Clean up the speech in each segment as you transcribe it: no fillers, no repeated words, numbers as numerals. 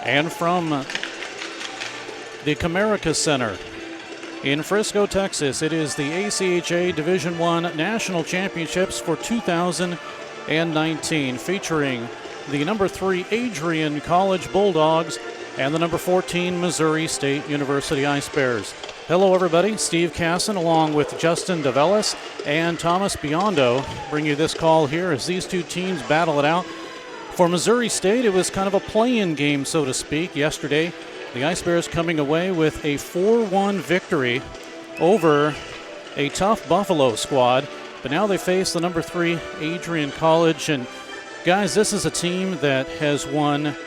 And from the Comerica Center in Frisco, Texas, it is the ACHA Division I National Championships for 2019, featuring the number 3 Adrian College Bulldogs and the number 14 Missouri State University Ice Bears. Hello, everybody. Steve Casson along with Justin DeVellis and Thomas Biondo bring you this call here as these two teams battle it out. For Missouri State, it was kind of a play-in game, so to speak, yesterday. The Ice Bears coming away with a 4-1 victory over a tough Buffalo squad. But now they face the number 3 Adrian College. And guys, this is a team that has won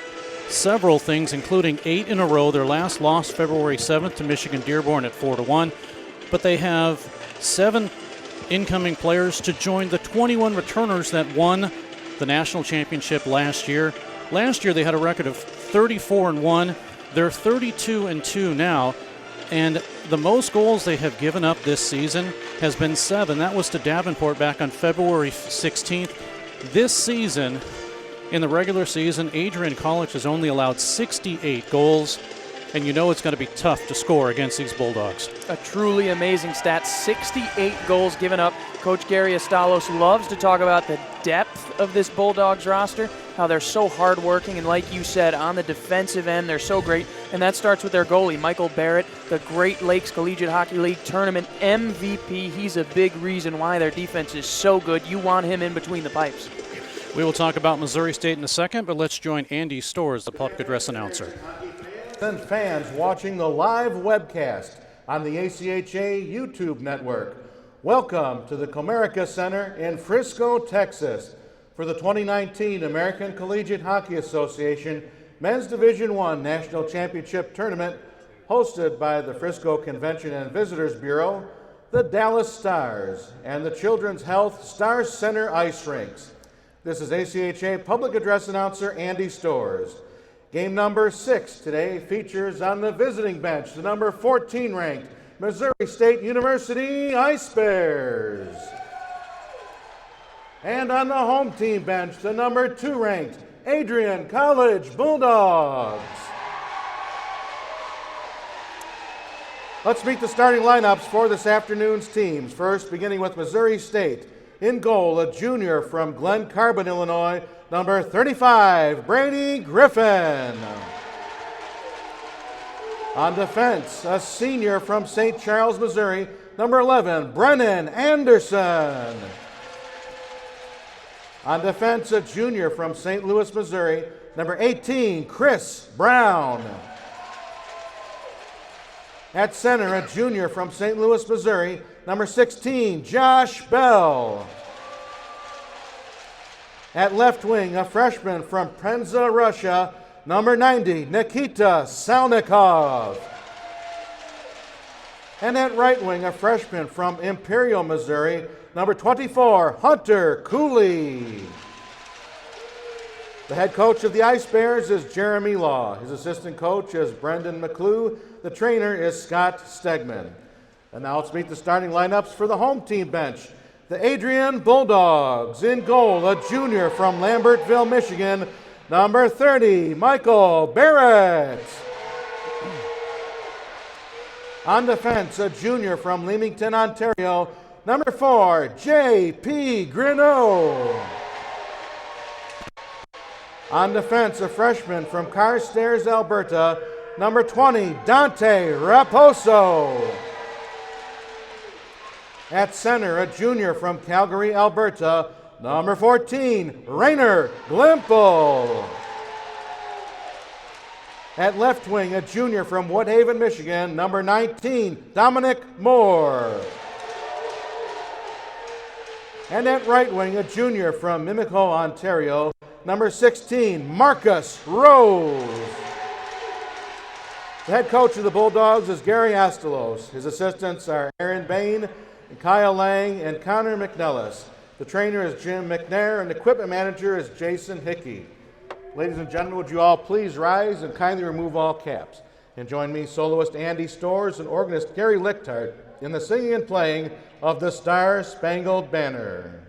several things, including 8 in a row. Their last loss February 7th to Michigan Dearborn at 4-1. But they have 7 incoming players to join the 21 returners that won the national championship last year. Last year they had a record of 34-1. They're 32-2 now, and the most goals they have given up this season has been 7. That was to Davenport back on February 16th. This season, in the regular season, Adrian College has only allowed 68 goals, and you know it's going to be tough to score against these Bulldogs. A truly amazing stat, 68 goals given up. Coach Gary Astalos loves to talk about the depth of this Bulldogs roster, how they're so hardworking, and like you said, on the defensive end, they're so great. And that starts with their goalie, Michael Barrett, the Great Lakes Collegiate Hockey League Tournament MVP. He's a big reason why their defense is so good. You want him in between the pipes. We will talk about Missouri State in a second, but let's join Andy Storrs, the public address announcer. And fans watching the live webcast on the ACHA YouTube network. Welcome to the Comerica Center in Frisco, Texas for the 2019 American Collegiate Hockey Association Men's Division I National Championship Tournament, hosted by the Frisco Convention and Visitors Bureau, the Dallas Stars, and the Children's Health Stars Center Ice Rinks. This is ACHA public address announcer Andy Storrs. Game number 6 today features on the visiting bench the number 14 ranked Missouri State University Ice Bears. And on the home team bench, the number 2 ranked Adrian College Bulldogs. Let's meet the starting lineups for this afternoon's teams. First, beginning with Missouri State. In goal, a junior from Glen Carbon, Illinois, number 35, Brady Griffin. On defense, a senior from St. Charles, Missouri, number 11, Brennan Anderson. On defense, a junior from St. Louis, Missouri, number 18, Chris Brown. At center, a junior from St. Louis, Missouri, number 16, Josh Bell. At left wing, a freshman from Penza, Russia, number 90, Nikita Salnikov. And at right wing, a freshman from Imperial, Missouri, number 24, Hunter Cooley. The head coach of the Ice Bears is Jeremy Law. His assistant coach is Brendan McClue. The trainer is Scott Stegman. And now let's meet the starting lineups for the home team bench. The Adrian Bulldogs. In goal, a junior from Lambertville, Michigan, number 30, Michael Barrett. On defense, a junior from Leamington, Ontario, number 4, J.P. Grinnell. On defense, a freshman from Carstairs, Alberta, number 20, Dante Raposo. At center, a junior from Calgary, Alberta, number 14, Rainer Glimple. At left wing, a junior from Woodhaven, Michigan, number 19, Dominic Moore. And at right wing, a junior from Mimico, Ontario, number 16, Marcus Rose. The head coach of the Bulldogs is Gary Astalos. His assistants are Aaron Bain, Kyle Lang, and Connor McNellis. The trainer is Jim McNair, and the equipment manager is Jason Hickey. Ladies and gentlemen, would you all please rise and kindly remove all caps. And join me, soloist Andy Storrs and organist Gary Lichtart, in the singing and playing of the Star Spangled Banner.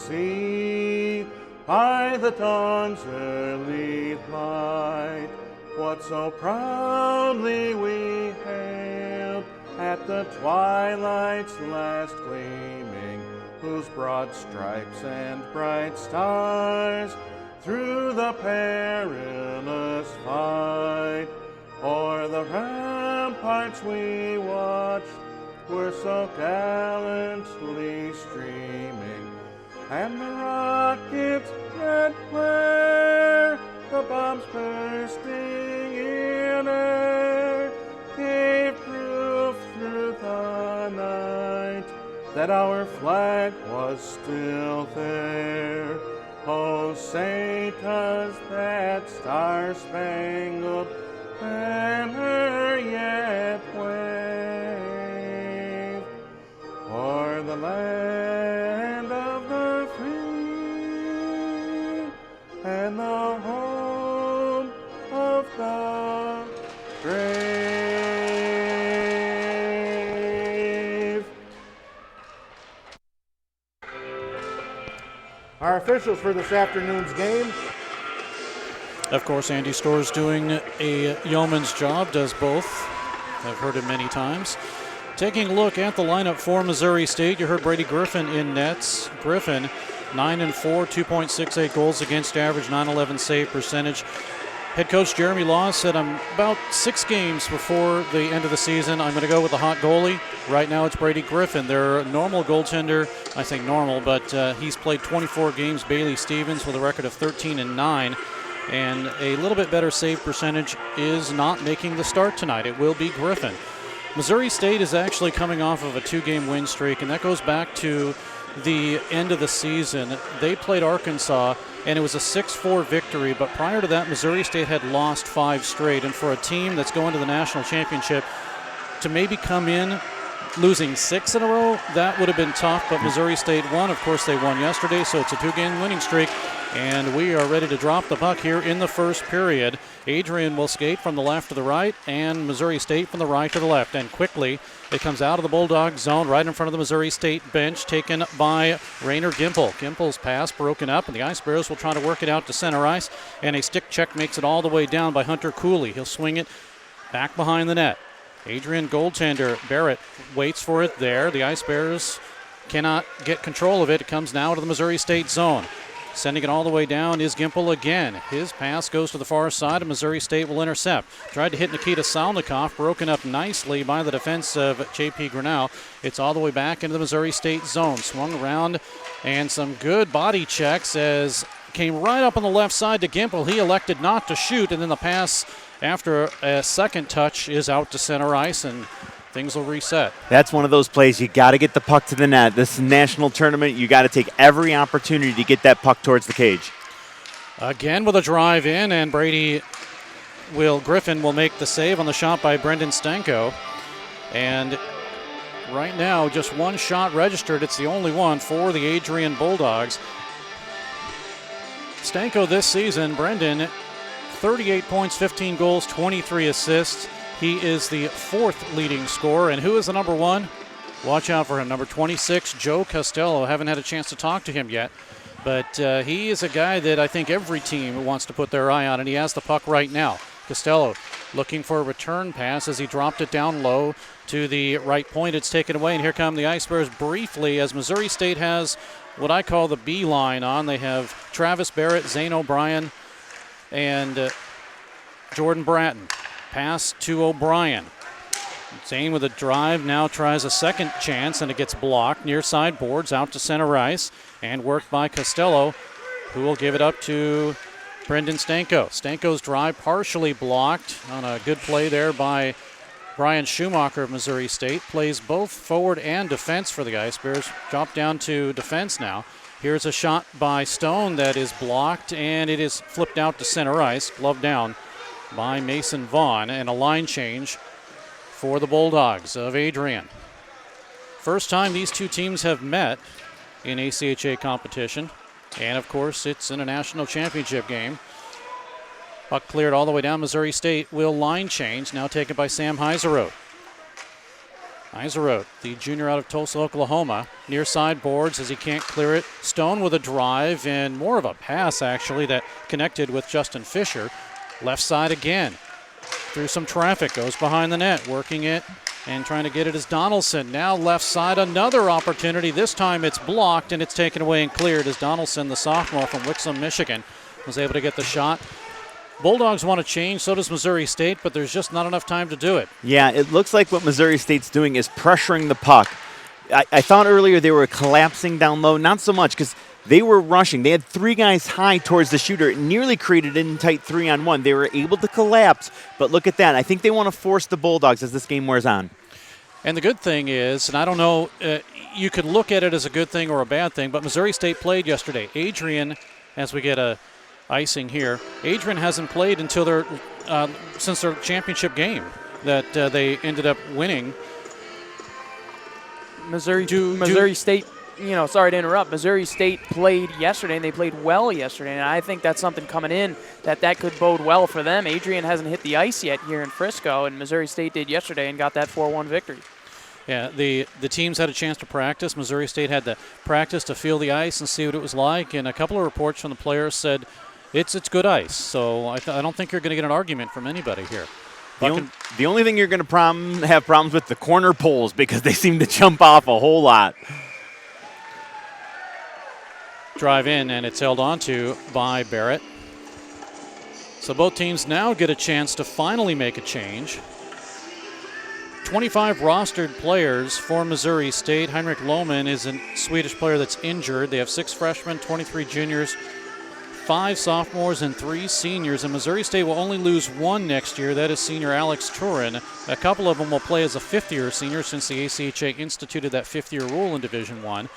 see by the dawn's early light what so proudly we hailed at the twilight's last gleaming, whose broad stripes and bright stars through the perilous fight o'er the ramparts we watched were so gallantly streaming, and the rocket's red glare, the bombs bursting in air, gave proof through the night that our flag was still there. Oh, say does that star-spangled banner yet wave o'er the land of the free and the home of the brave. Our officials for this afternoon's game. Of course, Andy Storr's doing a yeoman's job, does both. I've heard him many times. Taking a look at the lineup for Missouri State, you heard Brady Griffin in nets. Griffin, 9-4, 2.68 goals against average, 911 save percentage. Head coach Jeremy Laws said, I'm about 6 games before the end of the season. I'm going to go with the hot goalie. Right now it's Brady Griffin, their normal goaltender. I think normal, but he's played 24 games. Bailey Stevens with a record of 13-9. And a little bit better save percentage is not making the start tonight. It will be Griffin. Missouri State is actually coming off of a 2-game win streak, and that goes back to the end of the season. They played Arkansas, and it was a 6-4 victory, but prior to that, Missouri State had lost 5 straight. And for a team that's going to the national championship to maybe come in losing 6 in a row, that would have been tough, but Missouri State won. Of course, they won yesterday, so it's a 2-game winning streak. And we are ready to drop the puck here in the first period. Adrian will skate from the left to the right, and Missouri State from the right to the left. And quickly, it comes out of the Bulldog zone right in front of the Missouri State bench, taken by Rainer Gimple. Gimple's pass broken up, and the Ice Bears will try to work it out to center ice. And a stick check makes it all the way down by Hunter Cooley. He'll swing it back behind the net. Adrian goaltender Barrett waits for it there. The Ice Bears cannot get control of it. It comes now to the Missouri State zone. Sending it all the way down is Gimple again. His pass goes to the far side, and Missouri State will intercept. Tried to hit Nikita Salnikov, broken up nicely by the defense of J.P. Grinnell. It's all the way back into the Missouri State zone. Swung around, and some good body checks as came right up on the left side to Gimple. He elected not to shoot, and then the pass after a second touch is out to center ice, and things will reset. That's one of those plays you got to get the puck to the net. This is a national tournament. You got to take every opportunity to get that puck towards the cage. Again with a drive in, and Griffin will make the save on the shot by Brendan Stanko. And right now, just one shot registered. It's the only one for the Adrian Bulldogs. Stanko this season, Brendan, 38 points, 15 goals, 23 assists. He is the 4th leading scorer. And who is the number 1? Watch out for him. Number 26, Joe Costello. Haven't had a chance to talk to him yet. But he is a guy that I think every team wants to put their eye on, and he has the puck right now. Costello looking for a return pass as he dropped it down low to the right point. It's taken away, and here come the Ice Bears briefly as Missouri State has what I call the B line on. They have Travis Barrett, Zane O'Brien, and Jordan Bratton. Pass to O'Brien. Zane with a drive now tries a second chance, and it gets blocked near side boards out to center ice and worked by Costello, who will give it up to Brendan Stanko. Stanko's drive partially blocked on a good play there by Brian Schumacher of Missouri State. Plays both forward and defense for the Ice Bears. Dropped down to defense now. Here's a shot by Stone that is blocked, and it is flipped out to center ice, glove down by Mason Vaughn, and a line change for the Bulldogs of Adrian. First time these two teams have met in ACHA competition, and of course it's in a national championship game. Puck cleared all the way down. Missouri State will line change, now taken by Sam Heiseroth. Iserot, the junior out of Tulsa, Oklahoma, near side boards as he can't clear it. Stone with a drive and more of a pass, actually, that connected with Justin Fisher. Left side again. Through some traffic, goes behind the net, working it and trying to get it as Donaldson. Now left side, another opportunity. This time it's blocked and it's taken away and cleared as Donaldson, the sophomore from Wixom, Michigan, was able to get the shot. Bulldogs want to change, so does Missouri State, but there's just not enough time to do it. Yeah, it looks like what Missouri State's doing is pressuring the puck. I thought earlier they were collapsing down low. Not so much, because they were rushing. They had 3 guys high towards the shooter. It nearly created an in tight 3-on-1. They were able to collapse, but look at that. I think they want to force the Bulldogs as this game wears on. And the good thing is, and I don't know, you could look at it as a good thing or a bad thing, but Missouri State played yesterday. Adrian, as we get a icing here, Adrian hasn't played until since their championship game that they ended up winning. Missouri State, sorry to interrupt. Missouri State played yesterday, and they played well yesterday, and I think that's something coming in that could bode well for them. Adrian hasn't hit the ice yet here in Frisco, and Missouri State did yesterday and got that 4-1 victory. Yeah, the teams had a chance to practice. Missouri State had to practice to feel the ice and see what it was like, and a couple of reports from the players said it's good ice. So I don't think you're going to get an argument from anybody here. The only thing you're going to have problems with the corner poles because they seem to jump off a whole lot. Drive in, and it's held onto by Barrett. So both teams now get a chance to finally make a change. 25 rostered players for Missouri State. Heinrich Lohman is a Swedish player that's injured. They have 6 freshmen, 23 juniors, 5 sophomores, and 3 seniors. And Missouri State will only lose 1 next year. That is senior Alex Turin. A couple of them will play as a 5th-year senior since the ACHA instituted that 5th-year rule in Division I.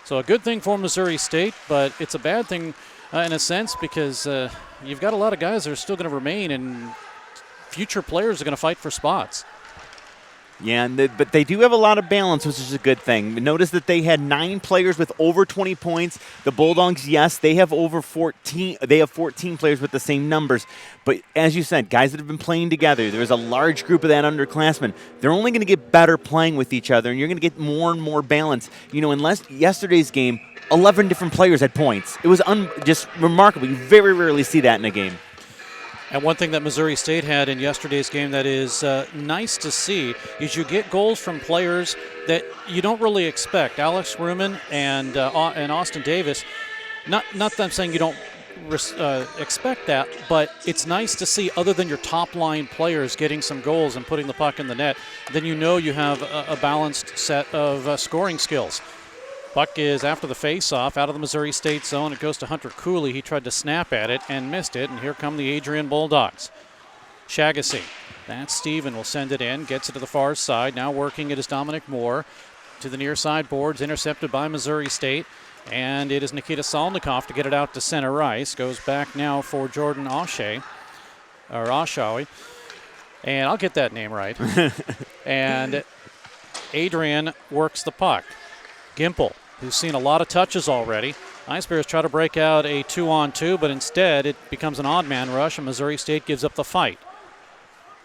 So a good thing for Missouri State, but it's a bad thing in a sense because you've got a lot of guys that are still going to remain, and future players are going to fight for spots. Yeah, but they do have a lot of balance, which is a good thing. Notice that they had 9 players with over 20 points. The Bulldogs, yes, they have over 14. They have 14 players with the same numbers. But as you said, guys that have been playing together, there's a large group of that underclassmen. They're only going to get better playing with each other, and you're going to get more and more balance. Unless yesterday's game, 11 different players had points. It was just remarkable. You very rarely see that in a game. And one thing that Missouri State had in yesterday's game that is nice to see is you get goals from players that you don't really expect. Alex Ruman and Austin Davis, not that I'm saying you don't expect that, but it's nice to see other than your top-line players getting some goals and putting the puck in the net. Then you know you have a balanced set of scoring skills. Puck is after the face-off, out of the Missouri State zone. It goes to Hunter Cooley. He tried to snap at it and missed it, and here come the Adrian Bulldogs. Shaughnessy. That's Steven will send it in, gets it to the far side. Now working it is Dominic Moore to the near side boards, intercepted by Missouri State. And it is Nikita Salnikov to get it out to center ice. Goes back now for Jordan Oshawi. And I'll get that name right. And Adrian works the puck. Gimple, who's seen a lot of touches already. Ice Bears try to break out a 2-on-2, but instead it becomes an odd man rush, and Missouri State gives up the fight.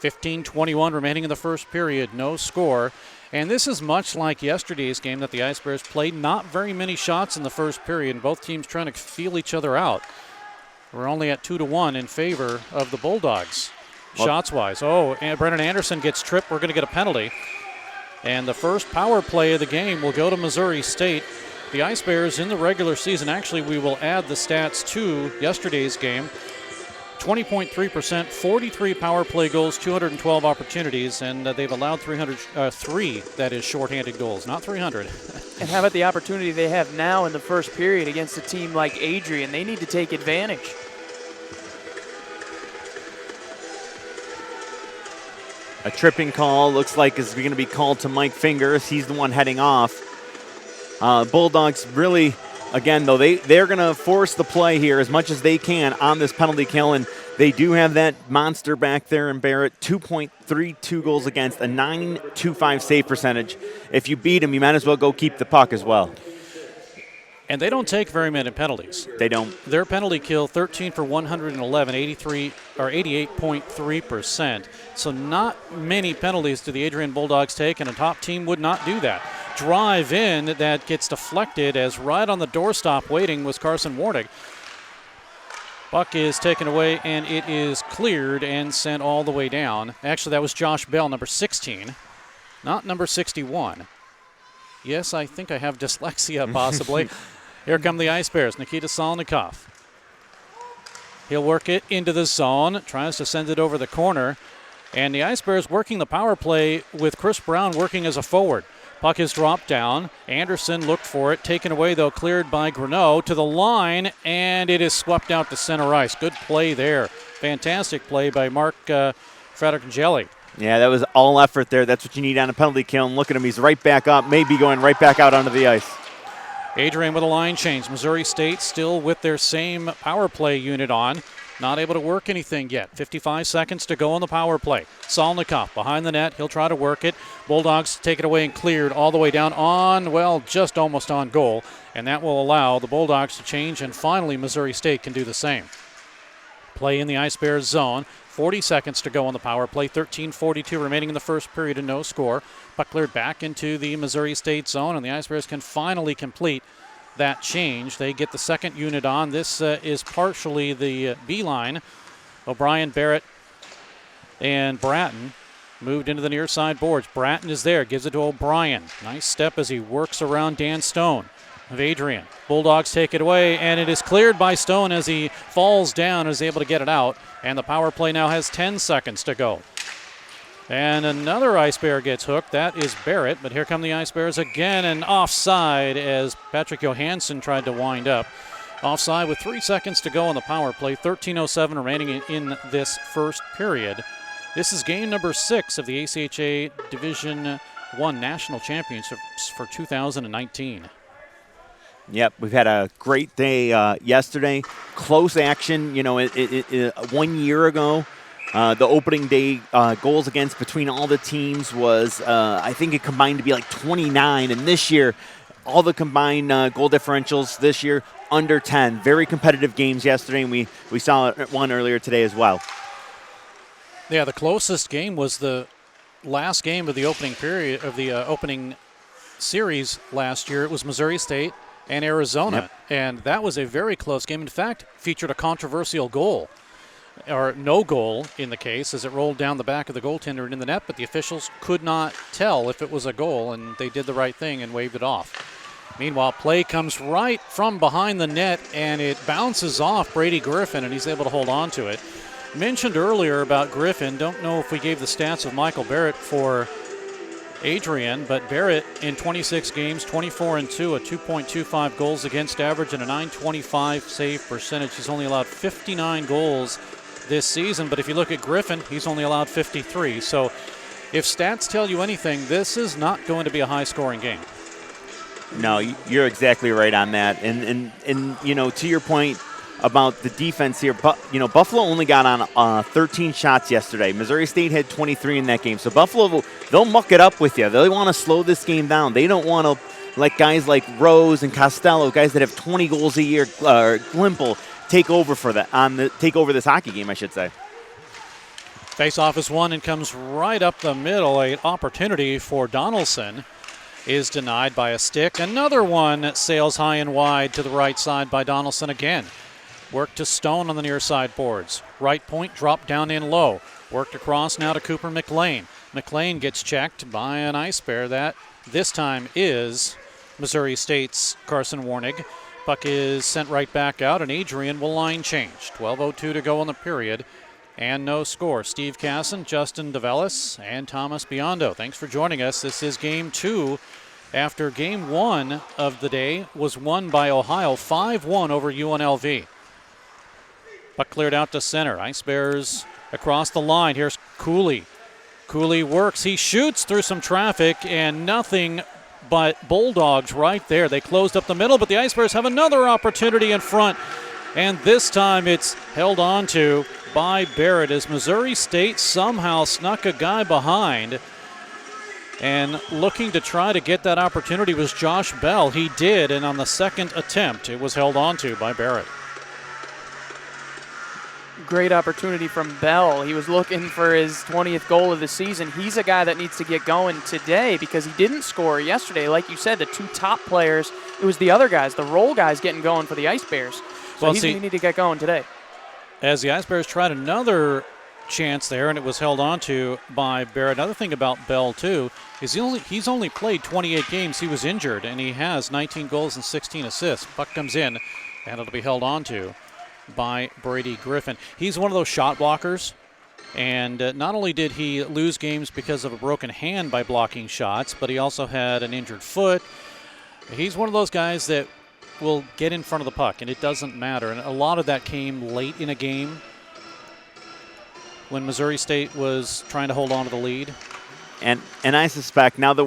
15:21 remaining in the first period, no score. And this is much like yesterday's game that the Ice Bears played. Not very many shots in the first period, and both teams trying to feel each other out. We're only at 2-1 in favor of the Bulldogs, shots-wise. And Brennan Anderson gets tripped. We're going to get a penalty. And the first power play of the game will go to Missouri State. The Ice Bears in the regular season, actually we will add the stats to yesterday's game. 20.3%, 43 power play goals, 212 opportunities, and they've allowed 3, that is, shorthanded goals, not 300. And how about the opportunity they have now in the first period against a team like Adrian? They need to take advantage. A tripping call looks like is going to be called to Mike Fingers. He's the one heading off. Bulldogs really, again, though, they're going to force the play here as much as they can on this penalty kill, and they do have that monster back there in Barrett, 2.32 goals against, a 9.25 save percentage. If you beat him, you might as well go keep the puck as well. And they don't take very many penalties. They don't. Their penalty kill, 13 for 111, 88.3%. So not many penalties do the Adrian Bulldogs take, and a top team would not do that. Drive in that gets deflected as right on the doorstop waiting was Carson Warnig. Puck is taken away, and it is cleared and sent all the way down. Actually, that was Josh Bell, number 16, not number 61. Yes, I think I have dyslexia, possibly. Here come the Ice Bears, Nikita Salnikov. He'll work it into the zone, tries to send it over the corner, and the Ice Bears working the power play with Chris Brown working as a forward. Puck is dropped down. Anderson looked for it. Taken away, though, cleared by Greneau to the line, and it is swept out to center ice. Good play there. Fantastic play by Mark Frederichelli. Yeah, that was all effort there. That's what you need on a penalty kill. And look at him. He's right back up, maybe going right back out onto the ice. Adrian with a line change. Missouri State still with their same power play unit on. Not able to work anything yet. 55 seconds to go on the power play. Salnikov behind the net. He'll try to work it. Bulldogs take it away and cleared all the way down on, well, just almost on goal. And that will allow the Bulldogs to change, and finally Missouri State can do the same. Play in the Ice Bears zone. 40 seconds to go on the power play. 13:42 remaining in the first period and no score. Puck cleared back into the Missouri State zone, and the Ice Bears can finally complete that change. They get the second unit on. This is partially the B line. O'Brien, Barrett, and Bratton moved into the near side boards. Bratton is there, gives it to O'Brien. Nice step as he works around Dan Stone of Adrian. Bulldogs take it away, and it is cleared by Stone as he falls down and is able to get it out. And the power play now has 10 seconds to go. And another Ice Bear gets hooked. That is Barrett, but here come the Ice Bears again, and offside as Patrick Johansson tried to wind up. Offside with 3 seconds to go on the power play. 13:07 remaining in this first period. This is game number 6 of the ACHA Division I National Championships for 2019. Yep, we've had a great day yesterday. Close action, 1 year ago. The opening day goals against between all the teams was, I think it combined to be like 29. And this year, all the combined goal differentials this year, under 10. Very competitive games yesterday, and we saw one earlier today as well. Yeah, the closest game was the last game of the opening period of the opening series last year. It was Missouri State and Arizona, yep. And that was a very close game. In fact, featured a controversial goal. Or no goal in the case, as it rolled down the back of the goaltender and in the net, but the officials could not tell if it was a goal, and they did the right thing and waved it off. Meanwhile, play comes right from behind the net, and it bounces off Brady Griffin, and he's able to hold on to it. Mentioned earlier about Griffin, don't know if we gave the stats of Michael Barrett for Adrian, but Barrett in 26 games, 24-2, a 2.25 goals against average, and a .925 save percentage. He's only allowed 59 goals this season, but if you look at Griffin, he's only allowed 53. So if stats tell you anything, this is not going to be a high-scoring game. No, you're exactly right on that. And to your point about the defense here, Buffalo only got on 13 shots yesterday. Missouri State had 23 in that game. So Buffalo, they'll muck it up with you. They want to slow this game down. They don't want to let guys like Rose and Costello, guys that have 20 goals a year, Glimple, take over this hockey game, I should say. Face-off is won and comes right up the middle. An opportunity for Donaldson is denied by a stick. Another one sails high and wide to the right side by Donaldson again. Work to Stone on the near side boards. Right point dropped down in low. Worked across now to Cooper McLean. McLean gets checked by an Ice Bear. That this time is Missouri State's Carson Warnig. Puck is sent right back out, and Adrian will line change. 12:02 to go in the period, and no score. Steve Casson, Justin DeVellis, and Thomas Biondo. Thanks for joining us. This is Game 2 after Game 1 of the day was won by Ohio 5-1 over UNLV. Puck cleared out to center. Ice Bears across the line. Here's Cooley. Cooley works. He shoots through some traffic, and nothing but Bulldogs right there. They closed up the middle, but the Ice Bears have another opportunity in front, and this time it's held on to by Barrett as Missouri State somehow snuck a guy behind. And looking to try to get that opportunity was Josh Bell. He did, and on the second attempt, it was held on to by Barrett. Great opportunity from Bell. He was looking for his 20th goal of the season. He's a guy that needs to get going today because he didn't score yesterday. Like you said, the two top players, it was the other guys, the role guys getting going for the Ice Bears. So he's going to need to get going today. As the Ice Bears tried another chance there, and it was held on to by Barrett. Another thing about Bell, too, is he's only played 28 games. He was injured, and he has 19 goals and 16 assists. Puck comes in, and it'll be held on to by Brady Griffin. He's one of those shot blockers, and not only did he lose games because of a broken hand by blocking shots, but he also had an injured foot. He's one of those guys that will get in front of the puck, and it doesn't matter. And a lot of that came late in a game when Missouri State was trying to hold on to the lead. And I suspect now that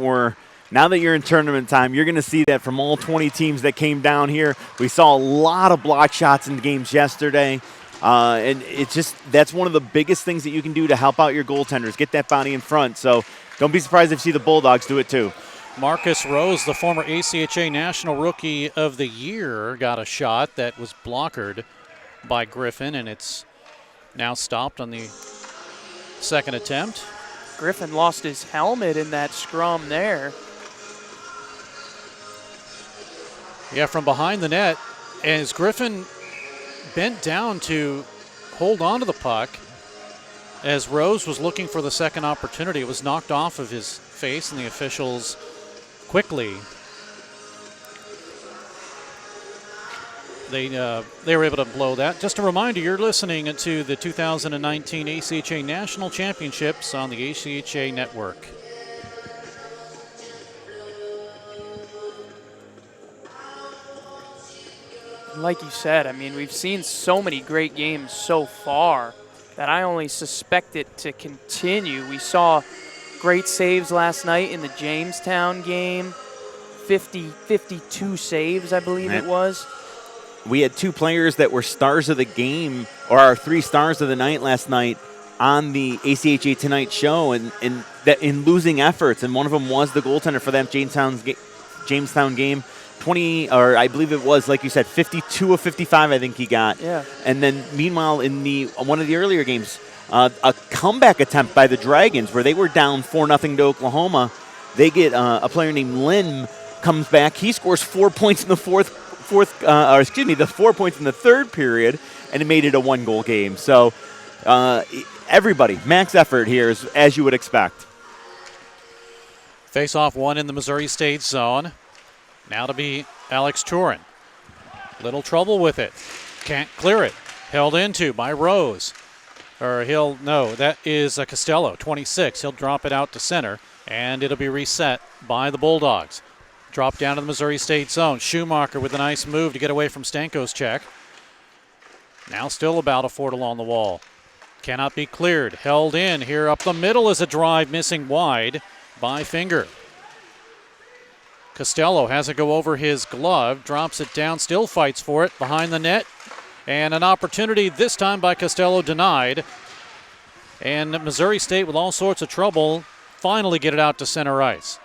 you're in tournament time, you're going to see that from all 20 teams that came down here. We saw a lot of block shots in the games yesterday. And it's just, that's one of the biggest things that you can do to help out your goaltenders, get that body in front. So don't be surprised if you see the Bulldogs do it too. Marcus Rose, the former ACHA National Rookie of the Year, got a shot that was blockered by Griffin, and it's now stopped on the second attempt. Griffin lost his helmet in that scrum there. Yeah, from behind the net, as Griffin bent down to hold on to the puck, as Rose was looking for the second opportunity, it was knocked off of his face, and the officials quickly, they were able to blow that. Just a reminder, you're listening to the 2019 ACHA National Championships on the ACHA Network. Like you said, I mean, we've seen so many great games so far that I only suspect it to continue. We saw great saves last night in the Jamestown game. 52 saves, I believe it was. We had two players that were stars of the game, or our three stars of the night last night on the ACHA Tonight show, and in losing efforts, and one of them was the goaltender for that Jamestown game. 20, or I believe it was, like you said, 52 of 55, I think he got. Yeah. And then, meanwhile, in one of the earlier games, a comeback attempt by the Dragons where they were down 4-0 to Oklahoma. They get a player named Lim comes back. He scores 4 points in the the 4 points in the third period, and it made it a one-goal game. So everybody, max effort here, as you would expect. Face-off one in the Missouri State zone. Now to be Alex Turin. Little trouble with it. Can't clear it. Held into by Rose. That is Costello, 26. He'll drop it out to center, and it'll be reset by the Bulldogs. Drop down to the Missouri State zone. Schumacher with a nice move to get away from Stanko's check. Now still about a fort along the wall. Cannot be cleared. Held in here up the middle is a drive missing wide by Finger. Costello has it go over his glove, drops it down, still fights for it behind the net. And an opportunity this time by Costello denied. And Missouri State, with all sorts of trouble, finally get it out to center ice.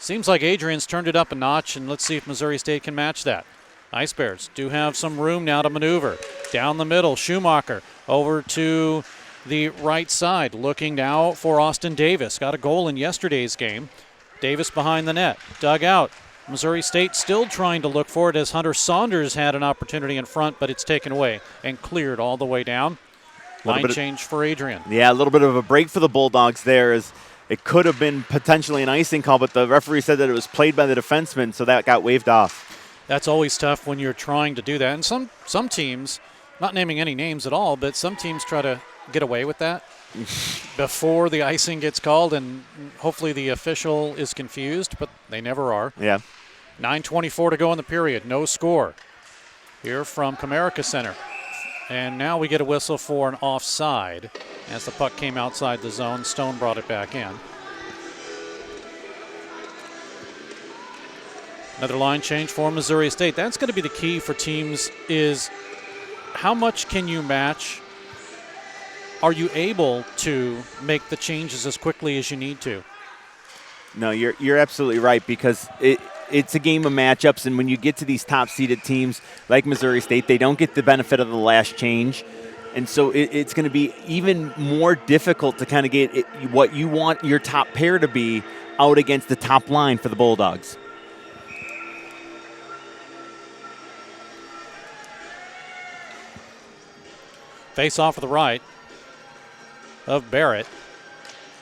Seems like Adrian's turned it up a notch, and let's see if Missouri State can match that. Ice Bears do have some room now to maneuver. Down the middle, Schumacher over to the right side, looking now for Austin Davis. Got a goal in yesterday's game. Davis behind the net, dug out. Missouri State still trying to look for it as Hunter Saunders had an opportunity in front, but it's taken away and cleared all the way down. Line change for Adrian. Yeah, a little bit of a break for the Bulldogs there, as it could have been potentially an icing call, but the referee said that it was played by the defenseman, so that got waved off. That's always tough when you're trying to do that. And some teams, not naming any names at all, but some teams try to get away with that before the icing gets called, and hopefully the official is confused, but they never are. Yeah. 9:24 to go in the period. No score here from Comerica Center. And now we get a whistle for an offside as the puck came outside the zone. Stone brought it back in. Another line change for Missouri State. That's going to be the key for teams, is how much can you match? Are you able to make the changes as quickly as you need to? No, you're absolutely right, because it's a game of matchups, and when you get to these top-seeded teams like Missouri State, they don't get the benefit of the last change. And so it's going to be even more difficult to kind of get what you want your top pair to be out against the top line for the Bulldogs. Face off of the right of Barrett.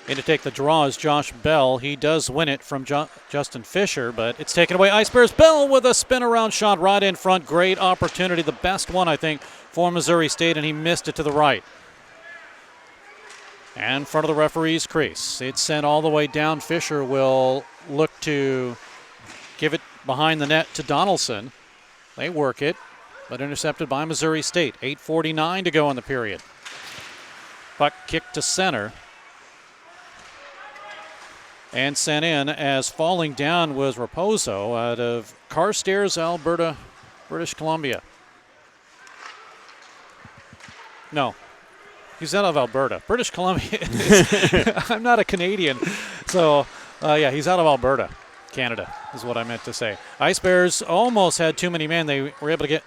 In to take the draw is Josh Bell. He does win it from Justin Fisher, but it's taken away. Ice Bears. Bell with a spin-around shot right in front. Great opportunity. The best one, I think, for Missouri State, and he missed it to the right. And in front of the referee's crease. It's sent all the way down. Fisher will look to give it behind the net to Donaldson. They work it, but intercepted by Missouri State. 8:49 to go in the period. Puck kicked to center. And sent in as falling down was Raposo out of Carstairs, Alberta, British Columbia. No, he's out of Alberta. British Columbia. I'm not a Canadian. So, yeah, he's out of Alberta, Canada is what I meant to say. Ice Bears almost had too many men. They were able to get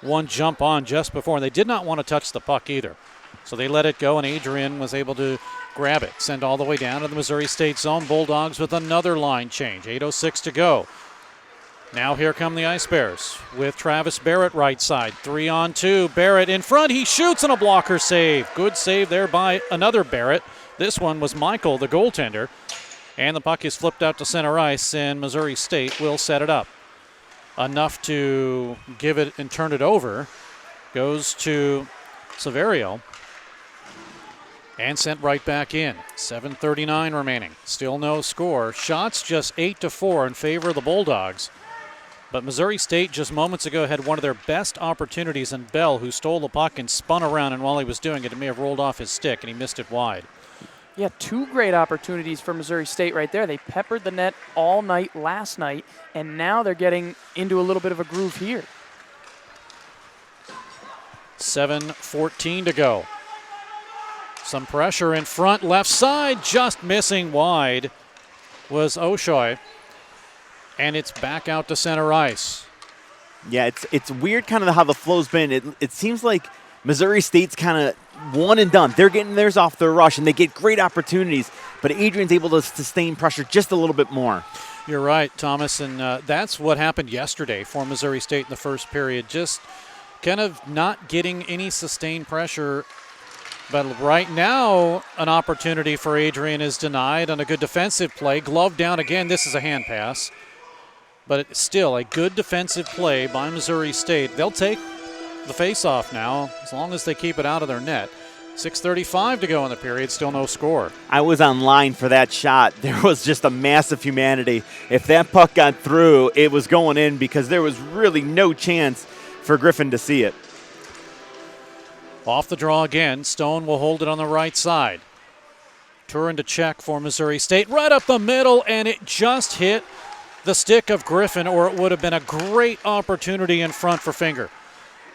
one jump on just before, and they did not want to touch the puck either. So they let it go, and Adrian was able to grab it. Send all the way down to the Missouri State zone. Bulldogs with another line change. 8:06 to go. Now here come the Ice Bears with Travis Barrett right side. 3-on-2. Barrett in front. He shoots, and a blocker save. Good save there by another Barrett. This one was Michael, the goaltender. And the puck is flipped out to center ice, and Missouri State will set it up. Enough to give it and turn it over. Goes to Severio. And sent right back in. 7:39 remaining. Still no score. Shots just 8-4 in favor of the Bulldogs. But Missouri State just moments ago had one of their best opportunities in Bell, who stole the puck and spun around, and while he was doing it, it may have rolled off his stick, and he missed it wide. Yeah, two great opportunities for Missouri State right there. They peppered the net all night last night, and now they're getting into a little bit of a groove here. 7:14 to go. Some pressure in front, left side, just missing wide was Oshoy. And it's back out to center ice. Yeah, it's weird kind of how the flow's been. It seems like Missouri State's kind of one and done. They're getting theirs off their rush, and they get great opportunities, but Adrian's able to sustain pressure just a little bit more. You're right, Thomas, and that's what happened yesterday for Missouri State in the first period. Just kind of not getting any sustained pressure. But right now, an opportunity for Adrian is denied on a good defensive play. Glove down again. This is a hand pass. But it's still a good defensive play by Missouri State. They'll take the face-off now as long as they keep it out of their net. 6:35 to go in the period. Still no score. I was online for that shot. There was just a massive humanity. If that puck got through, it was going in because there was really no chance for Griffin to see it. Off the draw again. Stone will hold it on the right side. Turin to check for Missouri State. Right up the middle, and it just hit the stick of Griffin, or it would have been a great opportunity in front for Finger.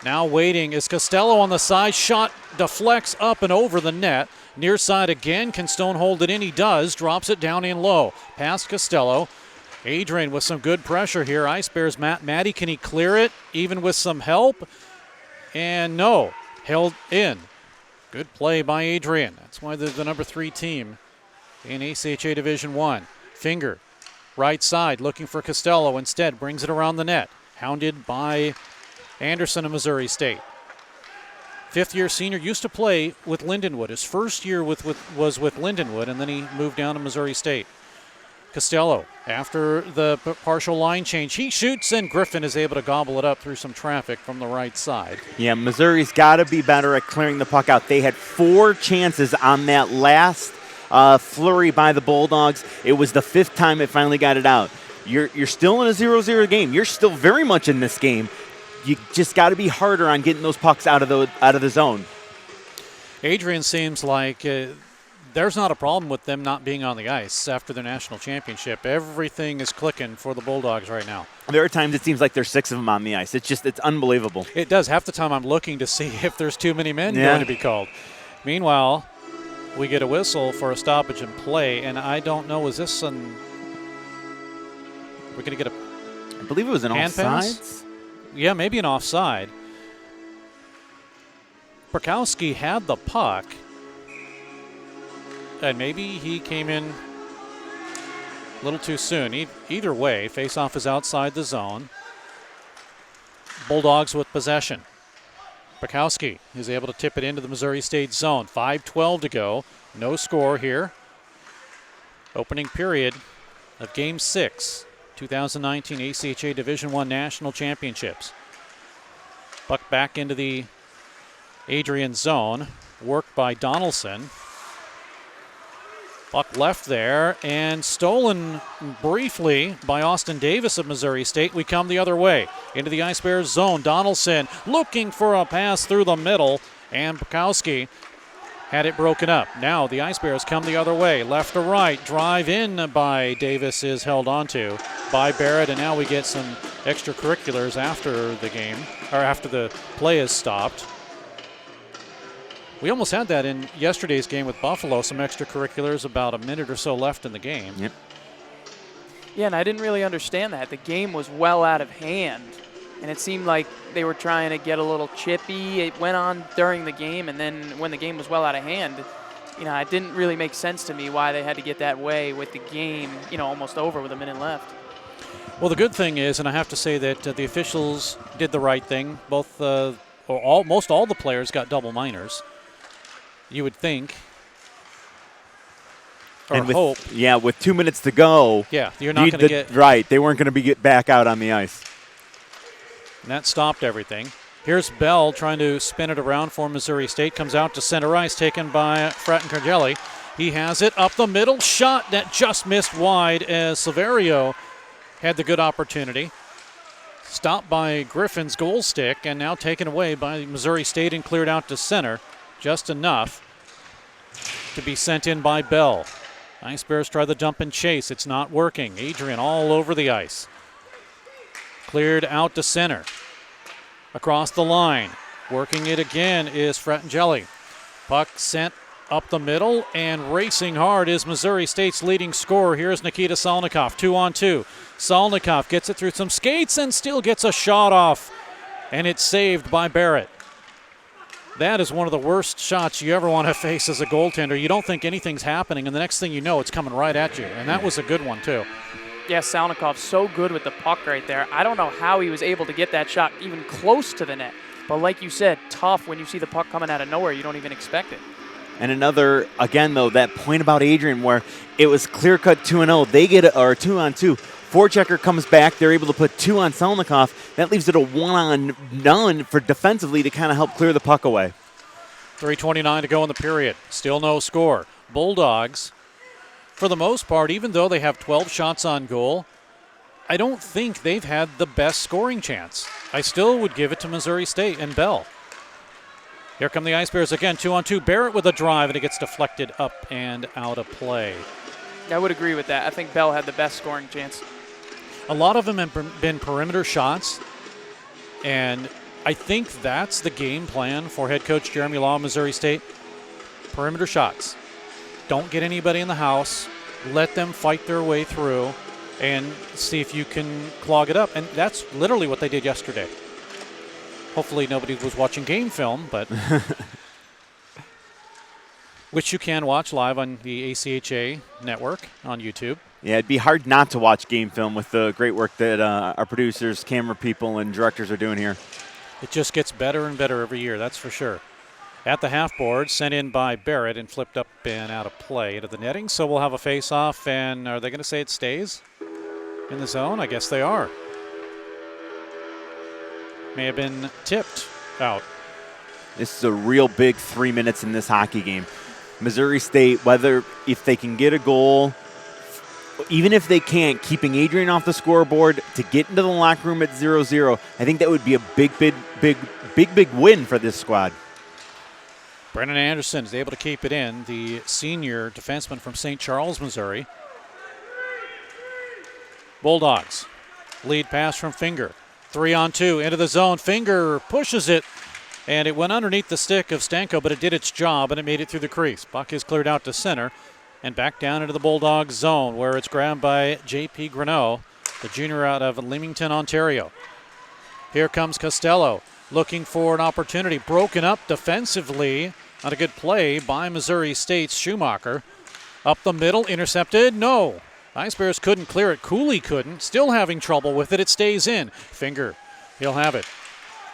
Now waiting is Costello on the side. Shot deflects up and over the net. Near side again. Can Stone hold it in? He does. Drops it down in low. Past Costello. Adrian with some good pressure here. Ice Bears, Matty, can he clear it even with some help? And no. Held in. Good play by Adrian. That's why they're the number 3 team in ACHA Division I. Finger, right side, looking for Costello. Instead, brings it around the net. Hounded by Anderson of Missouri State. Fifth-year senior, used to play with Lindenwood. His first year was with Lindenwood, and then he moved down to Missouri State. Costello, after the partial line change, he shoots, and Griffin is able to gobble it up through some traffic from the right side. Yeah, Missouri's got to be better at clearing the puck out. They had 4 chances on that last flurry by the Bulldogs. It was the 5th time it finally got it out. You're still in a 0-0 game. You're still very much in this game. You just got to be harder on getting those pucks out of the zone. Adrian seems like there's not a problem with them not being on the ice after their national championship. Everything is clicking for the Bulldogs right now. There are times it seems like there's 6 of them on the ice. It's unbelievable. It does. Half the time I'm looking to see if there's too many men going to be called. Meanwhile, we get a whistle for a stoppage in play, and I don't know, is this an We're going to get a I believe it was an hand pass? offsides. Yeah, maybe an offside. Perkowski had the puck, and maybe he came in a little too soon. Either way, face-off is outside the zone. Bulldogs with possession. Perkowski is able to tip it into the Missouri State zone. 5:12 to go. No score here. Opening period of Game 6, 2019 ACHA Division I National Championships. Puck back into the Adrian zone. Worked by Donaldson. Puck left there and stolen briefly by Austin Davis of Missouri State. We come the other way into the Ice Bears zone. Donaldson looking for a pass through the middle, and Perkowski had it broken up. Now the Ice Bears come the other way, left to right. Drive in by Davis is held onto by Barrett, and now we get some extracurriculars after the game, or after the play is stopped. We almost had that in yesterday's game with Buffalo, some extracurriculars, about a minute or so left in the game. Yep. Yeah, and I didn't really understand that. The game was well out of hand, and it seemed like they were trying to get a little chippy. It went on during the game, and then when the game was well out of hand, it didn't really make sense to me why they had to get that way with the game, almost over with a minute left. Well, the good thing is, and I have to say that the officials did the right thing. Most all the players got double minors. You would think, or and hope. Yeah, with 2 minutes to go. Yeah, you're not going to get. Right, they weren't going to get back out on the ice. And that stopped everything. Here's Bell trying to spin it around for Missouri State. Comes out to center ice, taken by Fratton-Cargelli. He has it up the middle. Shot that just missed wide as Silverio had the good opportunity. Stopped by Griffin's goal stick and now taken away by Missouri State and cleared out to center. Just enough to be sent in by Bell. Ice Bears try the dump and chase. It's not working. Adrian all over the ice. Cleared out to center. Across the line. Working it again is Fratton-Cargelli. Puck sent up the middle, and racing hard is Missouri State's leading scorer. Here's Nikita Salnikov, 2-on-2. Salnikov gets it through some skates and still gets a shot off, and it's saved by Barrett. That is one of the worst shots you ever want to face as a goaltender. You don't think anything's happening, and the next thing you know, it's coming right at you. And that was a good one, too. Yeah, Salnikov's so good with the puck right there. I don't know how he was able to get that shot even close to the net. But like you said, tough when you see the puck coming out of nowhere. You don't even expect it. And another, again, though, that point about Adrian where it was clear-cut 2-0. They get or 2-on-2. Forechecker comes back. They're able to put 2 on Salnikov. That leaves it a 1-on-none for defensively to kind of help clear the puck away. 3:29 to go in the period. Still no score. Bulldogs, for the most part, even though they have 12 shots on goal, I don't think they've had the best scoring chance. I still would give it to Missouri State and Bell. Here come the Ice Bears again, 2-on-2. Barrett with a drive, and it gets deflected up and out of play. I would agree with that. I think Bell had the best scoring chance. A lot of them have been perimeter shots, and I think that's the game plan for head coach Jeremy Law of Missouri State. Perimeter shots. Don't get anybody in the house. Let them fight their way through and see if you can clog it up. And that's literally what they did yesterday. Hopefully nobody was watching game film, but which you can watch live on the ACHA network on YouTube. Yeah, it'd be hard not to watch game film with the great work that our producers, camera people, and directors are doing here. It just gets better and better every year, that's for sure. At the half board, sent in by Barrett and flipped up and out of play into the netting. So we'll have a face-off, and are they going to say it stays in the zone? I guess they are. May have been tipped out. This is a real big 3 minutes in this hockey game. Missouri State, if they can get a goal, even if they can't, keeping Adrian off the scoreboard to get into the locker room at 0-0, I think that would be a big win for this squad. Brennan Anderson is able to keep it in, the senior defenseman from St. Charles, Missouri. Bulldogs lead pass from Finger. 3-on-2 into the zone. Finger pushes it, and it went underneath the stick of Stanko, but it did its job, and it made it through the crease. Puck is cleared out to center and back down into the Bulldogs zone, where it's grabbed by J.P. Greneau. the junior out of Leamington, Ontario. Here comes Costello looking for an opportunity. Broken up defensively on a good play by Missouri State's Schumacher. Up the middle, intercepted. No. Ice Bears couldn't clear it. Cooley couldn't. Still having trouble with it. It stays in. Finger. He'll have it.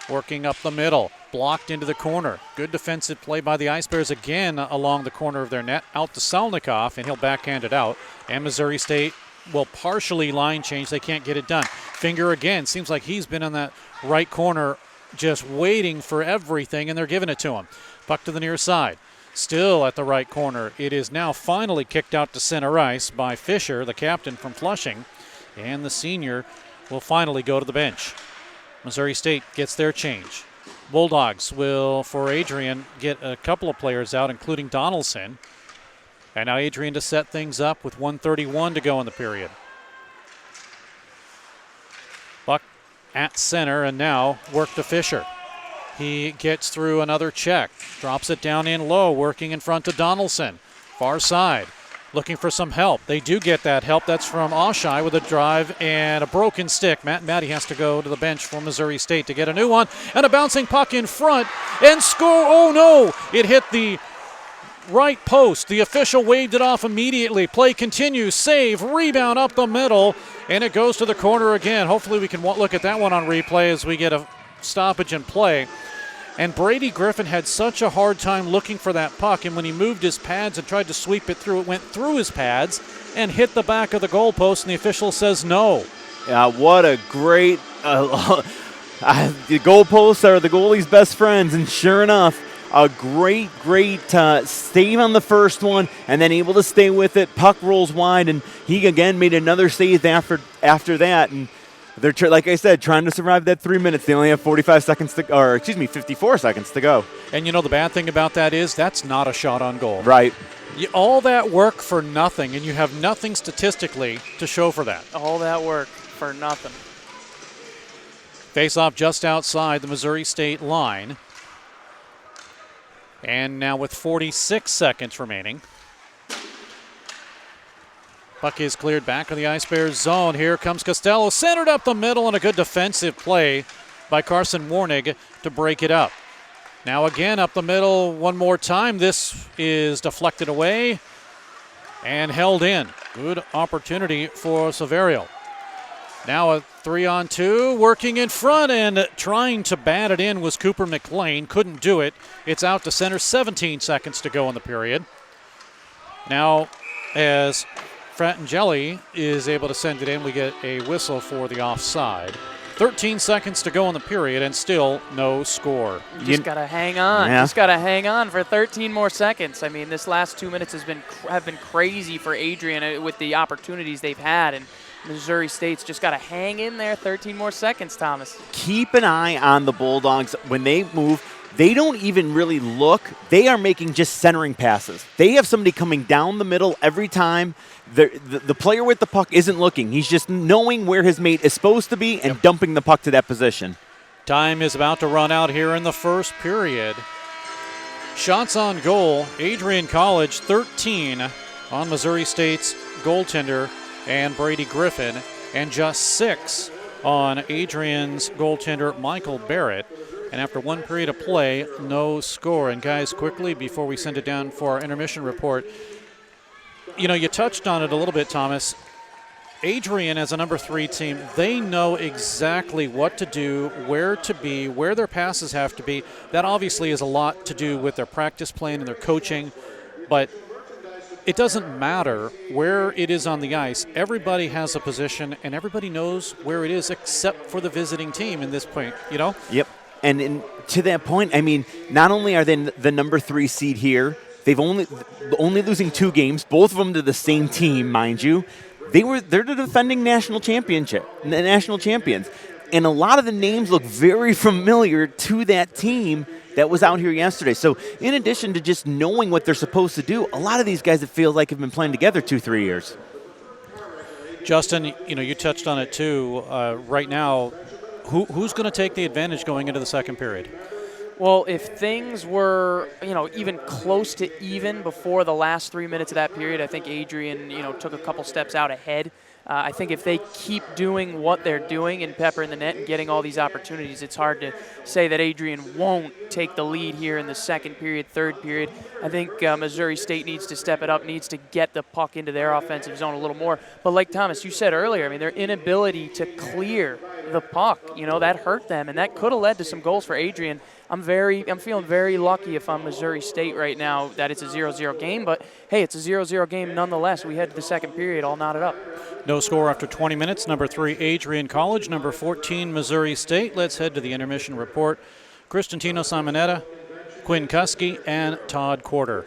Working up the middle. Blocked into the corner. Good defensive play by the Ice Bears again along the corner of their net. Out to Salnikov, and he'll backhand it out. And Missouri State will partially line change. They can't get it done. Finger again. Seems like he's been on that right corner just waiting for everything, and they're giving it to him. Puck to the near side. Still at the right corner. It is now finally kicked out to center ice by Fisher, the captain from Flushing. And the senior will finally go to the bench. Missouri State gets their change. Bulldogs will, for Adrian, get a couple of players out, including Donaldson. And now Adrian to set things up with 1:31 to go in the period. Buck at center, and now work to Fisher. He gets through another check, drops it down in low, working in front of Donaldson. Far side, looking for some help. They do get that help. That's from Oshai with a drive and a broken stick. Matt Matty has to go to the bench for Missouri State to get a new one. And a bouncing puck in front and score. Oh no, it hit the right post. The official waved it off immediately. Play continues. Save. Rebound up the middle. And it goes to the corner again. Hopefully we can look at that one on replay as we get a stoppage in play. And Brady Griffin had such a hard time looking for that puck. And when he moved his pads and tried to sweep it through, it went through his pads and hit the back of the goalpost. And the official says no. Yeah, what a great the goalposts are the goalie's best friends. And sure enough, a great save on the first one, and then able to stay with it. Puck rolls wide, and he again made another save after that. And they're, like I said, trying to survive that 3 minutes. They only have 54 seconds to go. And you know the bad thing about that is that's not a shot on goal. Right. All that work for nothing, and you have nothing statistically to show for that. All that work for nothing. Face-off just outside the Missouri State line. And now with 46 seconds remaining. Puck is cleared back in the Ice Bears zone. Here comes Costello, centered up the middle, and a good defensive play by Carson Warnig to break it up. Now again up the middle one more time. This is deflected away and held in. Good opportunity for Saverio. Now a 3-on-2, working in front and trying to bat it in was Cooper McLean. Couldn't do it. It's out to center, 17 seconds to go in the period. Now as Fratangeli is able to send it in, we get a whistle for the offside. 13 seconds to go in the period and still no score. You just got to hang on. Yeah. Just got to hang on for 13 more seconds. I mean, this last 2 minutes have been crazy for Adrian with the opportunities they've had, and Missouri State's just got to hang in there 13 more seconds, Thomas. Keep an eye on the Bulldogs. When they move, they don't even really look. They are making just centering passes. They have somebody coming down the middle every time. The player with the puck isn't looking. He's just knowing where his mate is supposed to be and dumping the puck to that position. Time is about to run out here in the first period. Shots on goal, Adrian College 13 on Missouri State's goaltender and Brady Griffin, and just 6 on Adrian's goaltender Michael Barrett. And after one period of play, no score. And guys, quickly before we send it down for our intermission report, you know, you touched on it a little bit, Thomas. Adrian, as a number 3 team, they know exactly what to do, where to be, where their passes have to be. That obviously is a lot to do with their practice plan and their coaching, but it doesn't matter where it is on the ice. Everybody has a position, and everybody knows where it is except for the visiting team in this point, you know? Yep. And to that point, I mean, not only are they the number 3 seed here, they've only losing 2 games, both of them to the same team, mind you. They're the defending national champions, and a lot of the names look very familiar to that team that was out here yesterday. So in addition to just knowing what they're supposed to do, a lot of these guys, it feels like, have been playing together 2-3 years. Justin, you know, you touched on it too. Right now, who's going to take the advantage going into the second period? Well, if things were, even close to even before the last 3 minutes of that period, I think Adrian, took a couple steps out ahead. I think if they keep doing what they're doing and peppering the net and getting all these opportunities, it's hard to say that Adrian won't take the lead here in the second period, third period. I think Missouri State needs to step it up, needs to get the puck into their offensive zone a little more. But like Thomas, you said earlier, I mean, their inability to clear the puck, that hurt them, and that could have led to some goals for Adrian. I'm feeling very lucky if I'm Missouri State right now that it's a 0-0 game, but hey, it's a 0-0 game nonetheless. We head to the second period all knotted up. No score after 20 minutes. Number 3, Adrian College. Number 14, Missouri State. Let's head to the intermission report. Constantino Simonetta, Quinn Kuski, and Todd Quarter.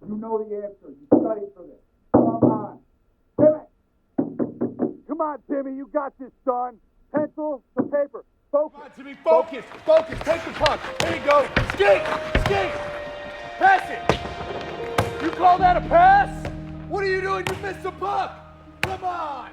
You know the answer. You studied for this. Come on. Timmy! Come on, Timmy. You got this, son. Pencil to paper. Focus. Come on, Timmy. Focus. Focus. Take the puck. There you go. Skate. Skate. Pass it. You call that a pass? What are you doing? You missed the puck. Come on.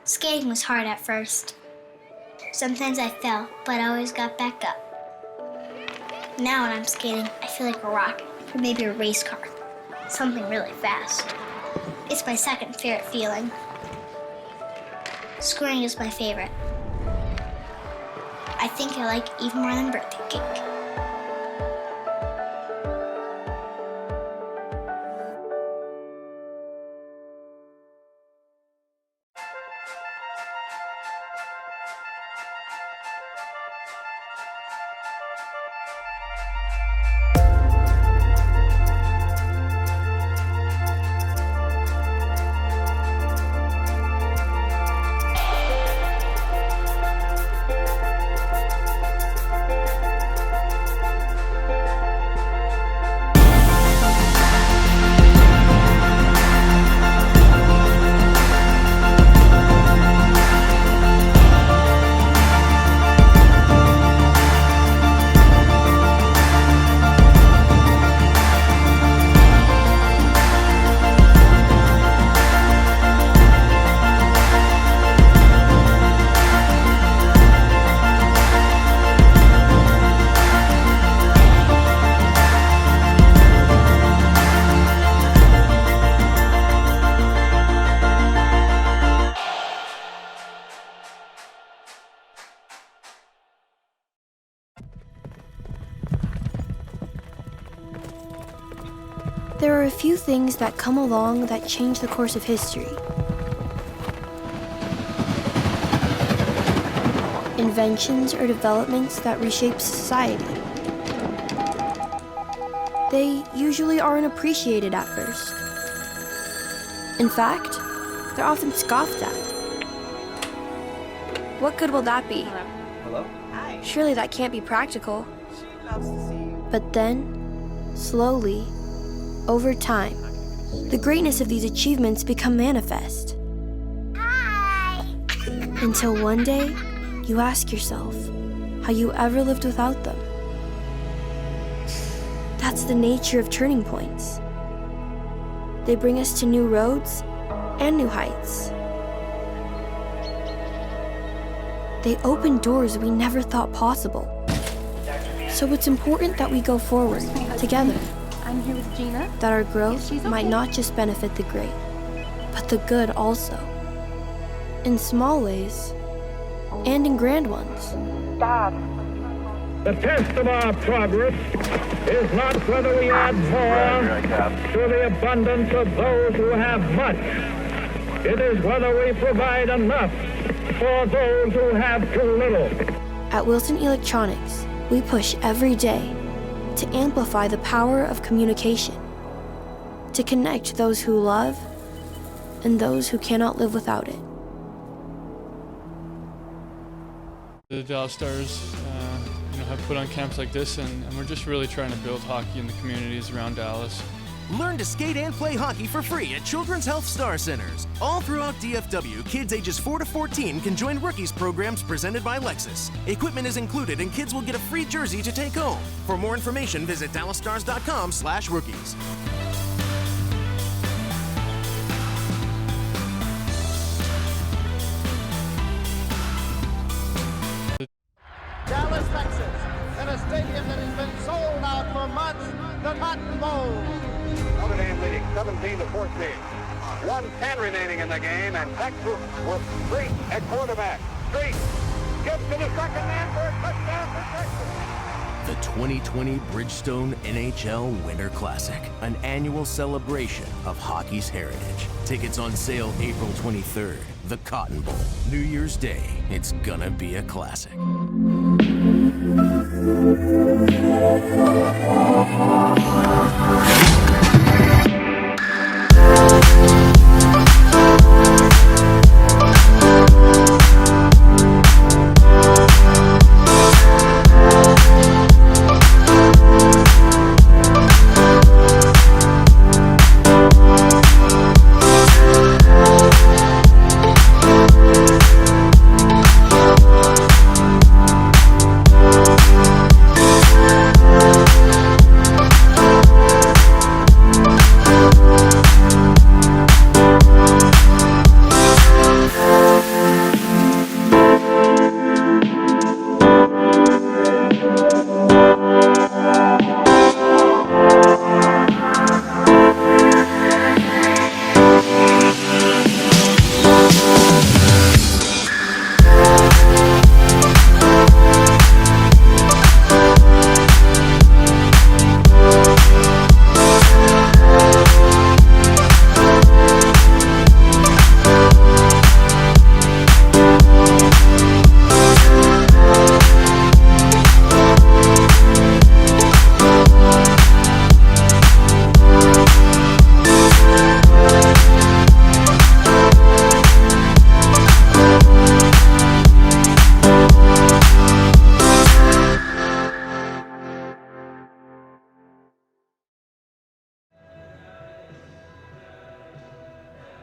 Skating was hard at first. Sometimes I fell, but I always got back up. Now when I'm skating, I feel like a rocket, or maybe a race car. Something really fast. It's my second favorite feeling. Scoring is my favorite. I think I like it even more than birthday cake. There are a few things that come along that change the course of history. Inventions or developments that reshape society. They usually aren't appreciated at first. In fact, they're often scoffed at. What good will that be? Hello? Hi. Surely that can't be practical. She loves to see you. But then, slowly, over time, the greatness of these achievements become manifest. Hi! Until one day, you ask yourself how you ever lived without them. That's the nature of turning points. They bring us to new roads and new heights. They open doors we never thought possible. So it's important that we go forward together. I'm here with Gina. That our growth She's okay. might not just benefit the great, but the good also. In small ways, and in grand ones. Dad. The test of our progress is not whether we add more to the abundance of those who have much. It is whether we provide enough for those who have too little. At Wilson Electronics, we push every day to amplify the power of communication, to connect those who love and those who cannot live without it. The Dallas Stars have put on camps like this, and we're just really trying to build hockey in the communities around Dallas. Learn to skate and play hockey for free at Children's Health Star Centers. All throughout DFW, kids ages 4 to 14 can join Rookies programs presented by Lexus. Equipment is included and kids will get a free jersey to take home. For more information, visit dallasstars.com/rookies. Dallas, Texas, in a stadium that has been sold out for months, the Cotton Bowl. Notre Dame leading 17-14. 1:10 remaining in the game, and Texas with Street at quarterback. Street gets to the second man for a touchdown for Texas. The 2020 Bridgestone NHL Winter Classic, an annual celebration of hockey's heritage. Tickets on sale April 23rd. The Cotton Bowl, New Year's Day. It's gonna be a classic.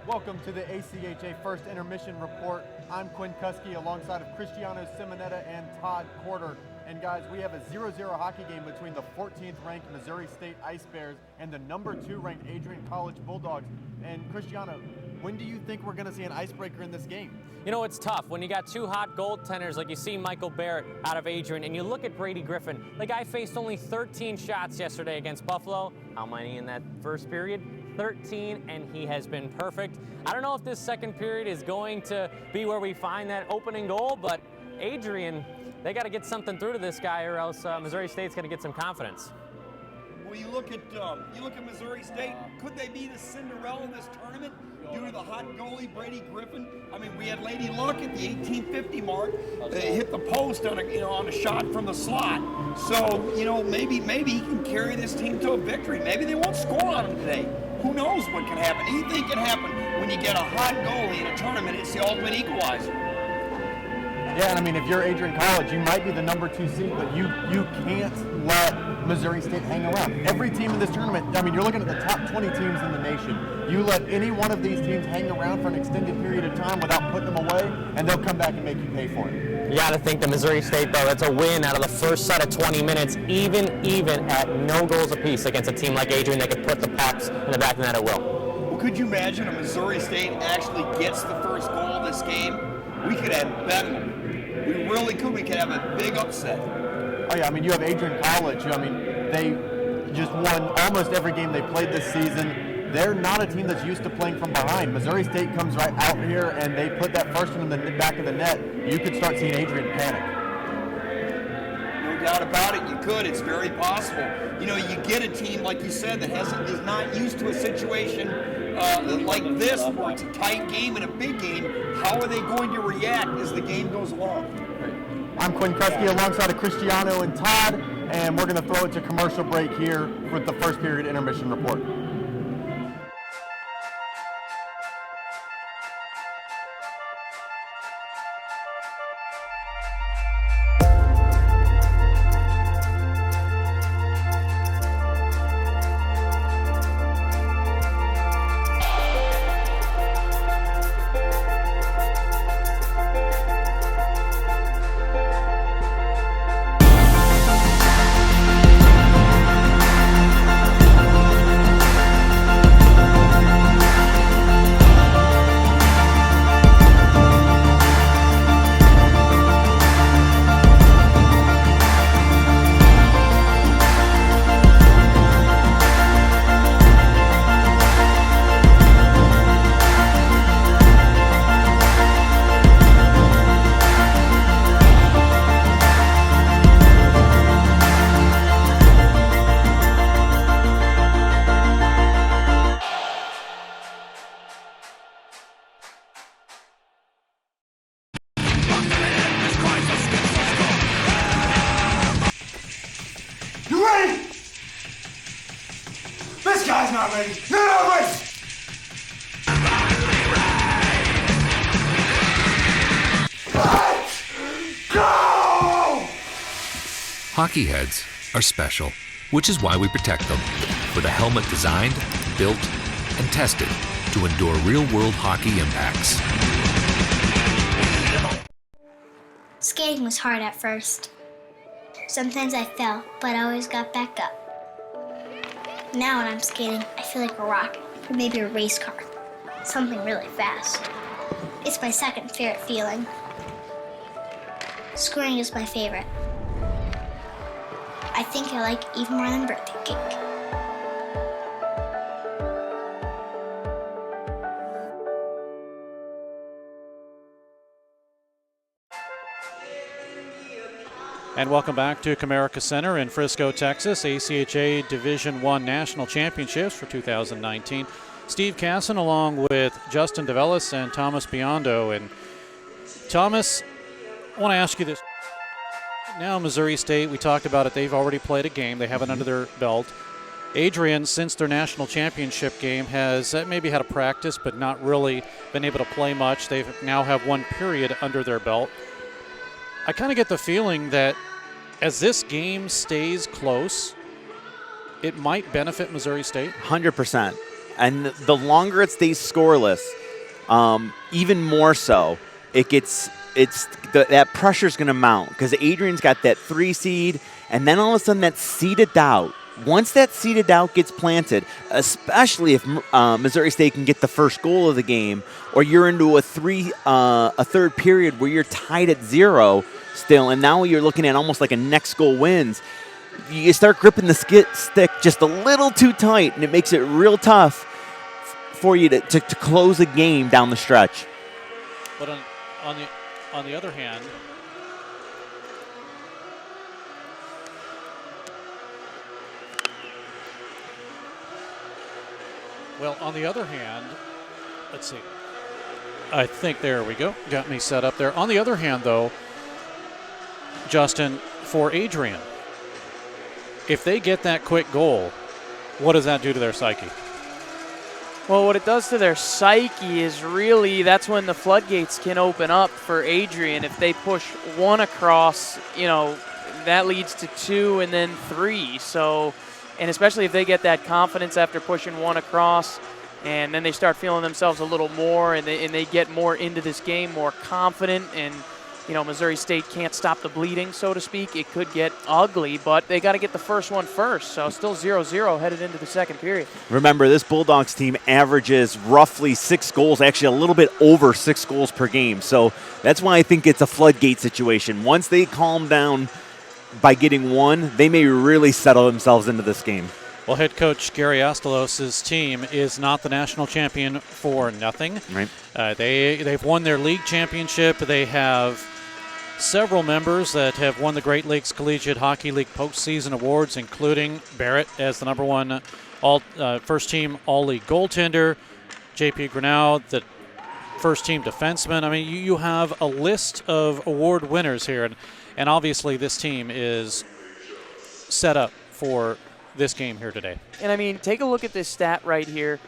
Welcome to the ACHA First Intermission Report. I'm Quinn Kuski alongside of Cristiano Simonetta and Todd Corder. And guys, we have a 0-0 hockey game between the 14th ranked Missouri State Ice Bears and the number 2 ranked Adrian College Bulldogs. And Cristiano, when do you think we're going to see an icebreaker in this game? You know, it's tough when you got two hot goaltenders like you see Michael Barrett out of Adrian, and you look at Brady Griffin. The guy faced only 13 shots yesterday against Buffalo. How many in that first period? 13, and he has been perfect. I don't know if this second period is going to be where we find that opening goal, but Adrian, they got to get something through to this guy, or else Missouri State's going to get some confidence. Well, you look at Missouri State. Could they be the Cinderella of this tournament due to the hot goalie Brady Griffin? I mean, we had Lady Luck at the 1850 mark. They hit the post on a shot from the slot. So maybe he can carry this team to a victory. Maybe they won't score on him today. Who knows what can happen? Anything can happen when you get a hot goalie in a tournament. It's the ultimate equalizer. Yeah, and I mean, if you're Adrian College, you might be the number 2 seed, but you can't let Missouri State hang around. Every team in this tournament, I mean, you're looking at the top 20 teams in the nation. You let any one of these teams hang around for an extended period of time without putting them away, and they'll come back and make you pay for it. You got to think that Missouri State, though, that's a win out of the first set of 20 minutes, even at no goals apiece against a team like Adrian that could put the pucks in the back of the net at will. Well, could you imagine if Missouri State actually gets the first goal of this game? We could have Bedlam. We really could. We could have a big upset. Oh yeah, I mean, you have Adrian College. I mean, they just won almost every game they played this season. They're not a team that's used to playing from behind. Missouri State comes right out here and they put that first one in the back of the net. You could start seeing Adrian panic. No doubt about it. You could. It's very possible. You get a team, like you said, that is not used to a situation like this, where it's a tight game and a big game. How are they going to react as the game goes along? I'm Quinn Kresge alongside of Cristiano and Todd, and we're going to throw it to commercial break here with the first period intermission report. Hockey heads are special, which is why we protect them with a helmet designed, built, and tested to endure real-world hockey impacts. Skating was hard at first. Sometimes I fell, but I always got back up. Now when I'm skating, I feel like a rocket, or maybe a race car. Something really fast. It's my second favorite feeling. Scoring is my favorite. I think I like it even more than birthday cake. And welcome back to Comerica Center in Frisco, Texas. ACHA Division I National Championships for 2019. Steve Casson along with Justin DeVellis and Thomas Biondo. And Thomas, I want to ask you this. Now Missouri State, we talked about it, they've already played a game. They have it under their belt. Adrian, since their national championship game, has maybe had a practice but not really been able to play much. They now have one period under their belt. I kind of get the feeling that as this game stays close, it might benefit Missouri State. 100%. And the longer it stays scoreless, even more so, that pressure's going to mount because Adrian's got that 3 seed, and then all of a sudden that seeded doubt. Once that seeded doubt gets planted, especially if Missouri State can get the first goal of the game, or you're into a third period where you're tied at 0 still, and now you're looking at almost like a next goal wins, you start gripping the stick just a little too tight, and it makes it real tough for you to close a game down the stretch. But on the other hand, Well, on the other hand, let's see. I think there we go. Got me set up there. On the other hand, though, Justin, for Adrian, if they get that quick goal, what does that do to their psyche? Well, what it does to their psyche is really that's when the floodgates can open up for Adrian. If they push one across, that leads to 2 and then 3. So, and especially if they get that confidence after pushing one across, and then they start feeling themselves a little more, and they get more into this game, more confident, and Missouri State can't stop the bleeding, so to speak. It could get ugly, but they got to get the first one first. So still 0-0 headed into the second period. Remember, this Bulldogs team averages roughly 6 goals, actually a little bit over 6 goals per game. So that's why I think it's a floodgate situation. Once they calm down by getting one, they may really settle themselves into this game. Well, head coach Gary Astalos' team is not the national champion for nothing. Right. They've won their league championship. They have several members that have won the Great Lakes Collegiate Hockey League postseason awards, including Barrett as the number 1 first-team All-League goaltender, J.P. Grinnell, the first-team defenseman. I mean, you have a list of award winners here, and obviously this team is set up for this game here today. And, I mean, take a look at this stat right here.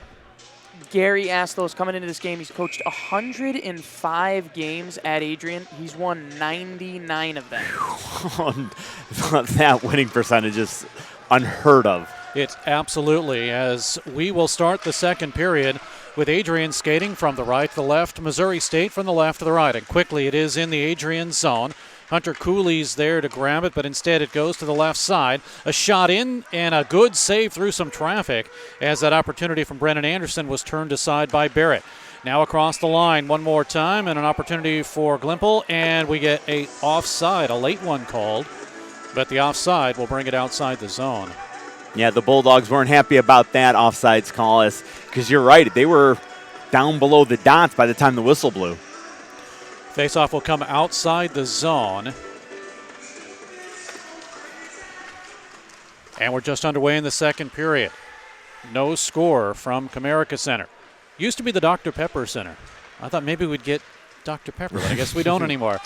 Gary Astalos coming into this game, he's coached 105 games at Adrian. He's won 99 of them. That winning percentage is unheard of. It's absolutely, as we will start the second period with Adrian skating from the right to the left, Missouri State from the left to the right. And quickly it is in the Adrian zone. Hunter Cooley's there to grab it, but instead it goes to the left side. A shot in and a good save through some traffic as that opportunity from Brennan Anderson was turned aside by Barrett. Now across the line one more time and an opportunity for Glimple, and we get a offside, a late one called, but the offside will bring it outside the zone. Yeah, the Bulldogs weren't happy about that offsides call because you're right, they were down below the dots by the time the whistle blew. Faceoff will come outside the zone. And we're just underway in the second period. No score from Comerica Center. Used to be the Dr. Pepper Center. I thought maybe we'd get Dr. Pepper, but I guess we don't anymore.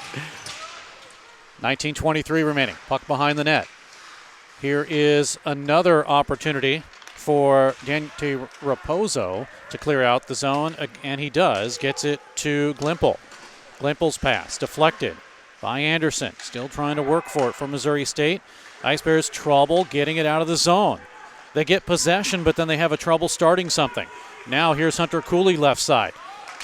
19:23 remaining. Puck behind the net. Here is another opportunity for Dante Raposo to clear out the zone, and he does. Gets it to Glimple. Glimple's pass deflected by Anderson. Still trying to work for it for Missouri State. Ice Bears trouble getting it out of the zone. They get possession, but then they have a trouble starting something. Now here's Hunter Cooley left side.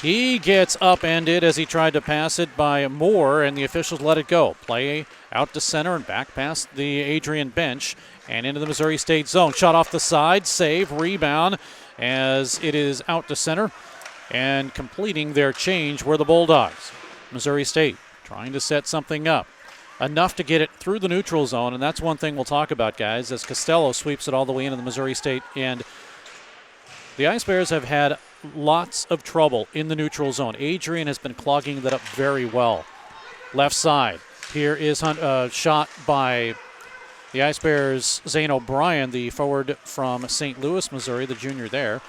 He gets upended as he tried to pass it by Moore, and the officials let it go. Play out to center and back past the Adrian bench and into the Missouri State zone. Shot off the side, save, rebound as it is out to center. And completing their change were the Bulldogs. Missouri State trying to set something up. Enough to get it through the neutral zone, and that's one thing we'll talk about, guys, as Costello sweeps it all the way into the Missouri State end. The Ice Bears have had lots of trouble in the neutral zone. Adrian has been clogging that up very well. Left side. Here is a shot by the Ice Bears' Zane O'Brien, the forward from St. Louis, Missouri, the junior there.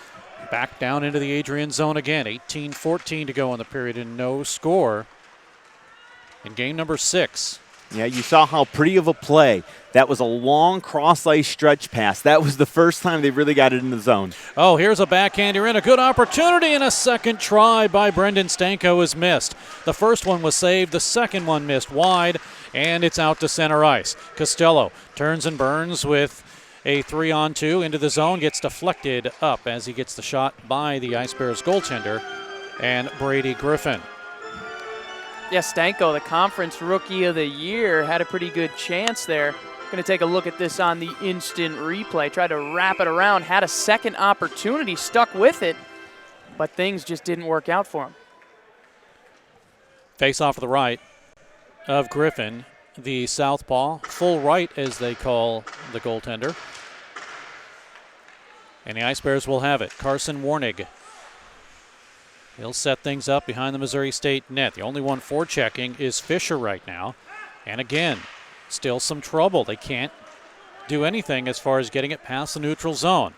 Back down into the Adrian zone again. 18-14 to go in the period and no score in game number 6. Yeah, you saw how pretty of a play. That was a long cross-ice stretch pass. That was the first time they really got it in the zone. Oh, here's a backhander in. A good opportunity, and a second try by Brendan Stanko is missed. The first one was saved. The second one missed wide, and it's out to center ice. Costello turns and burns with a 3-on-2 into the zone, gets deflected up as he gets the shot by the Ice Bears goaltender and Brady Griffin. Yeah, Stanko, the conference rookie of the year, had a pretty good chance there. Going to take a look at this on the instant replay. Tried to wrap it around, had a second opportunity, stuck with it, but things just didn't work out for him. Face off to the right of Griffin, the southpaw, full right as they call the goaltender. And the Ice Bears will have it. Carson Warnig. He'll set things up behind the Missouri State net. The only one forechecking is Fisher right now. And again, still some trouble. They can't do anything as far as getting it past the neutral zone.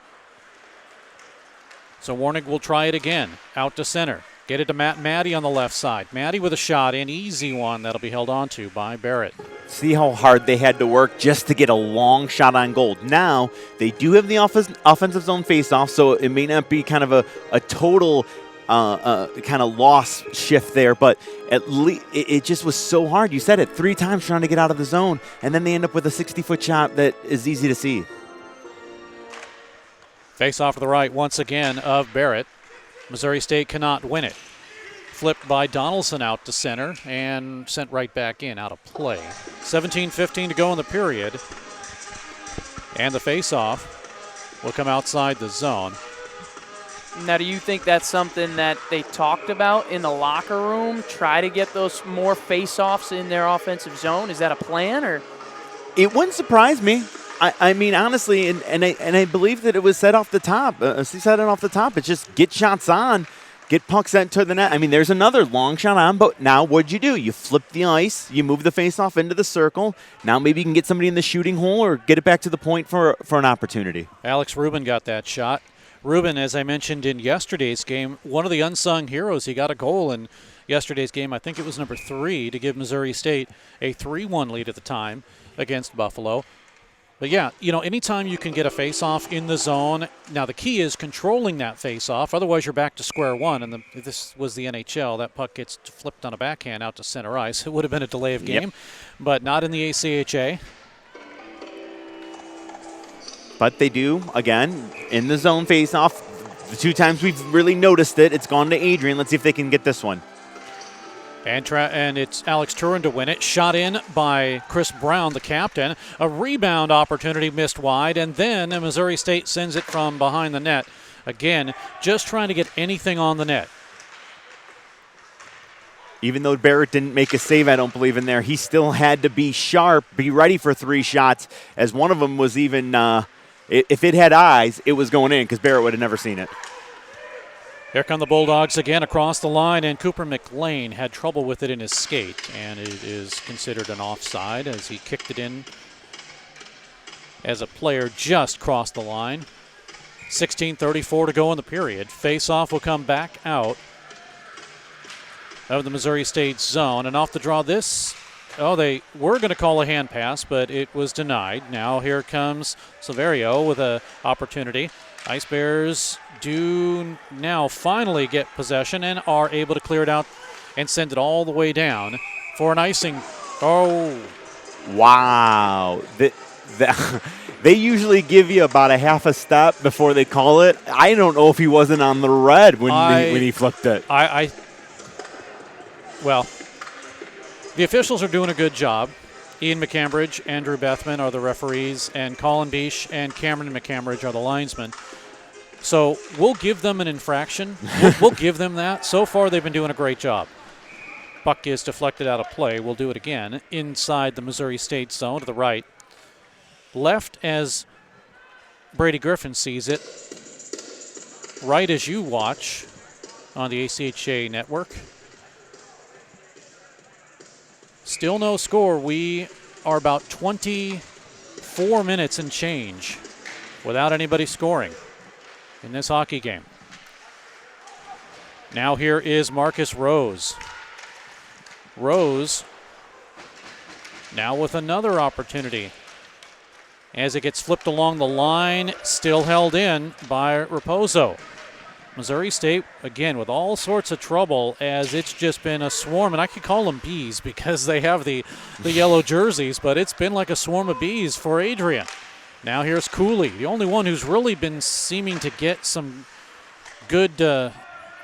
So Warnig will try it again. Out to center. Get it to Matt Maddie on the left side. Maddie with a shot in. Easy one that'll be held on to by Barrett. See how hard they had to work just to get a long shot on goal. Now, they do have the offensive zone face-off, so it may not be kind of a total kind of loss shift there, but at least it just was so hard. You said it 3 times trying to get out of the zone, and then they end up with a 60-foot shot that is easy to see. Face off to the right once again of Barrett. Missouri State cannot win it. Flipped by Donaldson out to center and sent right back in, out of play. 17:15 to go in the period. And the face-off will come outside the zone. Now, do you think that's something that they talked about in the locker room? Try to get those more face-offs in their offensive zone? Is that a plan, or? It wouldn't surprise me. I mean, honestly, and I believe that it was said off the top. He said it off the top. It's just get shots on, get pucks sent to the net. I mean, there's another long shot on, but now what'd you do? You flip the ice, you move the face-off into the circle. Now maybe you can get somebody in the shooting hole or get it back to the point for an opportunity. Alex Rubin got that shot. Rubin, as I mentioned in yesterday's game, one of the unsung heroes. He got a goal in yesterday's game. I think it was number 3 to give Missouri State a 3-1 lead at the time against Buffalo. But, yeah, you know, anytime you can get a face-off in the zone, now the key is controlling that face-off. Otherwise, you're back to square one. And if this was the NHL, that puck gets flipped on a backhand out to center ice. It would have been a delay of game, but not in the ACHA. But they do, again, in the zone face-off. The 2 times we've really noticed it, it's gone to Adrian. Let's see if they can get this one. And it's Alex Turin to win it. Shot in by Chris Brown, the captain. A rebound opportunity missed wide, and then Missouri State sends it from behind the net. Again, just trying to get anything on the net. Even though Barrett didn't make a save, I don't believe in there, he still had to be sharp, be ready for 3 shots, as one of them was even, if it had eyes, it was going in because Barrett would have never seen it. Here come the Bulldogs again across the line, and Cooper McLean had trouble with it in his skate, and it is considered an offside as he kicked it in as a player just crossed the line. 16:34 to go in the period. Face-off will come back out of the Missouri State zone, and off the draw this, they were going to call a hand pass, but it was denied. Now here comes Silverio with an opportunity. Ice Bears do now finally get possession and are able to clear it out and send it all the way down for an icing. Oh. Wow. They usually give you about a half a step before they call it. I don't know if he wasn't on the red when he flipped it. Well, the officials are doing a good job. Ian McCambridge, Andrew Bethman are the referees, and Colin Beesh and Cameron McCambridge are the linesmen. So we'll give them an infraction. We'll give them that. So far, they've been doing a great job. Puck is deflected out of play. We'll do it again inside the Missouri State zone to the right. Left as Brady Griffin sees it. Right as you watch on the ACHA network. Still no score. We are about 24 minutes and change without anybody scoring in this hockey game. Now here is Marcus Rose. Rose now with another opportunity as it gets flipped along the line, still held in by Raposo. Missouri State, again, with all sorts of trouble as it's just been a swarm, and I could call them bees because they have the yellow jerseys, but it's been like a swarm of bees for Adrian. Now here's Cooley, the only one who's really been seeming to get some good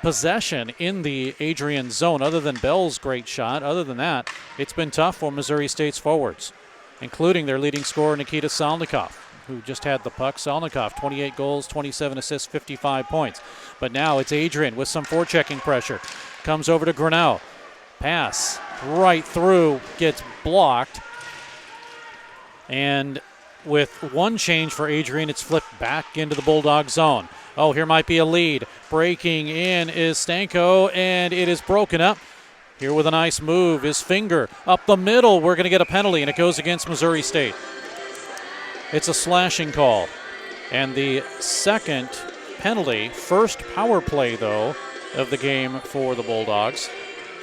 possession in the Adrian zone, other than Bell's great shot. Other than that, it's been tough for Missouri State's forwards, including their leading scorer, Nikita Salnikov, who just had the puck. Salnikov, 28 goals, 27 assists, 55 points. But now it's Adrian with some forechecking pressure. Comes over to Grinnell. Pass right through, gets blocked. And with one change for Adrian, it's flipped back into the Bulldog zone. Oh, here might be a lead. Breaking in is Stanko, and it is broken up. Here with a nice move, his finger up the middle. We're going to get a penalty, and it goes against Missouri State. It's a slashing call. And the second penalty. First power play, though, of the game for the Bulldogs,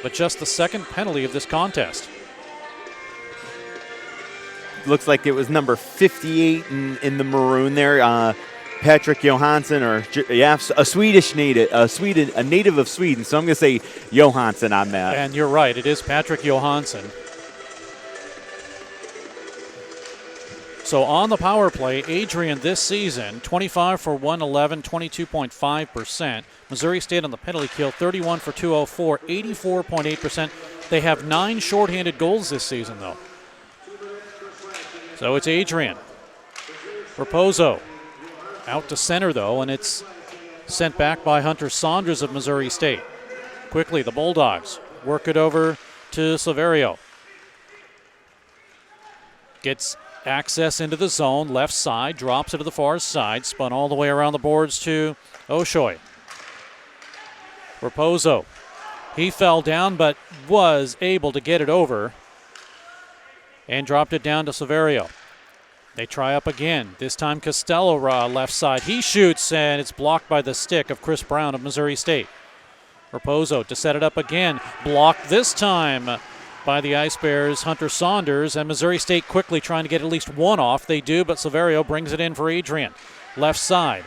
but just the second penalty of this contest. Looks like it was number 58 in the maroon there. Patrick Johansson, a Swedish native, a native of Sweden. So I'm going to say Johansson on that. And you're right, it is Patrick Johansson. So on the power play, Adrian this season, 25 for 111, 22.5%. Missouri State on the penalty kill, 31 for 204, 84.8%. They have 9 shorthanded goals this season, though. So it's Adrian. Raposo out to center, though, and it's sent back by Hunter Saunders of Missouri State. Quickly, the Bulldogs work it over to Silverio. Gets access into the zone, left side, drops it to the far side, spun all the way around the boards to Oshoy. Raposo, he fell down but was able to get it over and dropped it down to Silverio. They try up again. This time Costello left side. He shoots, and it's blocked by the stick of Chris Brown of Missouri State. Raposo to set it up again. Blocked this time by the Ice Bears' Hunter Saunders, and Missouri State quickly trying to get at least one off. They do, but Silverio brings it in for Adrian. Left side.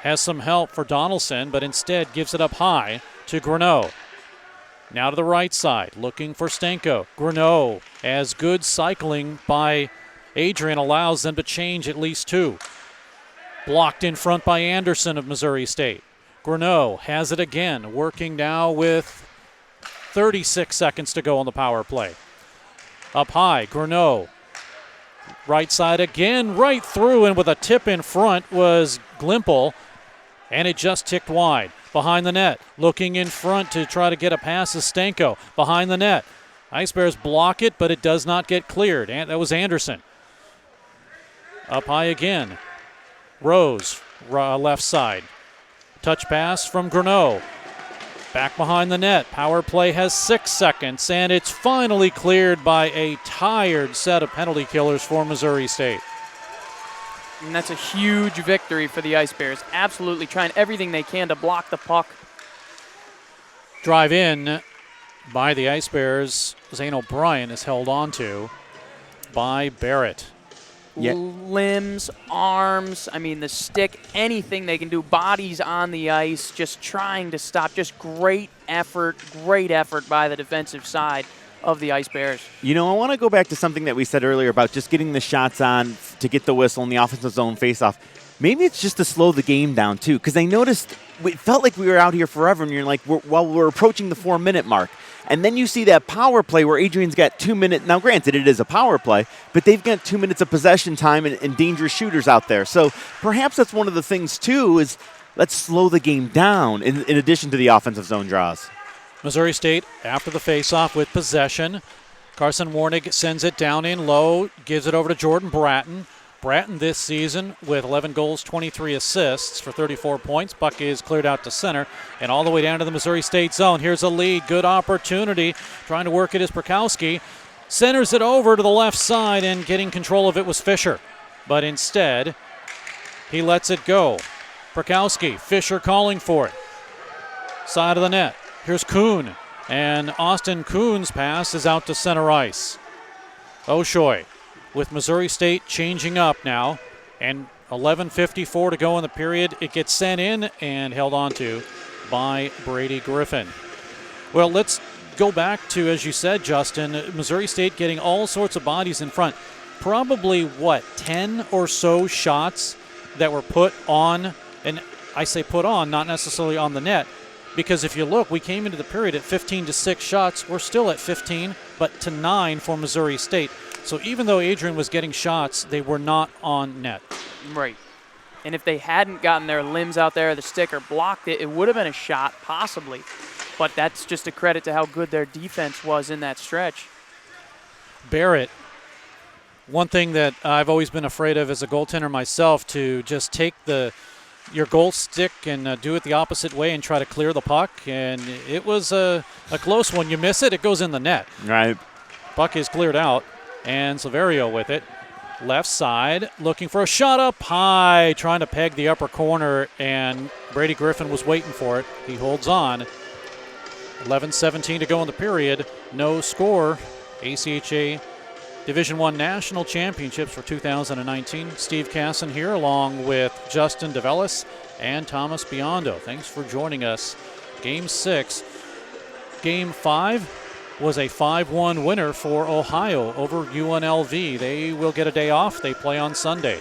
Has some help for Donaldson, but instead gives it up high to Greneau. Now to the right side, looking for Stenko. Greneau, as good cycling by Adrian allows them to change at least 2. Blocked in front by Anderson of Missouri State. Greneau has it again, working now with 36 seconds to go on the power play. Up high, Greneau. Right side again, right through, and with a tip in front was Glimpel, and it just ticked wide. Behind the net, looking in front to try to get a pass is Stenko. Behind the net. Ice Bears block it, but it does not get cleared. And that was Anderson. Up high again. Rose, left side. Touch pass from Greneau. Back behind the net. Power play has 6 seconds, and it's finally cleared by a tired set of penalty killers for Missouri State. And that's a huge victory for the Ice Bears. Absolutely trying everything they can to block the puck. Drive in by the Ice Bears. Zane O'Brien is held on to by Barrett. Yeah. Limbs, arms, the stick, anything they can do. Bodies on the ice, just trying to stop. Just great effort by the defensive side of the Ice Bears. I want to go back to something that we said earlier about just getting the shots on to get the whistle in the offensive zone faceoff. Maybe it's just to slow the game down, too, because I noticed it felt like we were out here forever, and you're like, we're approaching the 4-minute mark. And then you see that power play where Adrian's got 2 minutes. Now, granted, it is a power play, but they've got 2 minutes of possession time and dangerous shooters out there. So perhaps that's one of the things, too, is let's slow the game down in addition to the offensive zone draws. Missouri State after the faceoff with possession. Carson Warnig sends it down in low, gives it over to Jordan Bratton. Bratton this season with 11 goals, 23 assists for 34 points. Puck is cleared out to center and all the way down to the Missouri State zone. Here's a lead. Good opportunity. Trying to work it is Prokowski. Centers it over to the left side, and getting control of it was Fisher. But instead, he lets it go. Prokowski, Fisher calling for it. Side of the net. Here's Kuhn. And Austin Kuhn's pass is out to center ice. Oshoy with Missouri State changing up now, and 11:54 to go in the period. It gets sent in and held on to by Brady Griffin. Well, let's go back to, as you said, Justin, Missouri State getting all sorts of bodies in front. Probably, 10 or so shots that were put on, and I say put on, not necessarily on the net, because if you look, we came into the period at 15-6 shots. We're still at 15, but to 9 for Missouri State. So even though Adrian was getting shots, they were not on net. Right. And if they hadn't gotten their limbs out there, the stick, or blocked it, it would have been a shot, possibly. But that's just a credit to how good their defense was in that stretch. Barrett, one thing that I've always been afraid of as a goaltender myself, to just take your goal stick and do it the opposite way and try to clear the puck. And it was a close one. You miss it, it goes in the net. Right. Puck is cleared out. And Silverio with it. Left side, looking for a shot up high, trying to peg the upper corner, and Brady Griffin was waiting for it. He holds on. 11:17 to go in the period. No score. ACHA Division I National Championships for 2019. Steve Casson here along with Justin DeVellis and Thomas Biondo. Thanks for joining us. Game 6. Game 5 was a 5-1 winner for Ohio over UNLV. They will get a day off. They play on Sunday.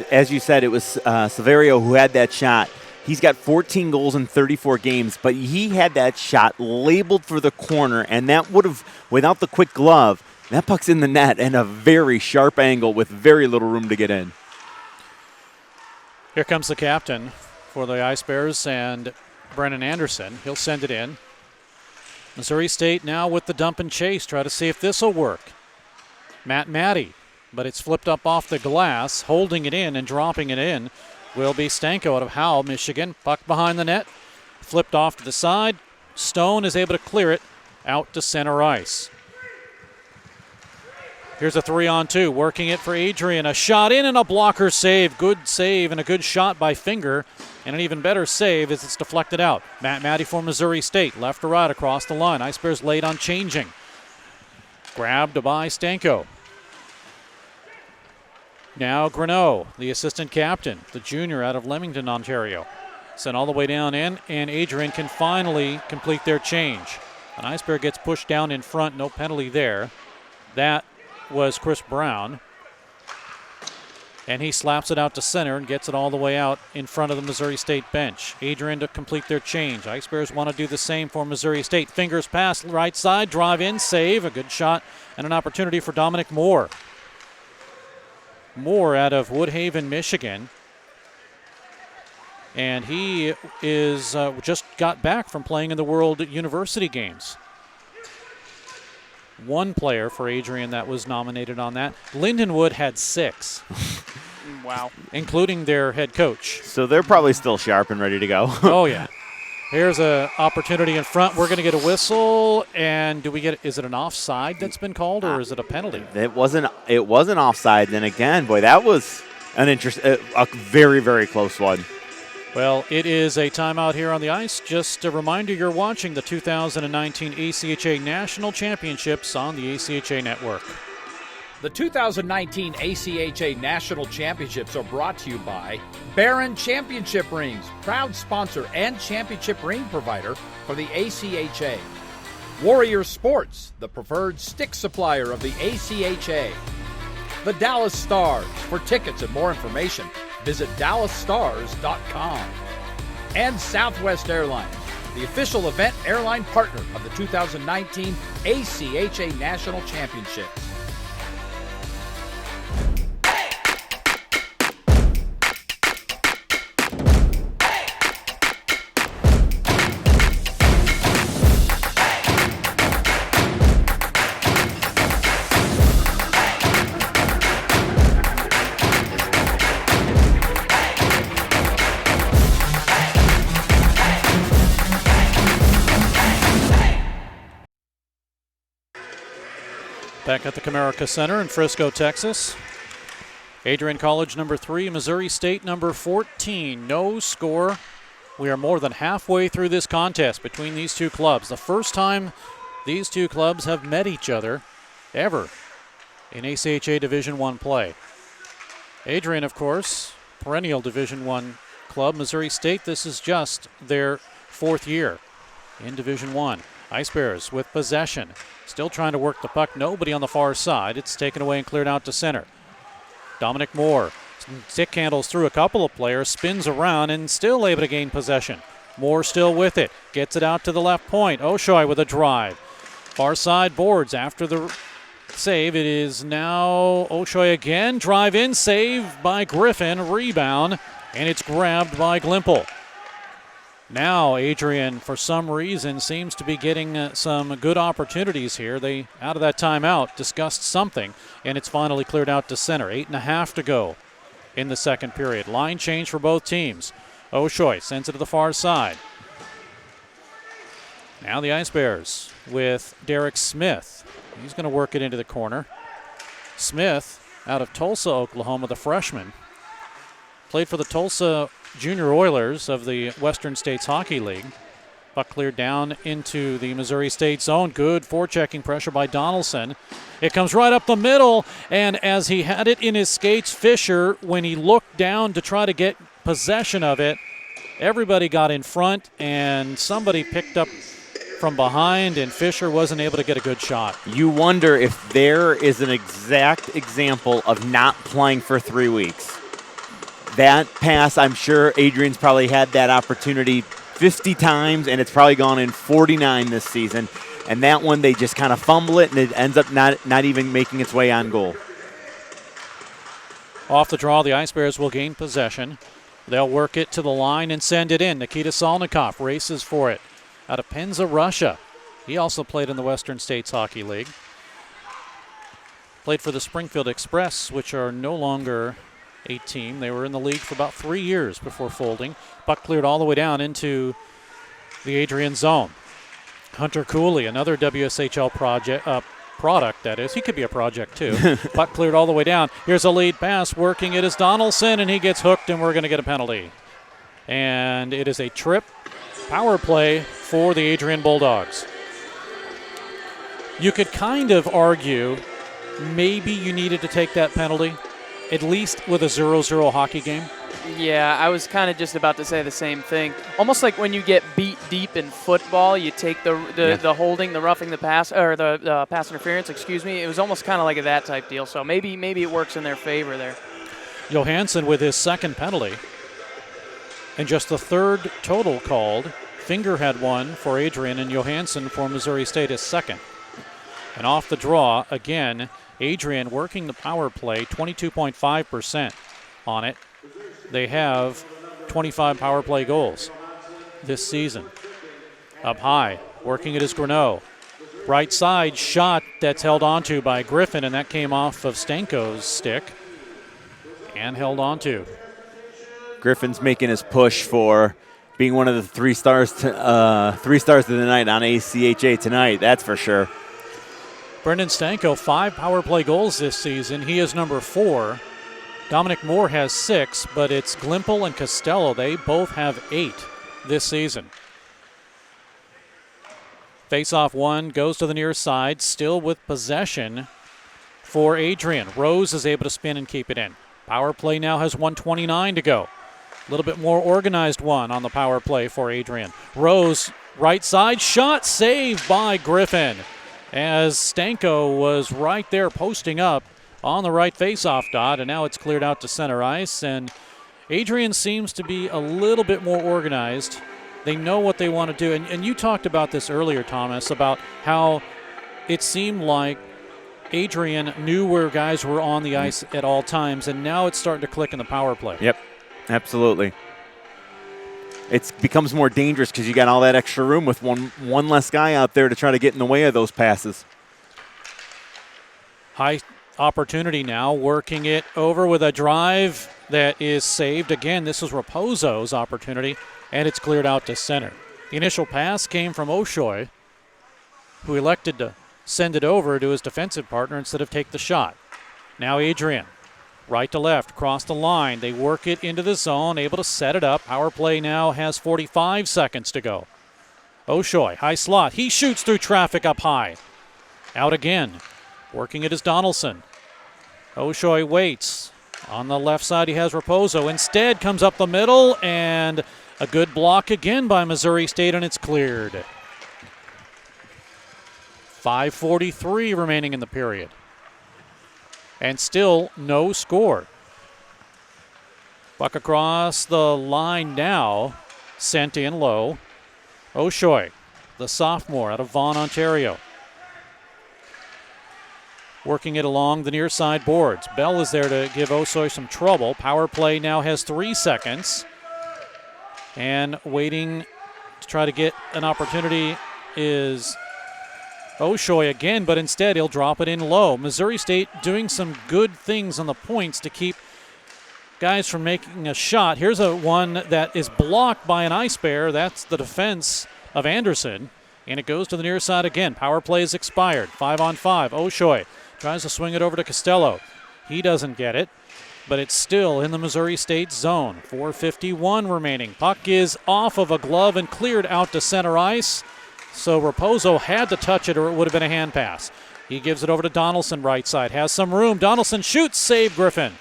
As you said, it was Severio who had that shot. He's got 14 goals in 34 games, but he had that shot labeled for the corner, and that would have, without the quick glove, that puck's in the net and a very sharp angle with very little room to get in. Here comes the captain for the Ice Bears, and Brennan Anderson. He'll send it in. Missouri State now with the dump and chase. Try to see if this will work. Matt Matty, but it's flipped up off the glass. Holding it in and dropping it in will be Stanko out of Howell, Michigan. Puck behind the net. Flipped off to the side. Stone is able to clear it out to center ice. Here's a 3-on-2. Working it for Adrian. A shot in and a blocker save. Good save and a good shot by Finger. And an even better save as it's deflected out. Matt Matty for Missouri State. Left to right across the line. Ice Bears late on changing. Grabbed by Stanko. Now Greneau, the assistant captain, the junior out of Leamington, Ontario. Sent all the way down in, and Adrian can finally complete their change. An Ice Bear gets pushed down in front. No penalty there. That was Chris Brown. And he slaps it out to center and gets it all the way out in front of the Missouri State bench. Adrian to complete their change. Ice Bears want to do the same for Missouri State. Fingers pass, right side, drive in, save, a good shot, and an opportunity for Dominic Moore. Moore out of Woodhaven, Michigan. And he is just got back from playing in the World University Games. One player for Adrian that was nominated on that. Lindenwood had 6. Wow. Including their head coach. So they're probably still sharp and ready to go. Oh, yeah. Here's an opportunity in front. We're going to get a whistle. And do we get, is it an offside that's been called, or is it a penalty? It wasn't offside. Then again, boy, that was a very, very close one. Well, it is a timeout here on the ice. Just a reminder, you're watching the 2019 ACHA National Championships on the ACHA Network. The 2019 ACHA National Championships are brought to you by Barron Championship Rings, proud sponsor and championship ring provider for the ACHA. Warrior Sports, the preferred stick supplier of the ACHA. The Dallas Stars. For tickets and more information, visit dallasstars.com. And Southwest Airlines, the official event airline partner of the 2019 ACHA National Championships. Back at the Comerica Center in Frisco, Texas. Adrian College number 3, Missouri State number 14. No score. We are more than halfway through this contest between these two clubs. The first time these two clubs have met each other ever in ACHA Division I play. Adrian, of course, perennial Division I club. Missouri State, this is just their 4th year in Division I. Ice Bears with possession. Still trying to work the puck. Nobody on the far side. It's taken away and cleared out to center. Dominic Moore stick handles through a couple of players, spins around, and still able to gain possession. Moore still with it. Gets it out to the left point. Oshoy with a drive. Far side boards after the save. It is now Oshoy again. Drive in, save by Griffin. Rebound, and it's grabbed by Glimple. Now Adrian, for some reason, seems to be getting some good opportunities here. They, out of that timeout, discussed something, and it's finally cleared out to center. 8.5 to go in the second period. Line change for both teams. Oshoy sends it to the far side. Now the Ice Bears with Derek Smith. He's going to work it into the corner. Smith out of Tulsa, Oklahoma, the freshman. Played for the Tulsa Junior Oilers of the Western States Hockey League. Puck cleared down into the Missouri State zone. Good forechecking pressure by Donaldson. It comes right up the middle, and as he had it in his skates, Fisher, when he looked down to try to get possession of it, everybody got in front, and somebody picked up from behind, and Fisher wasn't able to get a good shot. You wonder if there is an exact example of not playing for 3 weeks. That pass, I'm sure Adrian's probably had that opportunity 50 times, and it's probably gone in 49 this season. And that one, they just kind of fumble it, and it ends up not even making its way on goal. Off the draw, the Ice Bears will gain possession. They'll work it to the line and send it in. Nikita Salnikov races for it out of Penza, Russia. He also played in the Western States Hockey League. Played for the Springfield Express, which are no longer a team. They were in the league for about 3 years before folding. Puck cleared all the way down into the Adrian zone. Hunter Cooley, another WSHL product, that is. He could be a project, too. Puck cleared all the way down. Here's a lead pass. Working it is Donaldson, and he gets hooked, and we're going to get a penalty. And it is a trip power play for the Adrian Bulldogs. You could kind of argue maybe you needed to take that penalty, at least with a 0-0 hockey game. Yeah, I was kind of just about to say the same thing. Almost like when you get beat deep in football, you take the holding, the roughing the pass, or the pass interference, excuse me. It was almost kind of like that type deal. So maybe it works in their favor there. Johansson with his second penalty. And just the third total called. Finger had one for Adrian, and Johansson for Missouri State is second. And off the draw, again, Adrian working the power play, 22.5% on it. They have 25 power play goals this season. Up high, working it is Greneau. Right side shot that's held onto by Griffin, and that came off of Stanko's stick and held onto. Griffin's making his push for being one of the three stars of the night on ACHA tonight, that's for sure. Brendan Stanko, 5 power play goals this season. He is number 4. Dominic Moore has 6, but it's Glimpel and Costello. They both have 8 this season. Face-off one goes to the near side, still with possession for Adrian. Rose is able to spin and keep it in. Power play now has 1:29 to go. A little bit more organized one on the power play for Adrian. Rose, right side, shot saved by Griffin, as Stanko was right there posting up on the right face-off dot, and now it's cleared out to center ice, and Adrian seems to be a little bit more organized. They know what they want to do, and you talked about this earlier, Thomas, about how it seemed like Adrian knew where guys were on the ice at all times, and now it's starting to click in the power play. Yep, absolutely. It becomes more dangerous because you got all that extra room with one less guy out there to try to get in the way of those passes. High opportunity now, working it over with a drive that is saved. Again, this is Raposo's opportunity, and it's cleared out to center. The initial pass came from Oshoy, who elected to send it over to his defensive partner instead of take the shot. Now Adrian, right to left, cross the line. They work it into the zone, able to set it up. Power play now has 45 seconds to go. Oshoy, high slot. He shoots through traffic up high. Out again. Working it is Donaldson. Oshoy waits. On the left side, he has Raposo. Instead, comes up the middle, and a good block again by Missouri State, and it's cleared. 5:43 remaining in the period. And still no score. Puck across the line now, sent in low. Oshoy, the sophomore out of Vaughan, Ontario. Working it along the near side boards. Bell is there to give Oshoy some trouble. Power play now has 3 seconds. And waiting to try to get an opportunity is Oshoy again, but instead he'll drop it in low. Missouri State doing some good things on the points to keep guys from making a shot. Here's a one that is blocked by an Ice Bear. That's the defense of Anderson. And it goes to the near side again. Power play is expired. 5-on-5. Oshoy Tries to swing it over to Costello. He doesn't get it, but it's still in the Missouri State zone. 4:51 remaining. Puck is off of a glove and cleared out to center ice. So Raposo had to touch it or it would have been a hand pass. He gives it over to Donaldson, right side. Has some room. Donaldson shoots, save Griffin.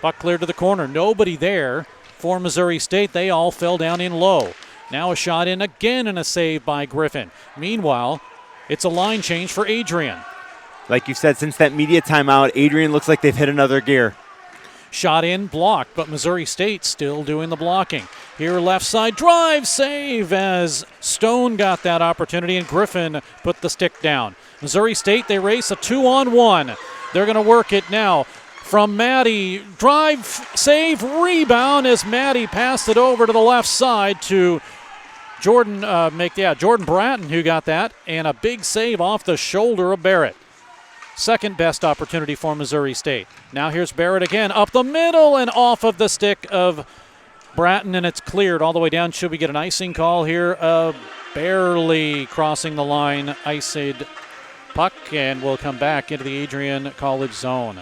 Puck cleared to the corner. Nobody there for Missouri State. They all fell down in low. Now a shot in again and a save by Griffin. Meanwhile, it's a line change for Adrian. Like you said, since that media timeout, Adrian looks like they've hit another gear. Shot in, blocked, but Missouri State still doing the blocking. Here left side, drive, save as Stone got that opportunity and Griffin put the stick down. Missouri State, they race a 2-on-1. They're going to work it now. From Maddie, drive, save, rebound as Maddie passed it over to the left side to Jordan Bratton who got that, and a big save off the shoulder of Barrett. Second best opportunity for Missouri State. Now here's Barrett again, up the middle and off of the stick of Bratton, and it's cleared all the way down. Should we get an icing call here? Barely crossing the line, iced puck, and we'll come back into the Adrian College zone.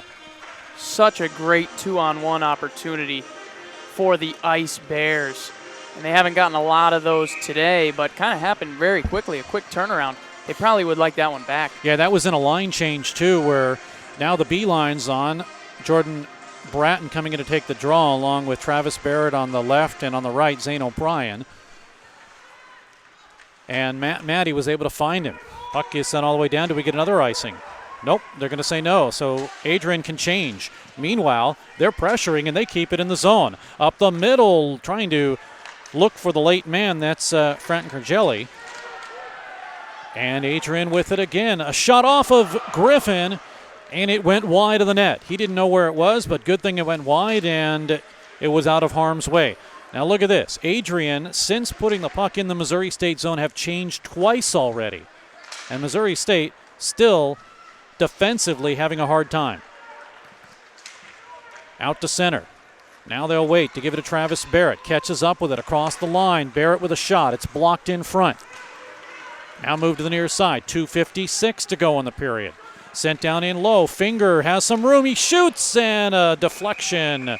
Such a great 2-on-1 opportunity for the Ice Bears. And they haven't gotten a lot of those today, but kind of happened very quickly, a quick turnaround. They probably would like that one back. Yeah, that was in a line change, too, where now the B line's on. Jordan Bratton coming in to take the draw, along with Travis Barrett on the left and on the right, Zane O'Brien. And Maddie was able to find him. Puck is sent all the way down. Do we get another icing? Nope, they're going to say no, so Adrian can change. Meanwhile, they're pressuring, and they keep it in the zone. Up the middle, trying to look for the late man. That's Frank Kergelli. And Adrian with it again. A shot off of Griffin, and it went wide of the net. He didn't know where it was, but good thing it went wide, and it was out of harm's way. Now look at this. Adrian, since putting the puck in the Missouri State zone, have changed twice already. And Missouri State still defensively having a hard time. Out to center. Now they'll wait to give it to Travis Barrett. Catches up with it across the line. Barrett with a shot. It's blocked in front. Now move to the near side. 2:56 to go in the period. Sent down in low. Finger has some room. He shoots, and a deflection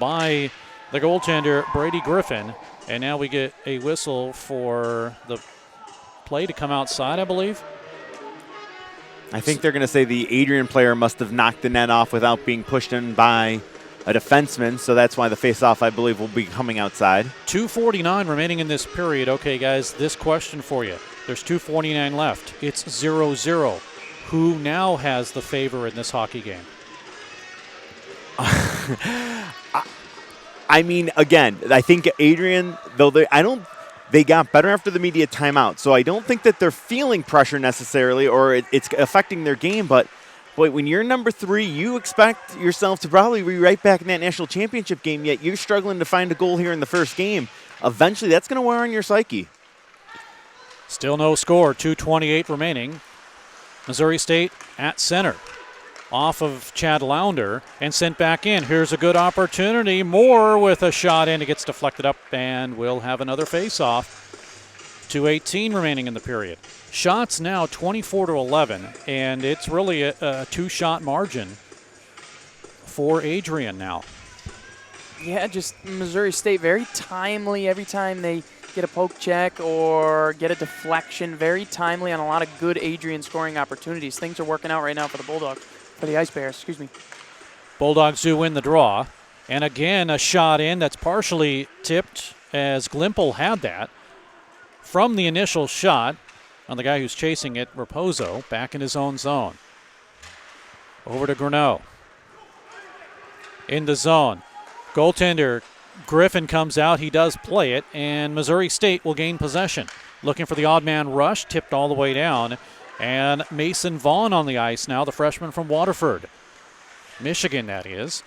by the goaltender, Brady Griffin. And now we get a whistle for the play to come outside, I believe. I think they're going to say the Adrian player must have knocked the net off without being pushed in by a defenseman, so that's why the faceoff, I believe, will be coming outside. 2:49 remaining in this period. Okay, guys, this question for you. There's 2:49 left. It's 0-0. Who now has the favor in this hockey game? I mean, again, I think Adrian, though they got better after the media timeout, so I don't think that they're feeling pressure necessarily or it's affecting their game, but boy, when you're number 3, you expect yourself to probably be right back in that national championship game, yet you're struggling to find a goal here in the first game. Eventually, that's going to wear on your psyche. Still no score, 2:28 remaining. Missouri State at center. Off of Chad Launder and sent back in. Here's a good opportunity. Moore with a shot in. It gets deflected up, and we'll have another face-off. 2:18 remaining in the period. Shots now 24-11, and it's really a two-shot margin for Adrian now. Yeah, just Missouri State very timely every time they get a poke check or get a deflection. Very timely on a lot of good Adrian scoring opportunities. Things are working out right now for the Bulldogs. For the Ice Bears, excuse me. Bulldogs do win the draw. And again, a shot in that's partially tipped as Glimple had that from the initial shot on the guy who's chasing it, Raposo, back in his own zone. Over to Greneau. In the zone. Goaltender Griffin comes out. He does play it, and Missouri State will gain possession. Looking for the odd man rush, tipped all the way down. And Mason Vaughn on the ice now, the freshman from Waterford. Michigan, that is.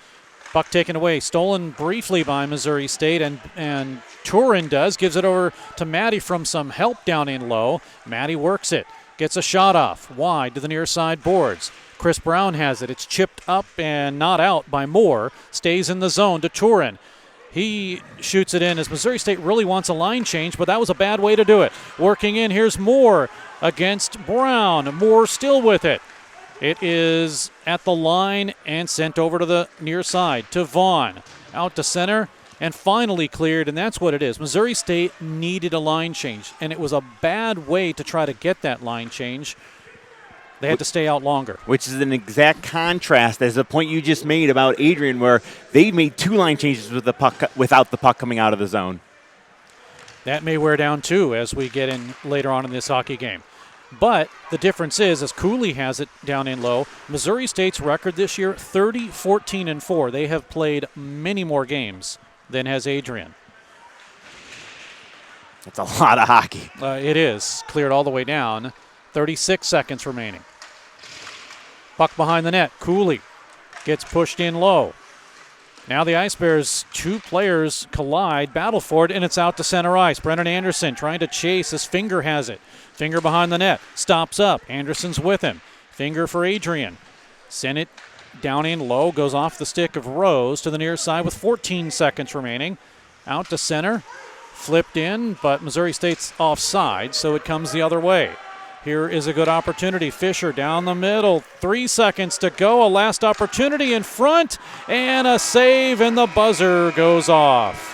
Puck taken away, stolen briefly by Missouri State, and Turin gives it over to Maddie from some help down in low. Maddie works it, gets a shot off, wide to the near side boards. Chris Brown has it. It's chipped up and not out by Moore. Stays in the zone to Turin. He shoots it in as Missouri State really wants a line change, but that was a bad way to do it. Working in, here's Moore against Brown. Moore still with it. It is at the line and sent over to the near side to Vaughn. Out to center and finally cleared, and that's what it is. Missouri State needed a line change, and it was a bad way to try to get that line change. They had to stay out longer. Which is an exact contrast as the point you just made about Adrian, where they made 2 line changes with the puck without the puck coming out of the zone. That may wear down too as we get in later on in this hockey game. But the difference is, as Cooley has it down in low, Missouri State's record this year, 30-14-4. They have played many more games than has Adrian. That's a lot of hockey. It is. Cleared all the way down. 36 seconds remaining. Puck behind the net. Cooley gets pushed in low. Now the Ice Bears, 2 players collide, battle for it, and it's out to center ice. Brennan Anderson trying to chase. His finger has it. Finger behind the net. Stops up. Anderson's with him. Finger for Adrian. Sent it down in low. Goes off the stick of Rose to the near side with 14 seconds remaining. Out to center. Flipped in, but Missouri State's offside, so it comes the other way. Here is a good opportunity. Fisher down the middle. 3 seconds to go. A last opportunity in front. And a save, and the buzzer goes off.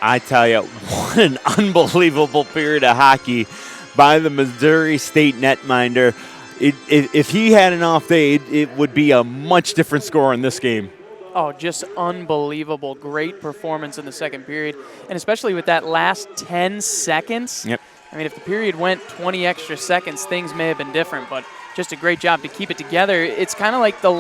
I tell you, what an unbelievable period of hockey by the Missouri State netminder. If he had an off day, it would be a much different score in this game. Oh, just unbelievable. Great performance in the second period. And especially with that last 10 seconds. Yep. I mean, if the period went 20 extra seconds, things may have been different, but just a great job to keep it together. It's kind of like the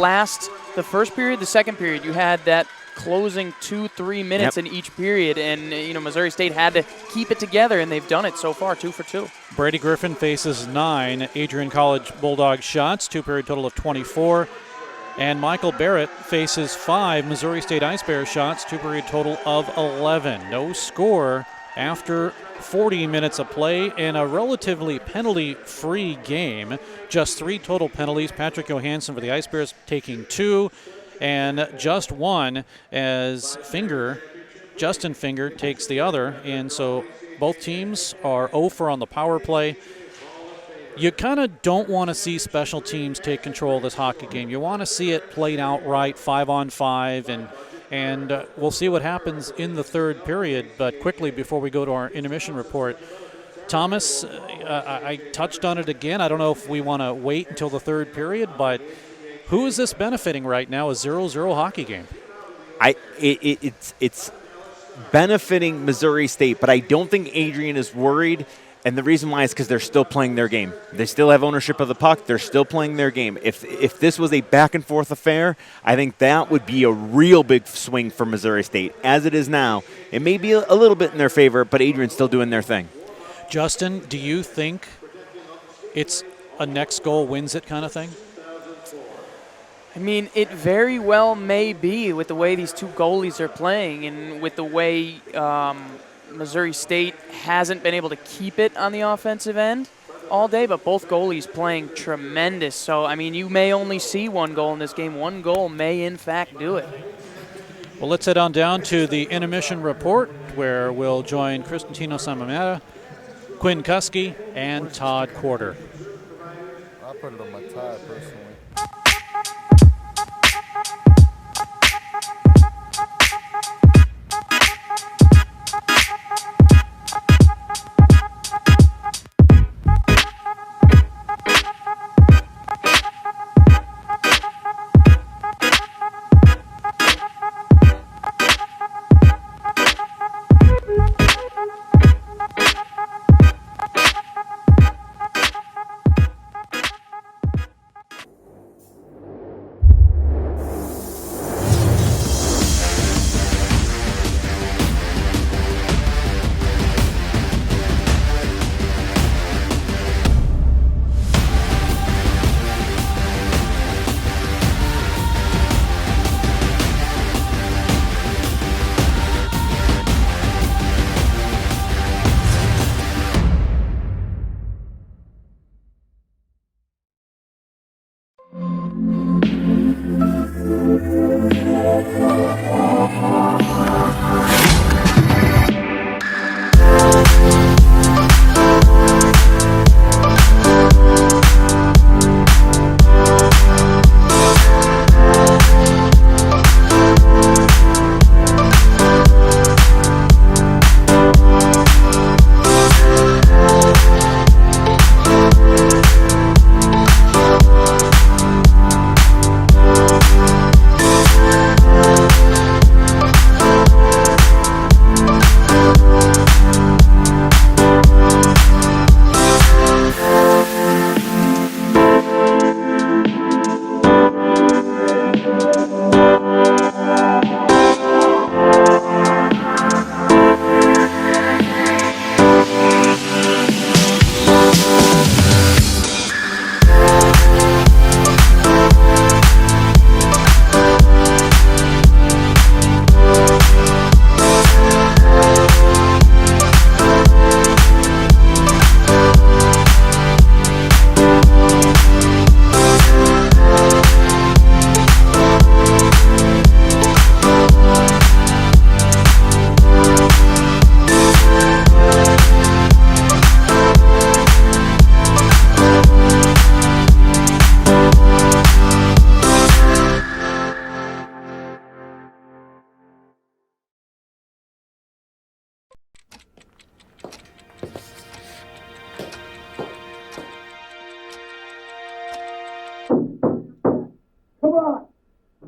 first period, the second period, you had that closing 2-3 minutes in each period, and Missouri State had to keep it together, and they've done it so far, 2 for 2. Brady Griffin faces 9 Adrian College Bulldogs shots, 2-period total of 24. And Michael Barrett faces 5 Missouri State Ice Bears shots, 2-period total of 11. No score after 40 minutes of play in a relatively penalty-free game. Just 3 total penalties. Patrick Johansson for the Ice Bears taking 2, and just 1 as Justin Finger takes the other. And so both teams are 0 for on the power play. You kind of don't want to see special teams take control of this hockey game. You want to see it played out right, 5-on-5, and we'll see what happens in the third period. But quickly, before we go to our intermission report, Thomas, I touched on it again. I don't know if we want to wait until the third period, but who is this benefiting right now? A 0-0 hockey game. It's benefiting Missouri State, but I don't think Adrian is worried. And the reason why is because they're still playing their game. They still have ownership of the puck. They're still playing their game. If this was a back-and-forth affair, I think that would be a real big swing for Missouri State. As it is now, it may be a little bit in their favor, but Adrian's still doing their thing. Justin, do you think it's a next goal wins it kind of thing? I mean, it very well may be with the way these 2 goalies are playing and with the way Missouri State hasn't been able to keep it on the offensive end all day, but both goalies playing tremendous. So, I mean, you may only see 1 goal in this game. 1 goal may, in fact, do it. Well, let's head on down to the intermission report, where we'll join Cristantino Samamata, Quinn Kuski, and Todd Quarter. I put it on my tie, personally.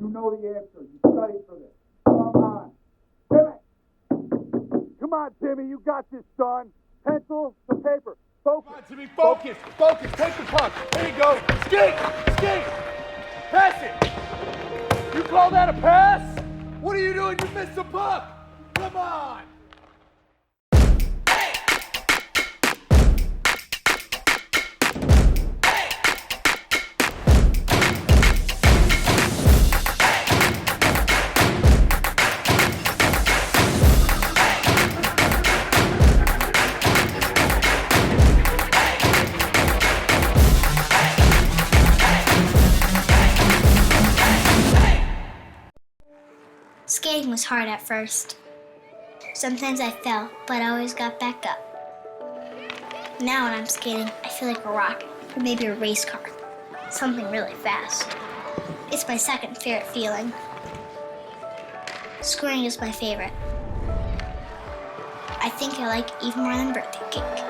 You know the answer. You studied for this. Come on. Timmy! Come on, Timmy. You got this, son. Pencil to paper. Focus. Come on, Timmy. Focus. Focus. Take the puck. There you go. Skate. Skate. Pass it. You call that a pass? What are you doing? You missed the puck. Come on. Skating was hard at first. Sometimes I fell, but I always got back up. Now when I'm skating, I feel like a rocket, or maybe a race car. Something really fast. It's my second favorite feeling. Scoring is my favorite. I think I like even more than birthday cake.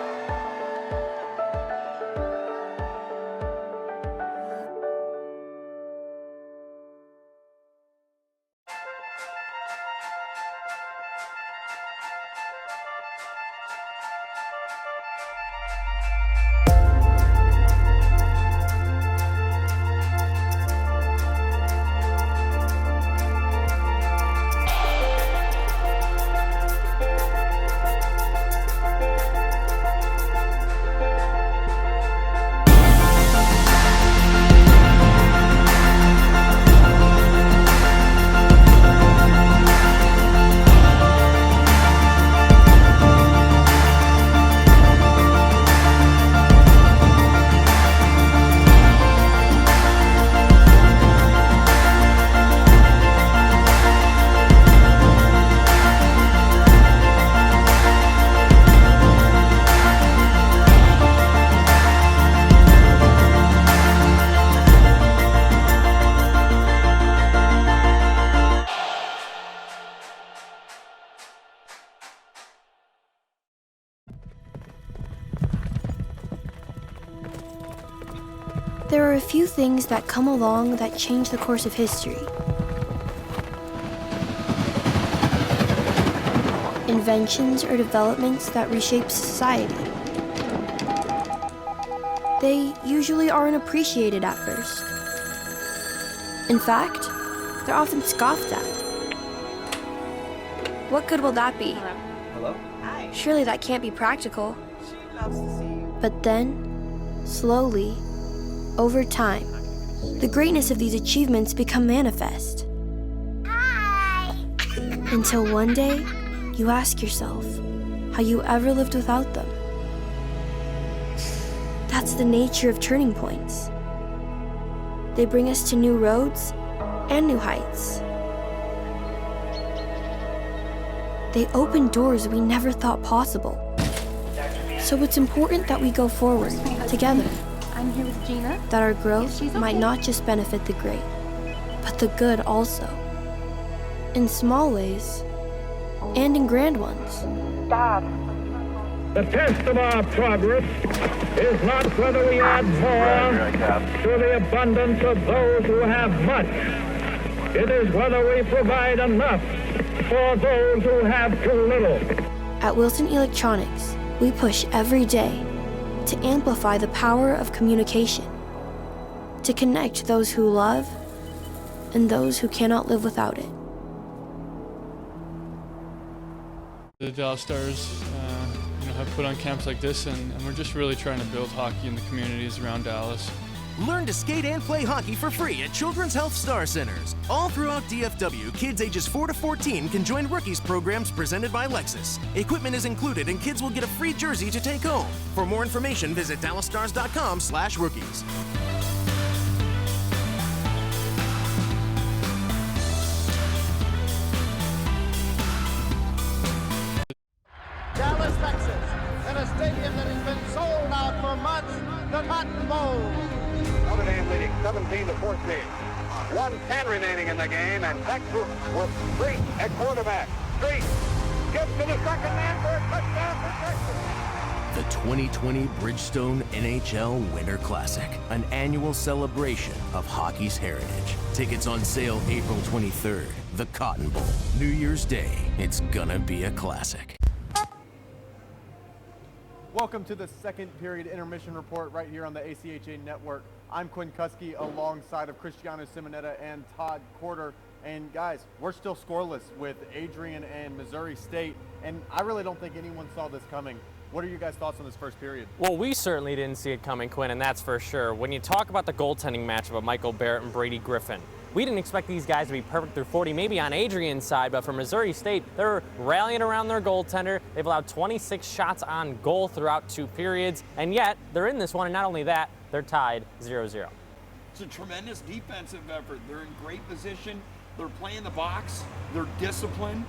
There are a few things that come along that change the course of history. Inventions or developments that reshape society. They usually aren't appreciated at first. In fact, they're often scoffed at. What good will that be? Hello? Hi. Surely that can't be practical. She loves to see you. But then, slowly, over time, the greatness of these achievements become manifest. Until one day, you ask yourself how you ever lived without them. That's the nature of turning points. They bring us to new roads and new heights. They open doors we never thought possible. So it's important that we go forward together. I'm here with Gina. That our growth might not just benefit the great, but the good also. In small ways, and in grand ones. Dad. The test of our progress is not whether we add more to the abundance of those who have much. It is whether we provide enough for those who have too little. At Wilson Electronics, we push every day to amplify the power of communication, to connect those who love and those who cannot live without it. The Dallas Stars have put on camps like this, and we're just really trying to build hockey in the communities around Dallas. Learn to skate and play hockey for free at Children's Health Star Centers. All throughout DFW, kids ages 4 to 14 can join Rookies programs presented by Lexus. Equipment is included and kids will get a free jersey to take home. For more information, visit dallasstars.com/rookies. Dallas, Texas, in a stadium that has been sold out for months, the Cotton Bowl. Notre Dame leading 17-14. 1:10 remaining in the game, and Texas with Street at quarterback. Street gets to the second man for a touchdown for Texas. The 2020 Bridgestone NHL Winter Classic, an annual celebration of hockey's heritage. Tickets on sale April 23rd. The Cotton Bowl, New Year's Day. It's gonna be a classic. Welcome to the second period intermission report right here on the ACHA Network. I'm Quinn Kuski alongside of Cristiano Simonetta and Todd Corder. And guys, we're still scoreless with Adrian and Missouri State. And I really don't think anyone saw this coming. What are your guys' thoughts on this first period? Well, we certainly didn't see it coming, Quinn, and that's for sure. When you talk about the goaltending matchup of Michael Barrett and Brady Griffin, we didn't expect these guys to be perfect through 40, maybe on Adrian's side, but for Missouri State, they're rallying around their goaltender. They've allowed 26 shots on goal throughout 2 periods, and yet they're in this one, and not only that, they're tied 0-0. It's a tremendous defensive effort. They're in great position. They're playing the box. They're disciplined.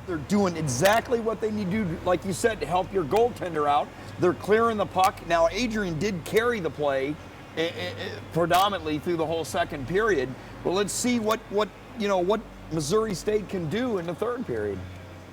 They're doing exactly what they need to do, like you said, to help your goaltender out. They're clearing the puck. Now, Adrian did carry the play predominantly through the whole second period. But let's see what Missouri State can do in the third period.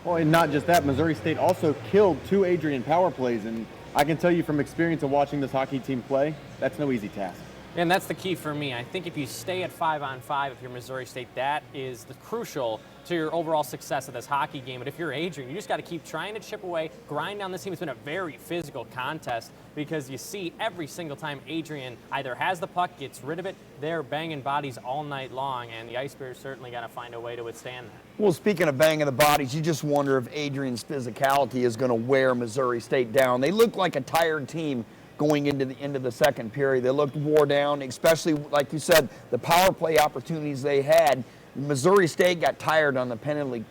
Well, and not just that, Missouri State also killed 2 Adrian power plays. And I can tell you from experience of watching this hockey team play, that's no easy task. And that's the key for me. I think if you stay at 5-on-5, if you're Missouri State, that is the crucial to your overall success of this hockey game. But if you're Adrian, you just got to keep trying to chip away, grind down this team. It's been a very physical contest because you see every single time Adrian either has the puck, gets rid of it, they're banging bodies all night long, and the Ice Bears certainly got to find a way to withstand that. Well, speaking of banging the bodies, you just wonder if Adrian's physicality is going to wear Missouri State down. They look like a tired team going into the end of the second period. They looked wore down, especially, like you said, the power play opportunities they had. Missouri State got tired on the penalty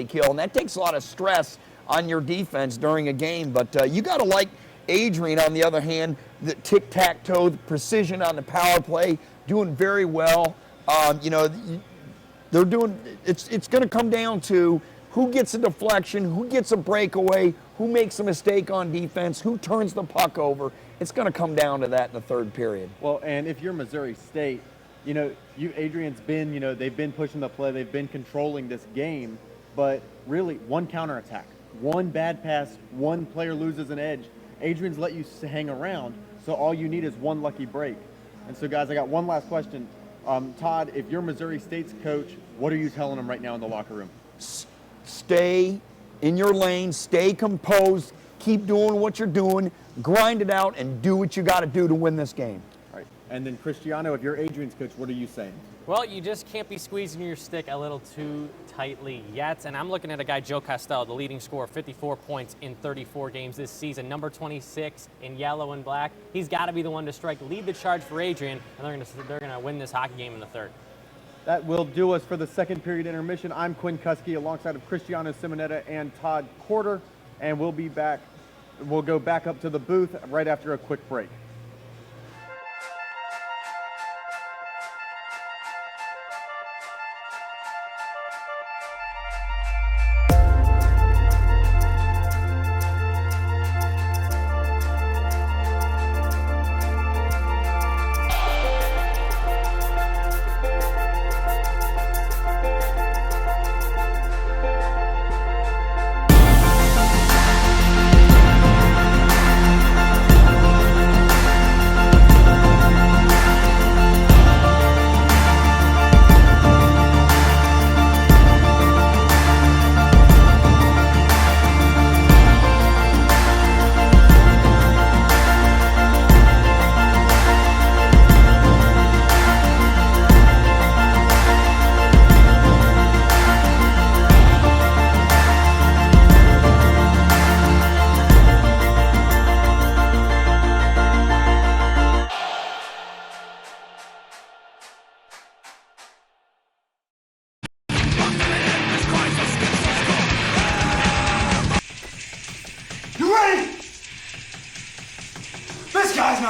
kill, and that takes a lot of stress on your defense during a game. But you got to like Adrian, on the other hand, the tic-tac-toe, the precision on the power play, doing very well. They're doing. It's going to come down to who gets a deflection, who gets a breakaway, who makes a mistake on defense, who turns the puck over. It's going to come down to that in the third period. Well, and if you're Missouri State, Adrian's been, they've been pushing the play, they've been controlling this game, but really one counterattack, one bad pass, one player loses an edge. Adrian's let you hang around, so all you need is one lucky break. And so, guys, I got one last question. Todd, if you're Missouri State's coach, what are you telling them right now in the locker room? Stay in your lane, stay composed, keep doing what you're doing, grind it out, and do what you got to do to win this game. All right. And then, Cristiano, if you're Adrian's coach, what are you saying? Well, you just can't be squeezing your stick a little too tightly yet. And I'm looking at a guy, Joe Costello, the leading scorer, 54 points in 34 games this season, number 26 in yellow and black. He's got to be the one to lead the charge for Adrian, and they're going to win this hockey game in the third. That will do us for the second period intermission. I'm Quinn Kuski alongside of Cristiano Simonetta and Todd Corder, and we'll be back. We'll go back up to the booth right after a quick break.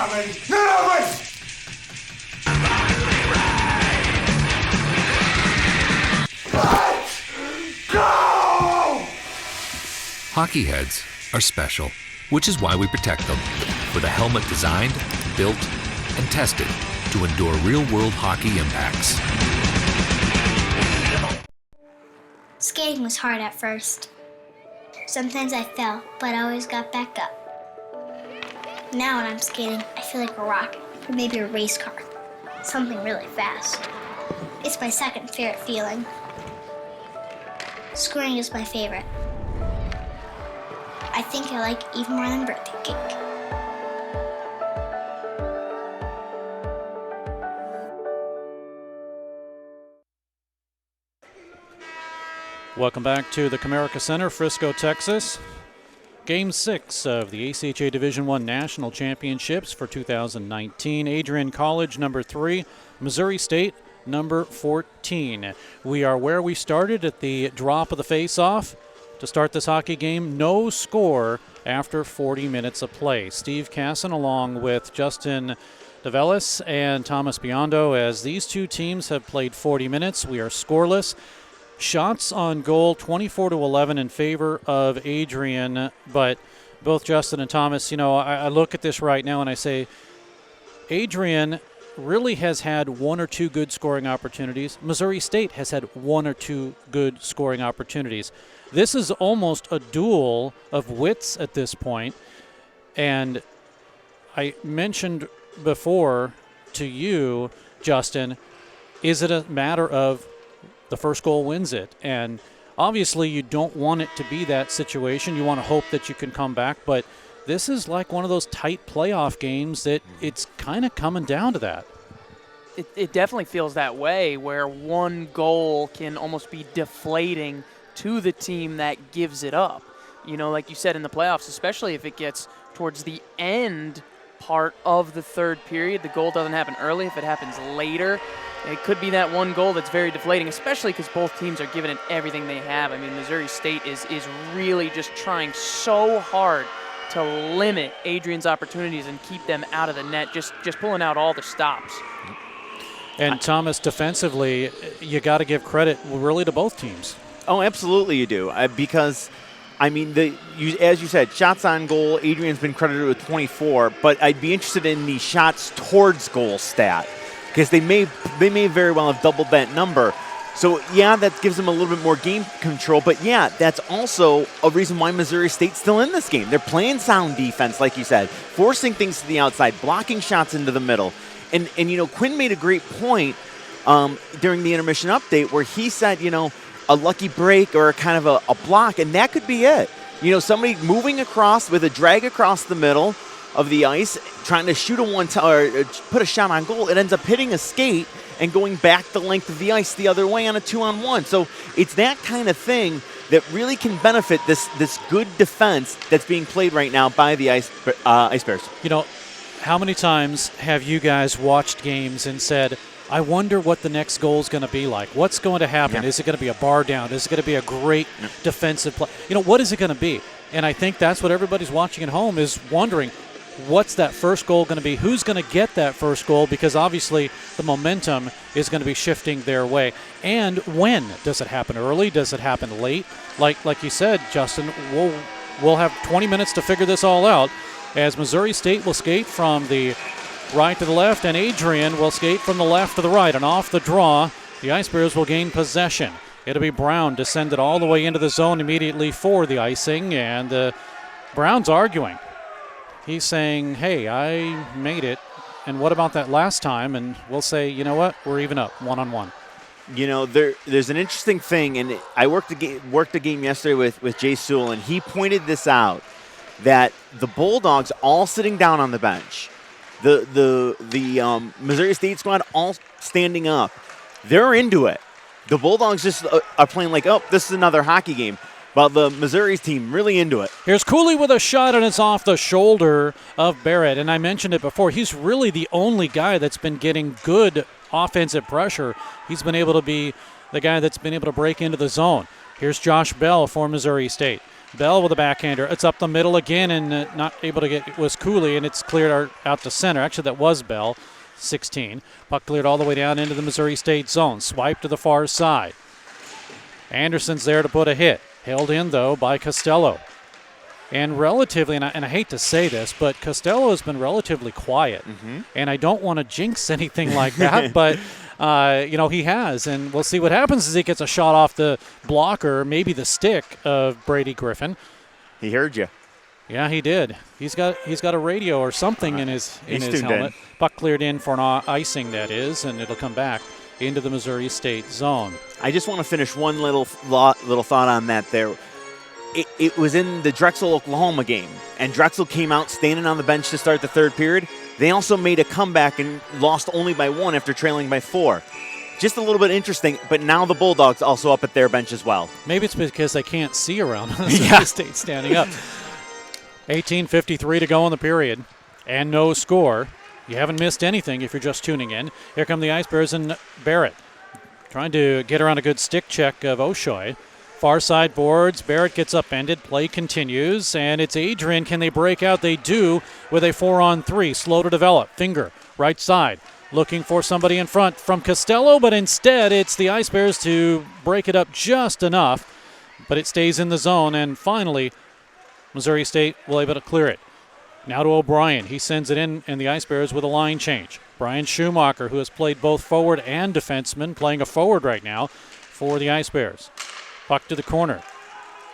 not ready. They're not ready. Let's go! Hockey heads are special, which is why we protect them with a helmet designed, built, and tested to endure real-world hockey impacts. Skating was hard at first. Sometimes I fell, but I always got back up. Now when I'm skating, I feel like a rocket, or maybe a race car. Something really fast. It's my second favorite feeling. Scoring is my favorite. I think I like it even more than birthday cake. Welcome back to the Comerica Center, Frisco, Texas. Game 6 of the ACHA Division I National Championships for 2019. Adrian College, number 3. Missouri State, number 14. We are where we started at the drop of the face-off. To start this hockey game, no score after 40 minutes of play. Steve Casson along with Justin DeVellis and Thomas Biondo, as these two teams have played 40 minutes. We are scoreless. Shots on goal, 24-11 in favor of Adrian, but both Justin and Thomas, I look at this right now and I say, Adrian really has had one or two good scoring opportunities. Missouri State has had one or two good scoring opportunities. This is almost a duel of wits at this point, and I mentioned before to you, Justin, is it a matter of the first goal wins it? And obviously you don't want it to be that situation. You want to hope that you can come back, but this is like one of those tight playoff games that it's kind of coming down to that. It definitely feels that way, where one goal can almost be deflating to the team that gives it up. Like you said, in the playoffs, especially if it gets towards the end part of the third period, the goal doesn't happen early. If it happens later, it could be that one goal that's very deflating, especially because both teams are giving it everything they have. I mean, Missouri State is really just trying so hard to limit Adrian's opportunities and keep them out of the net, just pulling out all the stops. And Thomas, defensively, you got to give credit really to both teams. Oh, absolutely you do, because as you said, shots on goal, Adrian's been credited with 24, but I'd be interested in the shots towards goal stat, because they may very well have doubled that number. So, yeah, that gives them a little bit more game control, but, yeah, that's also a reason why Missouri State's still in this game. They're playing sound defense, like you said, forcing things to the outside, blocking shots into the middle. And Quinn made a great point during the intermission update where he said, a lucky break or kind of a block, and that could be it. Somebody moving across with a drag across the middle of the ice, trying to shoot or put a shot on goal. It ends up hitting a skate and going back the length of the ice the other way on a 2-on-1. So it's that kind of thing that really can benefit this good defense that's being played right now by the Ice Bears. How many times have you guys watched games and said, I wonder what the next goal is going to be like? What's going to happen? Yeah. Is it going to be a bar down? Is it going to be a great defensive play? What is it going to be? And I think that's what everybody's watching at home is wondering, what's that first goal going to be? Who's going to get that first goal? Because obviously the momentum is going to be shifting their way. And when? Does it happen early? Does it happen late? Like you said, Justin, we'll have 20 minutes to figure this all out, as Missouri State will skate from the right to the left, and Adrian will skate from the left to the right. And off the draw, the Ice Bears will gain possession. It'll be Brown descended all the way into the zone immediately for the icing, and Brown's arguing. He's saying, hey, I made it, and what about that last time? And we'll say, you know what, we're even up, one-on-one. There's an interesting thing, and I worked a game yesterday with Jay Sewell, and he pointed this out, that the Bulldogs all sitting down on the bench, the Missouri State squad all standing up. They're into it. The Bulldogs just are playing like, oh, this is another hockey game. While the Missouri's team really into it. Here's Cooley with a shot, and it's off the shoulder of Barrett. And I mentioned it before, he's really the only guy that's been getting good offensive pressure. He's been able to be the guy that's been able to break into the zone. Here's Josh Bell for Missouri State. Bell with a backhander. It's up the middle again, and not able to get it was Cooley, and it's cleared out to center. Actually, that was Bell, 16. Puck cleared all the way down into the Missouri State zone. Swipe to the far side. Anderson's there to put a hit. Held in, though, by Costello. And relatively, and I hate to say this, but Costello has been relatively quiet. Mm-hmm. And I don't want to jinx anything like that, but, he has. And we'll see what happens as he gets a shot off the blocker, maybe the stick of Brady Griffin. He heard you. Yeah, he did. He's got a radio or something in his helmet. In. Puck cleared in for an icing, that is, and it'll come back into the Missouri State zone. I just want to finish one little thought on that there. It was in the Drexel-Oklahoma game, and Drexel came out standing on the bench to start the third period. They also made a comeback and lost only by 1 after trailing by 4. Just a little bit interesting, but now the Bulldogs also up at their bench as well. Maybe it's because they can't see around Missouri State standing up. 18:53 to go in the period, and no score. You haven't missed anything if you're just tuning in. Here come the Ice Bears and Barrett, trying to get around a good stick check of Oshoy. Far side boards, Barrett gets upended, play continues, and it's Adrian. Can they break out? They do with a 4-on-3, slow to develop. Finger, right side, looking for somebody in front from Costello, but instead it's the Ice Bears to break it up just enough, but it stays in the zone, and finally Missouri State will able to clear it. Now to O'Brien. He sends it in, and the Ice Bears with a line change. Brian Schumacher, who has played both forward and defenseman, playing a forward right now for the Ice Bears. Puck to the corner.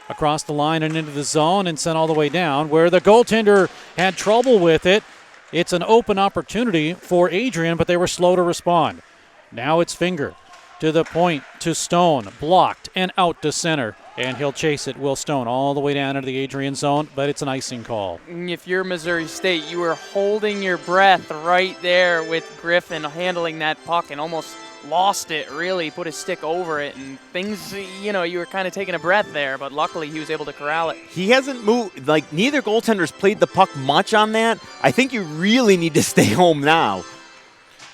Across the line and into the zone and sent all the way down, where the goaltender had trouble with it. It's an open opportunity for Adrian, but they were slow to respond. Now it's Finger to the point to Stone. Blocked and out to center. And he'll chase it, Will Stone, all the way down into the Adrian zone, but it's an icing call. If you're Missouri State, you were holding your breath right there with Griffin handling that puck and almost lost it, really, put his stick over it, and things, you were kind of taking a breath there, but luckily he was able to corral it. He hasn't moved. Neither goaltender's played the puck much on that. I think you really need to stay home now.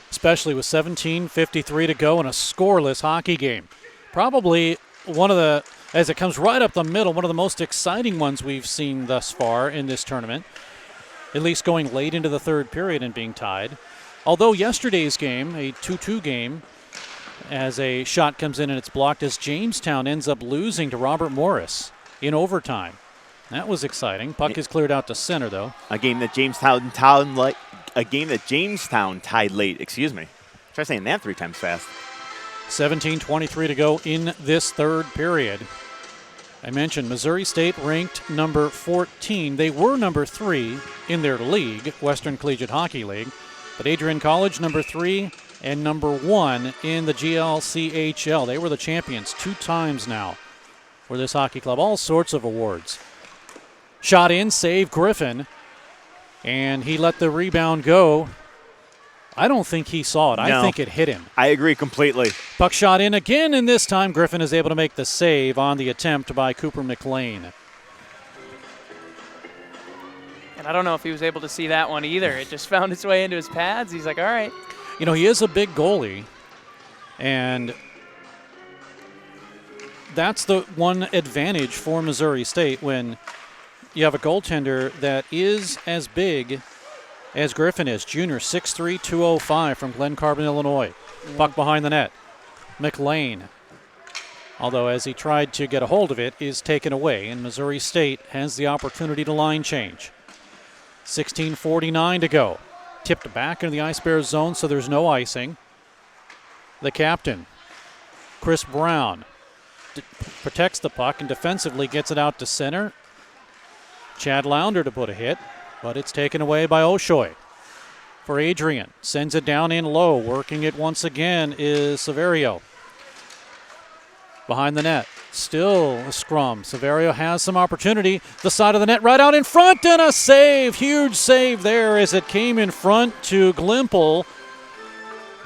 Especially with 17:53 to go in a scoreless hockey game. Probably one of the, as it comes right up the middle, one of the most exciting ones we've seen thus far in this tournament, at least going late into the third period and being tied. Although yesterday's game, a 2-2 game, as a shot comes in and it's blocked, as Jamestown ends up losing to Robert Morris in overtime. That was exciting. Puck is cleared out to center, though. A game that Jamestown tied late. Excuse me. Try saying that 3 times fast. 17:23 to go in this third period. I mentioned Missouri State ranked number 14. They were number 3 in their league, Western Collegiate Hockey League. But Adrian College, number 3, and number 1 in the GLCHL. They were the champions 2 times now for this hockey club. All sorts of awards. Shot in, save Griffin, and he let the rebound go. I don't think he saw it. No, I think it hit him. I agree completely. Puck shot in again, and this time Griffin is able to make the save on the attempt by Cooper McLean. And I don't know if he was able to see that one either. It just found its way into his pads. He's like, all right. He is a big goalie, and that's the one advantage for Missouri State when you have a goaltender that is as big as Griffin is. Junior, 6'3", 205 from Glen Carbon, Illinois. Puck behind the net. McLean, although as he tried to get a hold of it, is taken away, and Missouri State has the opportunity to line change. 16:49 to go. Tipped back into the Ice Bears zone, so there's no icing. The captain, Chris Brown, protects the puck and defensively gets it out to center. Chad Lounder to put a hit, but it's taken away by Oshoy. For Adrian, sends it down in low. Working it once again is Severio. Behind the net, still a scrum. Severio has some opportunity. The side of the net right out in front, and a save. Huge save there as it came in front to Glimple.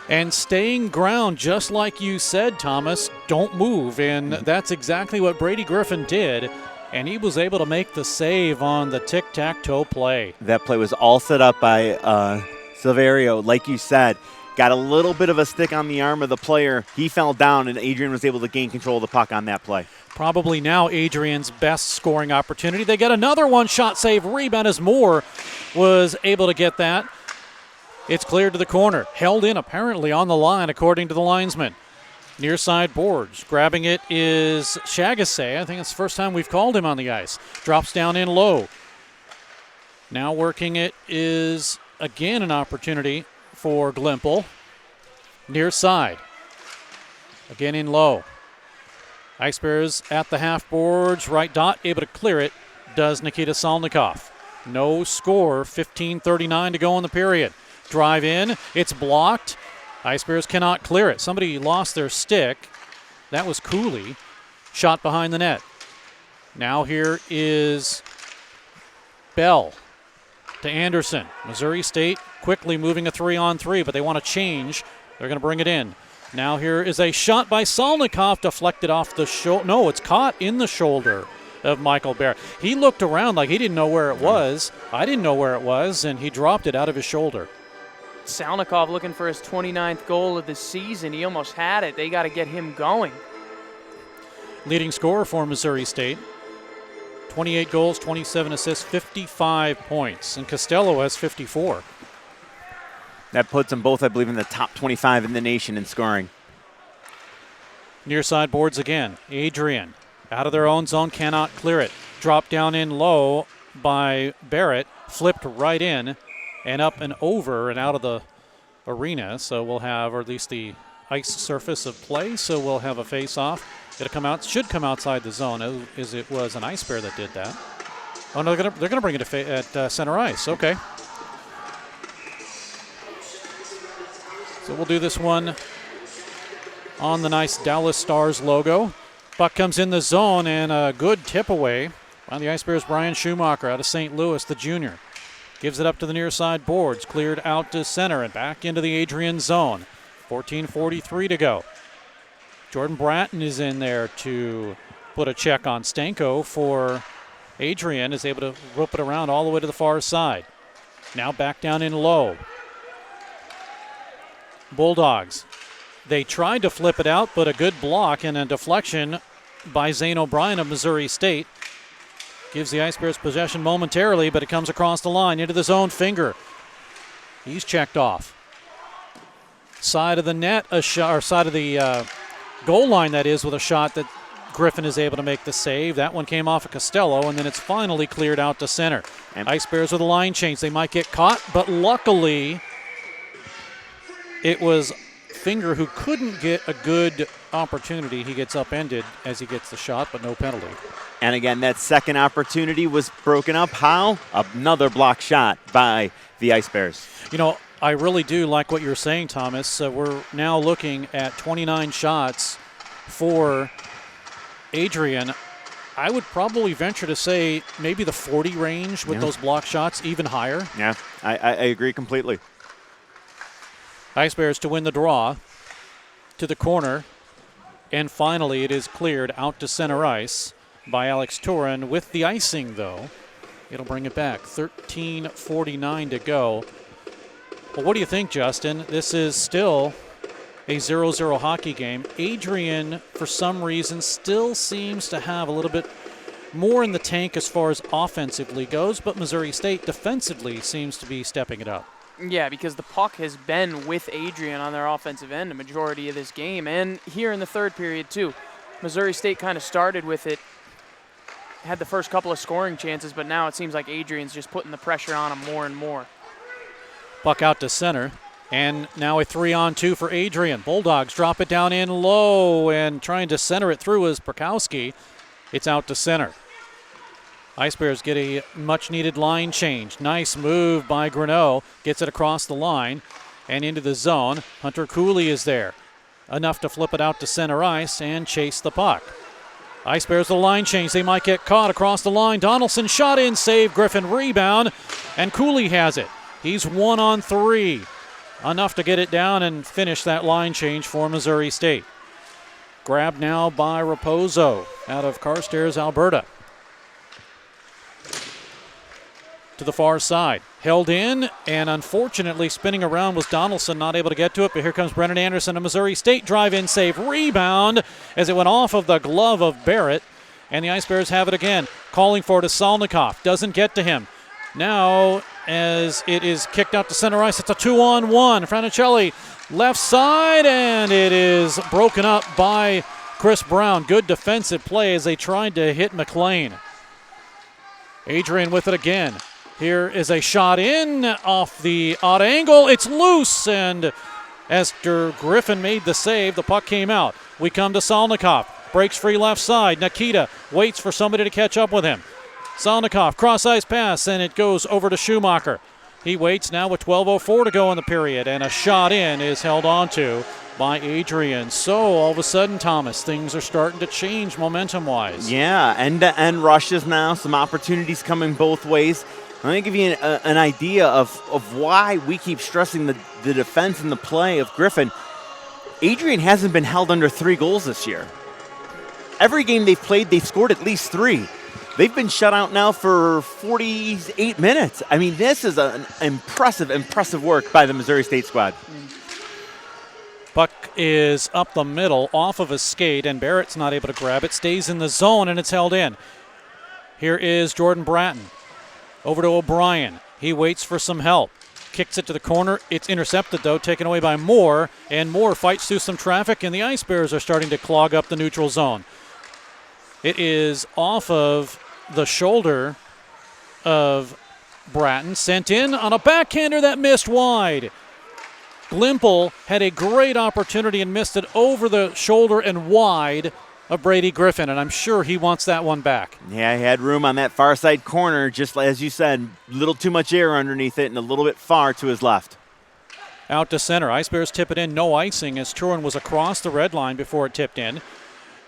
And staying ground, just like you said, Thomas, don't move. And that's exactly what Brady Griffin did. And he was able to make the save on the tic-tac-toe play. That play was all set up by Severio, like you said. Got a little bit of a stick on the arm of the player. He fell down, and Adrian was able to gain control of the puck on that play. Probably now Adrian's best scoring opportunity. They get another one-shot save rebound as Moore was able to get that. It's cleared to the corner. Held in apparently on the line, according to the linesman. Near side boards. Grabbing it is Chagasay. I think it's the first time we've called him on the ice. Drops down in low. Now working it is again an opportunity for Glimple. Near side. Again in low. Ice Bears at the half boards. Right dot, able to clear it. does Nikita Salnikov. No score, 15:39 to go in the period. Drive in, it's blocked. Ice Bears cannot clear it. Somebody lost their stick. That was Cooley. Shot behind the net. Now here is Bell to Anderson. Missouri State quickly moving a 3-on-3, but they want to change. They're going to bring it in. Now here is a shot by Salnikov, deflected off the shoulder. No, it's caught in the shoulder of Michael Barrett. He looked around like he didn't know where it was. I didn't know where it was, and he dropped it out of his shoulder. Salnikov looking for his 29th goal of the season. He almost had it. They got to get him going. Leading scorer for Missouri State. 28 goals, 27 assists, 55 points. And Costello has 54. That puts them both, I believe, in the top 25 in the nation in scoring. Near side boards again. Adrian out of their own zone, cannot clear it. Dropped down in low by Barrett. Flipped right in and up and over and out of the arena. So we'll have, or at least the ice surface of play, so we'll have a face-off. It'll come out, should come outside the zone, as it was an Ice Bear that did that. Oh no, they're gonna bring it at center ice. Okay. So we'll do this one on the nice Dallas Stars logo. Puck comes in the zone, and a good tip away by the Ice Bears' Brian Schumacher out of St. Louis, the junior. Gives it up to the near side boards, cleared out to center and back into the Adrian zone. 14:43 to go. Jordan Bratton is in there to put a check on Stanko for Adrian, is able to rope it around all the way to the far side. Now back down in low. Bulldogs. They tried to flip it out, but a good block and a deflection by Zane O'Brien of Missouri State gives the Ice Bears possession momentarily, but it comes across the line into the zone. Finger. He's checked off. Side of the net, a shot, or side of the goal line, that is, with a shot that Griffin is able to make the save. That one came off of Costello, and then it's finally cleared out to center. Ice Bears with a line change. They might get caught, but luckily it was Finger who couldn't get a good opportunity. He gets upended as he gets the shot, but no penalty. And again, that second opportunity was broken up. How? Another block shot by the Ice Bears. You know, I really do like what you're saying, Thomas. We're now looking at 29 shots for Adrian. I would probably venture to say maybe the 40 range with those block shots, even higher. Yeah, I agree completely. Ice Bears to win the draw to the corner, and finally it is cleared out to center ice by Alex Turin with the icing, though. It'll bring it back. 13:49 to go. Well, what do you think, Justin? This is still a 0-0 hockey game. Adrian, for some reason, still seems to have a little bit more in the tank as far as offensively goes, but Missouri State defensively seems to be stepping it up. Yeah, because the puck has been with Adrian on their offensive end a majority of this game, and here in the third period, too. Missouri State kind of started with it, had the first couple of scoring chances, but now it seems like Adrian's just putting the pressure on him more and more. Puck out to center, and now a 3-on-2 for Adrian. Bulldogs drop it down in low, and trying to center it through is Perkowski. It's out to center. Ice Bears get a much-needed line change. Nice move by Greneau. Gets it across the line and into the zone. Hunter Cooley is there. Enough to flip it out to center ice and chase the puck. Ice Bears the line change. They might get caught across the line. Donaldson shot in, save. Griffin rebound, and Cooley has it. He's 1-on-3. Enough to get it down and finish that line change for Missouri State. Grabbed now by Raposo out of Carstairs, Alberta. To the far side. Held in, and unfortunately spinning around was Donaldson, not able to get to it, but here comes Brennan Anderson of Missouri State. Drive-in save, rebound as it went off of the glove of Barrett, and the Ice Bears have it again. Calling for it to Salnikov. Doesn't get to him. Now, as it is kicked out to center ice, it's a 2-on-1. Franicelli left side, and it is broken up by Chris Brown. Good defensive play as they tried to hit McLean. Adrian with it again. Here is a shot in off the odd angle. It's loose, and Esther Griffin made the save. The puck came out. We come to Salnikov. Breaks free left side. Nikita waits for somebody to catch up with him. Salnikov, cross-ice pass, and it goes over to Schumacher. He waits now with 12:04 to go in the period, and a shot in is held onto by Adrian. So all of a sudden, Thomas, things are starting to change momentum-wise. Yeah, end-to-end rushes now, some opportunities coming both ways. Let me give you an idea of why we keep stressing the defense and the play of Griffin. Adrian hasn't been held under 3 goals this year. Every game they've played, they've scored at least 3. They've been shut out now for 48 minutes. I mean, this is an impressive work by the Missouri State squad. Puck is up the middle, off of a skate, and Barrett's not able to grab it. Stays in the zone, and it's held in. Here is Jordan Bratton. Over to O'Brien. He waits for some help. Kicks it to the corner. It's intercepted, though, taken away by Moore. And Moore fights through some traffic, and the Ice Bears are starting to clog up the neutral zone. It is off of the shoulder of Bratton. Sent in on a backhander that missed wide. Glimple had a great opportunity and missed it over the shoulder and wide of Brady Griffin, and I'm sure he wants that one back. Yeah, he had room on that far side corner, just as you said, a little too much air underneath it and a little bit far to his left. Out to center. Ice Bears tip it in, no icing, as Turin was across the red line before it tipped in.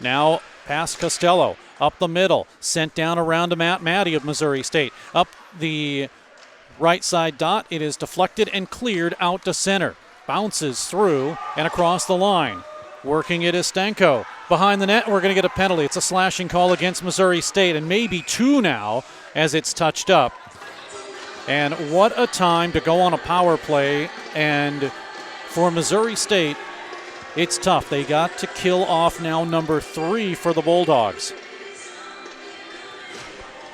Now past Costello, up the middle, sent down around to Matt Matty of Missouri State. Up the right side dot, it is deflected and cleared out to center. Bounces through and across the line. Working it is Stanko. Behind the net, we're going to get a penalty. It's a slashing call against Missouri State, and maybe 2 now as it's touched up. And what a time to go on a power play. And for Missouri State, it's tough. They got to kill off now number 3 for the Bulldogs.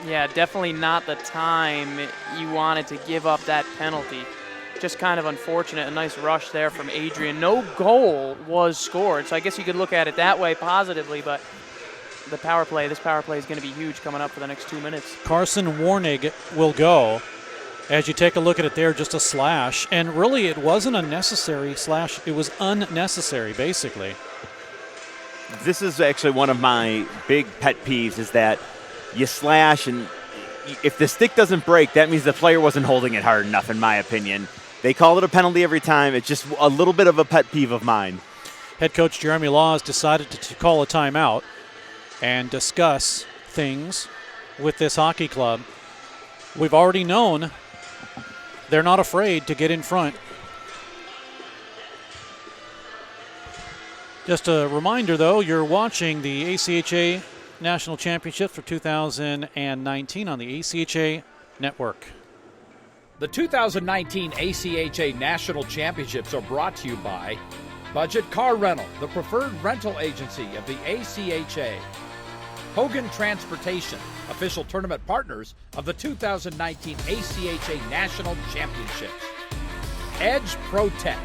Yeah, definitely not the time you wanted to give up that penalty. Just kind of unfortunate. A nice rush there from Adrian. No goal was scored, so I guess you could look at it that way positively, but this power play is going to be huge coming up for the next 2 minutes. Carson Warnig will go. As you take a look at it there, just a slash. And really, it wasn't a necessary slash. It was unnecessary, basically. This is actually one of my big pet peeves, is that you slash, and if the stick doesn't break, that means the player wasn't holding it hard enough, in my opinion. They call it a penalty every time. It's just a little bit of a pet peeve of mine. Head coach Jeremy Law has decided to call a timeout and discuss things with this hockey club. We've already known they're not afraid to get in front. Just a reminder, though, you're watching the ACHA National Championship for 2019 on the ACHA Network. The 2019 ACHA National Championships are brought to you by Budget Car Rental, the preferred rental agency of the ACHA. Hogan Transportation, official tournament partners of the 2019 ACHA National Championships. Edge Protect,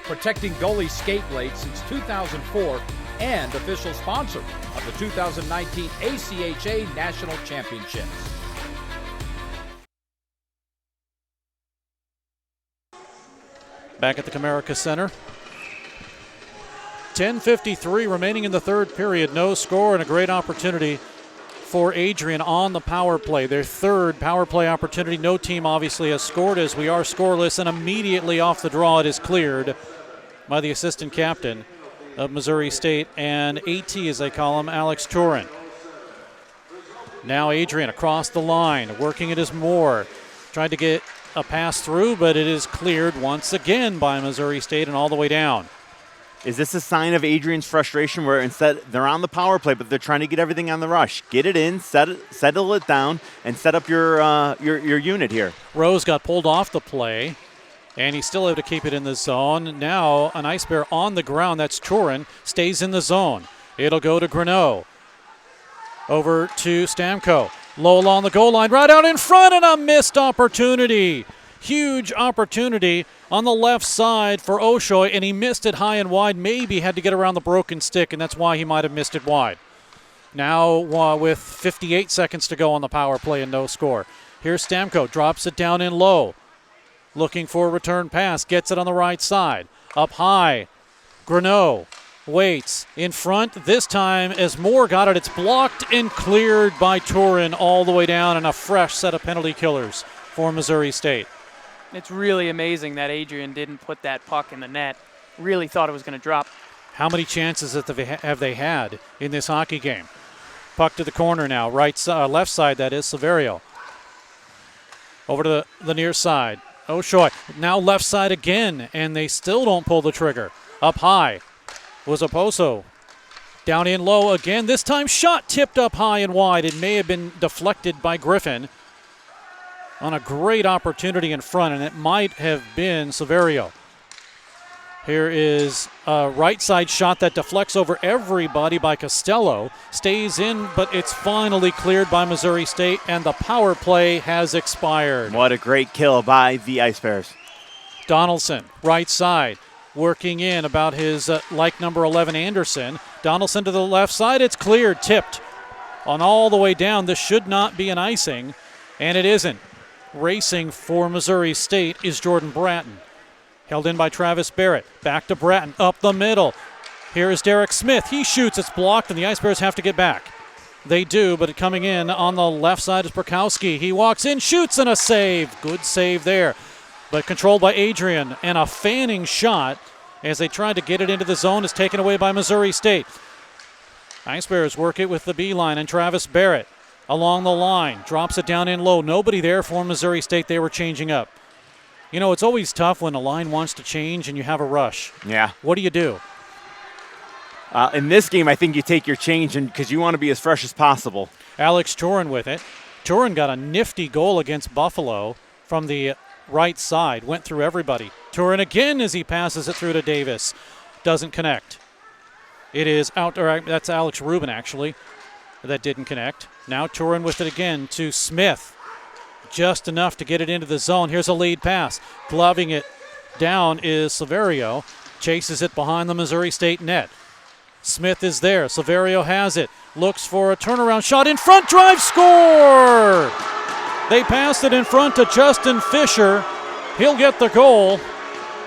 protecting goalie skate blades since 2004 and official sponsor of the 2019 ACHA National Championships. Back at the Comerica Center. 10:53 remaining in the third period. No score and a great opportunity for Adrian on the power play. Their third power play opportunity. No team obviously has scored, as we are scoreless, and immediately off the draw it is cleared by the assistant captain of Missouri State and AT, as they call him, Alex Turin. Now Adrian across the line, working it as Moore. Tried to get a pass through, but it is cleared once again by Missouri State and all the way down. Is this a sign of Adrian's frustration, where instead they're on the power play, but they're trying to get everything on the rush? Get it in, settle it down, and set up your unit here. Rose got pulled off the play, and he's still able to keep it in the zone. Now an Ice Bear on the ground. That's Turin. Stays in the zone. It'll go to Greneau. Over to Stamko. Low along the goal line, right out in front, and a missed opportunity. Huge opportunity on the left side for Oshoy, and he missed it high and wide. Maybe had to get around the broken stick, and that's why he might have missed it wide. Now with 58 seconds to go on the power play and no score. Here's Stamko, drops it down in low. Looking for a return pass, gets it on the right side. Up high, Greneau waits in front this time as Moore got it. It's blocked and cleared by Turin all the way down, and a fresh set of penalty killers for Missouri State. It's really amazing that Adrian didn't put that puck in the net. Really thought it was going to drop. How many chances have they had in this hockey game? Puck to the corner now, left side, that is, Severio. Over to the near side. Oshoy, now left side again, and they still don't pull the trigger. Up high was Oposo. Down in low again. This time shot tipped up high and wide. It may have been deflected by Griffin on a great opportunity in front, and it might have been Severio. Here is a right side shot that deflects over everybody by Costello. Stays in, but it's finally cleared by Missouri State, and the power play has expired. What a great kill by the Ice Bears. Donaldson, right side, working in about his like number 11 Anderson. Donaldson to the left side. It's cleared, tipped on all the way down. This should not be an icing, and it isn't. Racing for Missouri State is Jordan Bratton. Held in by Travis Barrett. Back to Bratton, up the middle. Here is Derek Smith. He shoots, it's blocked, and the Ice Bears have to get back. They do, but coming in on the left side is Perkowski. He walks in, shoots, and a save. Good save there. But controlled by Adrian, and a fanning shot as they tried to get it into the zone is taken away by Missouri State. Ice Bears work it with the B line, and Travis Barrett along the line. Drops it down in low. Nobody there for Missouri State. They were changing up. You know, it's always tough when a line wants to change and you have a rush. Yeah. What do you do? In this game, I think you take your change because you want to be as fresh as possible. Alex Turin with it. Turin got a nifty goal against Buffalo from the right side. Went through everybody. Turin again as he passes it through to Davis. Doesn't connect. It is out. Or that's Alex Rubin, actually. That didn't connect. Now Turin with it again to Smith. Just enough to get it into the zone. Here's a lead pass. Gloving it down is Severio. Chases it behind the Missouri State net. Smith is there. Severio has it. Looks for a turnaround shot in front. Drive, score! They passed it in front to Justin Fisher. He'll get the goal.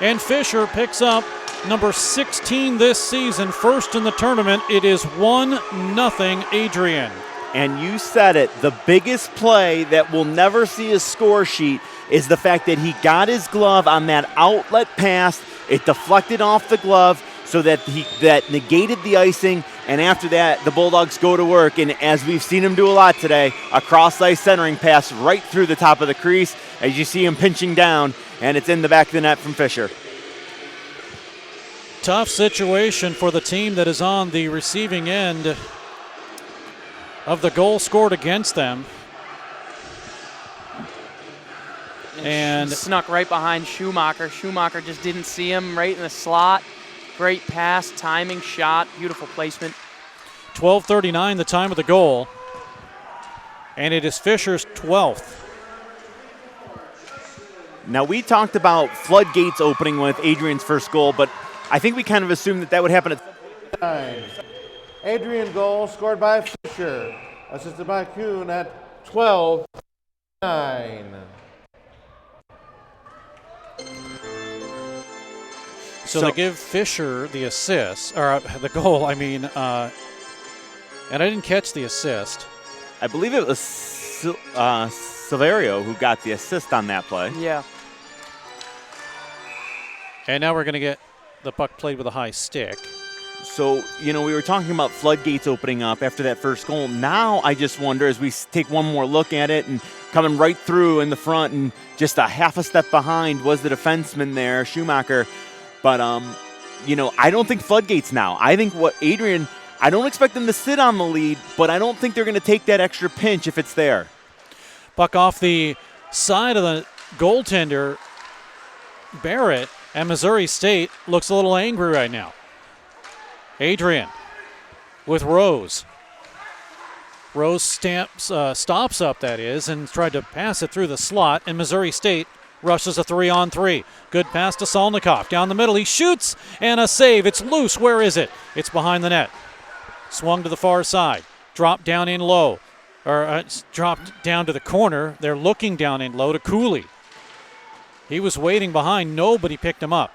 And Fisher picks up number 16 this season. First in the tournament. It is 1-0 Adrian. And you said it, the biggest play that we'll never see a score sheet is the fact that he got his glove on that outlet pass. It deflected off the glove so that that negated the icing, and after that, the Bulldogs go to work, and as we've seen him do a lot today, a cross-ice centering pass right through the top of the crease as you see him pinching down, and it's in the back of the net from Fisher. Tough situation for the team that is on the receiving end of the goal scored against them. And snuck right behind Schumacher. Schumacher just didn't see him right in the slot. Great pass, timing, shot, beautiful placement. 12:39 the time of the goal. And it is Fisher's 12th. Now we talked about floodgates opening with Adrian's first goal, but I think we kind of assumed that would happen at Adrian goal scored by Fisher, assisted by Kuhn at 12-9. So they give Fisher the assist, or the goal, I mean, and I didn't catch the assist. I believe it was Severio who got the assist on that play. Yeah. And now we're going to get the puck played with a high stick. So, you know, we were talking about floodgates opening up after that first goal. Now I just wonder, as we take one more look at it and coming right through in the front and just a half a step behind was the defenseman there, Schumacher. But, you know, I don't think floodgates now. I think what Adrian, I don't expect them to sit on the lead, but I don't think they're going to take that extra pinch if it's there. Puck off the side of the goaltender, Barrett, and Missouri State looks a little angry right now. Adrian with Rose. Rose stops up, that is, and tried to pass it through the slot, and Missouri State rushes a 3-on-3. Good pass to Solnikov. Down the middle, he shoots, and a save. It's loose. Where is it? It's behind the net. Swung to the far side. Dropped down in low. Or dropped down to the corner. They're looking down in low to Cooley. He was waiting behind. Nobody picked him up.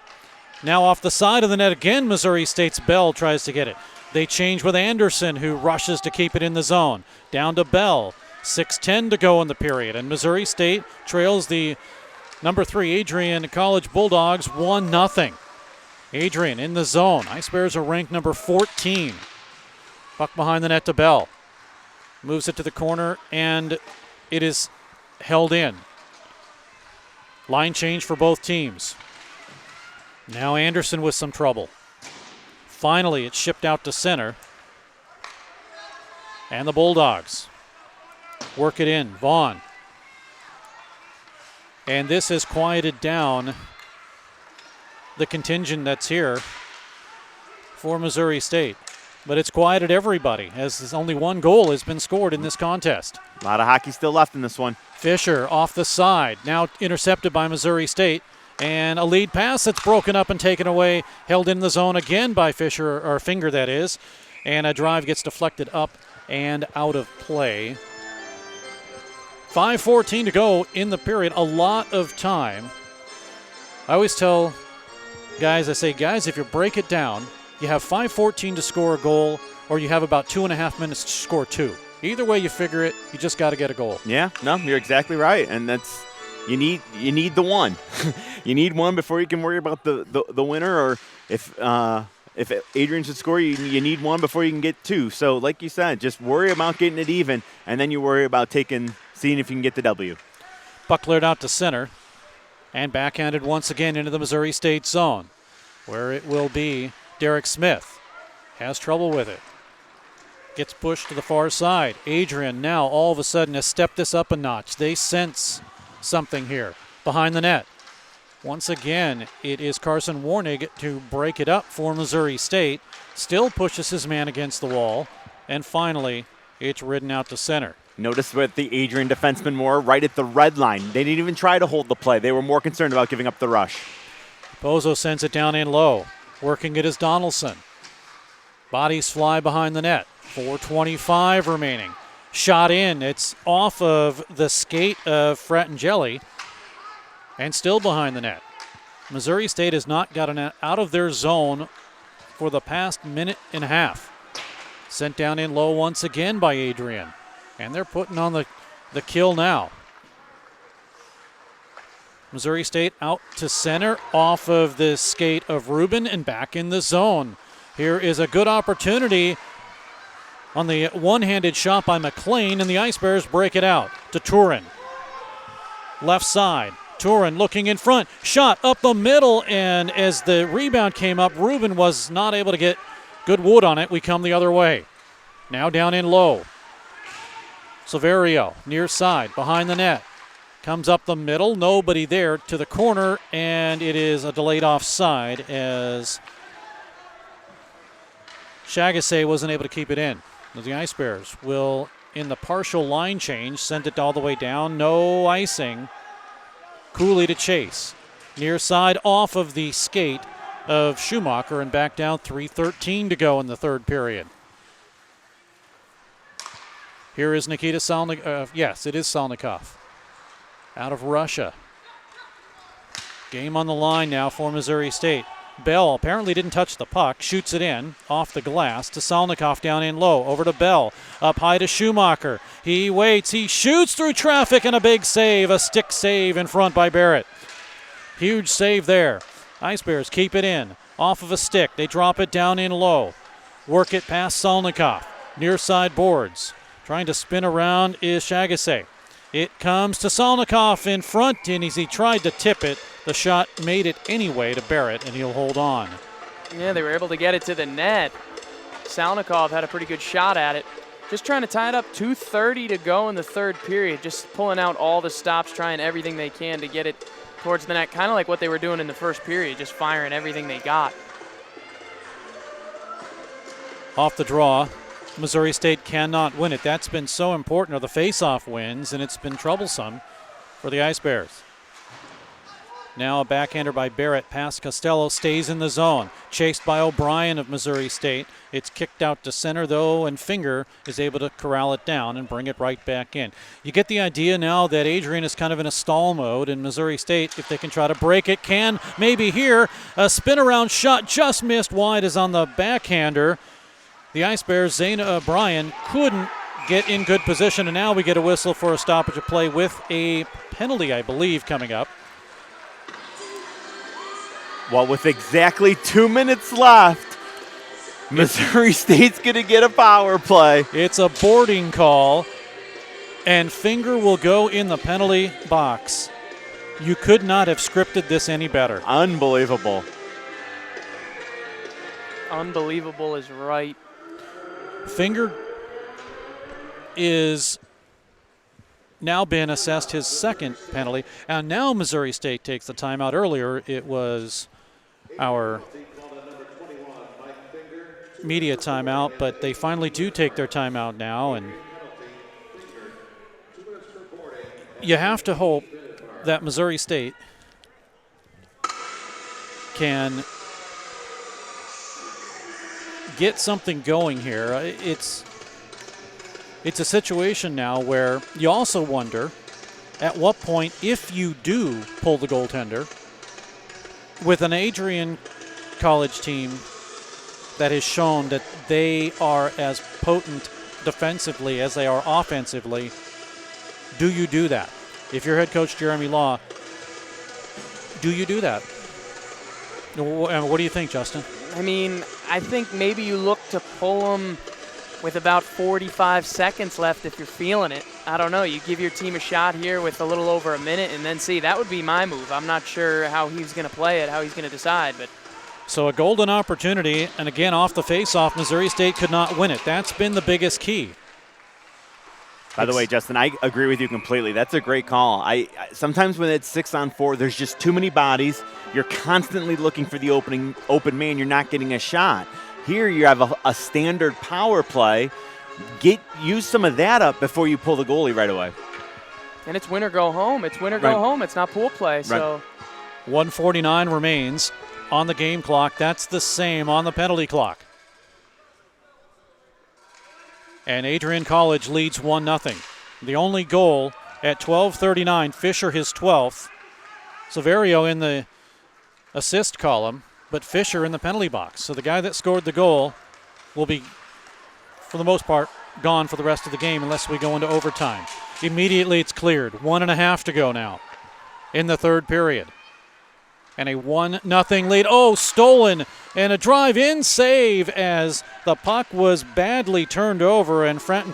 Now off the side of the net again, Missouri State's Bell tries to get it. They change with Anderson, who rushes to keep it in the zone. Down to Bell. 6:10 to go in the period, and Missouri State trails the number 3 Adrian College Bulldogs 1-0. Adrian in the zone. Ice Bears are ranked number 14. Puck behind the net to Bell. Moves it to the corner, and it is held in. Line change for both teams. Now Anderson with some trouble. Finally, it's shipped out to center. And the Bulldogs work it in. Vaughn. And this has quieted down the contingent that's here for Missouri State. But it's quieted everybody, as only one goal has been scored in this contest. A lot of hockey still left in this one. Fisher off the side, now intercepted by Missouri State. And a lead pass that's broken up and taken away, held in the zone again by Fisher, or Finger that is. And a drive gets deflected up and out of play. 5:14 to go in the period, a lot of time. I always tell guys, I say, guys, if you break it down, you have 5:14 to score a goal, or you have about 2.5 minutes to score 2. Either way you figure it, you just got to get a goal. Yeah, no, you're exactly right, and that's you need the one. You need one before you can worry about the winner, or if Adrian should score, you need one before you can get 2. So like you said, just worry about getting it even, and then you worry about seeing if you can get the W. Puck cleared out to center, and backhanded once again into the Missouri State zone, where it will be Derek Smith. Has trouble with it. Gets pushed to the far side. Adrian now all of a sudden has stepped this up a notch. They sense something here behind the net. Once again, it is Carson Warnig to break it up for Missouri State. Still pushes his man against the wall. And finally, it's ridden out to center. Notice what the Adrian defensemen were right at the red line. They didn't even try to hold the play. They were more concerned about giving up the rush. Bozo sends it down in low. Working it is Donaldson. Bodies fly behind the net. 4:25 remaining. Shot in. It's off of the skate of Fratangeli and still behind the net. Missouri State has not gotten out of their zone for the past minute and a half. Sent down in low once again by Adrian. And they're putting on the kill now. Missouri State out to center off of the skate of Rubin and back in the zone. Here is a good opportunity on the one-handed shot by McLean, and the Ice Bears break it out to Turin. Left side, Turin looking in front, shot up the middle, and as the rebound came up, Rubin was not able to get good wood on it. We come the other way. Now down in low. Silverio, near side, behind the net. Comes up the middle, nobody there, to the corner, and it is a delayed offside as Chagasset wasn't able to keep it in. The Ice Bears will, in the partial line change, send it all the way down. No icing. Cooley to chase. Near side off of the skate of Schumacher and back down. 3:13 to go in the third period. Here is Nikita Salnikov. Yes, it is Salnikov. Out of Russia. Game on the line now for Missouri State. Bell apparently didn't touch the puck. Shoots it in off the glass to Salnikov down in low. Over to Bell. Up high to Schumacher. He waits. He shoots through traffic and a big save. A stick save in front by Barrett. Huge save there. Ice Bears keep it in. Off of a stick. They drop it down in low. Work it past Salnikov. Near side boards. Trying to spin around is Chagasset. It comes to Salnikov in front, and as he tried to tip it, the shot made it anyway to Barrett, and he'll hold on. Yeah, they were able to get it to the net. Salnikov had a pretty good shot at it. Just trying to tie it up. 2:30 to go in the third period. Just pulling out all the stops, trying everything they can to get it towards the net. Kind of like what they were doing in the first period, just firing everything they got. Off the draw. Missouri State cannot win it. That's been so important, are the face-off wins, and it's been troublesome for the Ice Bears. Now a backhander by Barrett past Costello, stays in the zone. Chased by O'Brien of Missouri State. It's kicked out to center, though, and Finger is able to corral it down and bring it right back in. You get the idea now that Adrian is kind of in a stall mode, and Missouri State, if they can try to break it, can maybe here. A spin-around shot just missed wide is on the backhander. The Ice Bears, Zane O'Brien, couldn't get in good position, and now we get a whistle for a stoppage of play with a penalty, I believe, coming up. Well, with exactly 2 minutes left, Missouri State's going to get a power play. It's a boarding call, and Finger will go in the penalty box. You could not have scripted this any better. Unbelievable. Unbelievable is right. Finger is now been assessed his second penalty, and now Missouri State takes the timeout. Earlier it was our media timeout, but they finally do take their timeout now, and you have to hope that Missouri State can get something going here. It's a situation now where you also wonder at what point, if you do pull the goaltender, with an Adrian College team that has shown that they are as potent defensively as they are offensively, do you do that? If you're head coach Jeremy Law, do you do that? What do you think, Justin? I mean, I think maybe you look to pull them with about 45 seconds left if you're feeling it. I don't know. You give your team a shot here with a little over a minute and then see. That would be my move. I'm not sure how he's going to play it, how he's going to decide. But so a golden opportunity, and again, off the face-off, Missouri State could not win it. That's been the biggest key. By the way, Justin, I agree with you completely. That's a great call. I sometimes when it's 6-on-4, there's just too many bodies. You're constantly looking for the open man. You're not getting a shot. Here you have a standard power play. Use some of that up before you pull the goalie right away. And it's win or go home. It's win or go home. It's not pool play. So 1:49 remains on the game clock. That's the same on the penalty clock. And Adrian College leads 1-0. The only goal at 12:39, Fisher his 12th. Severio in the assist column, but Fisher in the penalty box. So the guy that scored the goal will be, for the most part, gone for the rest of the game unless we go into overtime. Immediately it's cleared. 1.5 to go now in the third period. And a 1-0 lead. Oh, stolen. And a drive-in save as the puck was badly turned over, and Frenton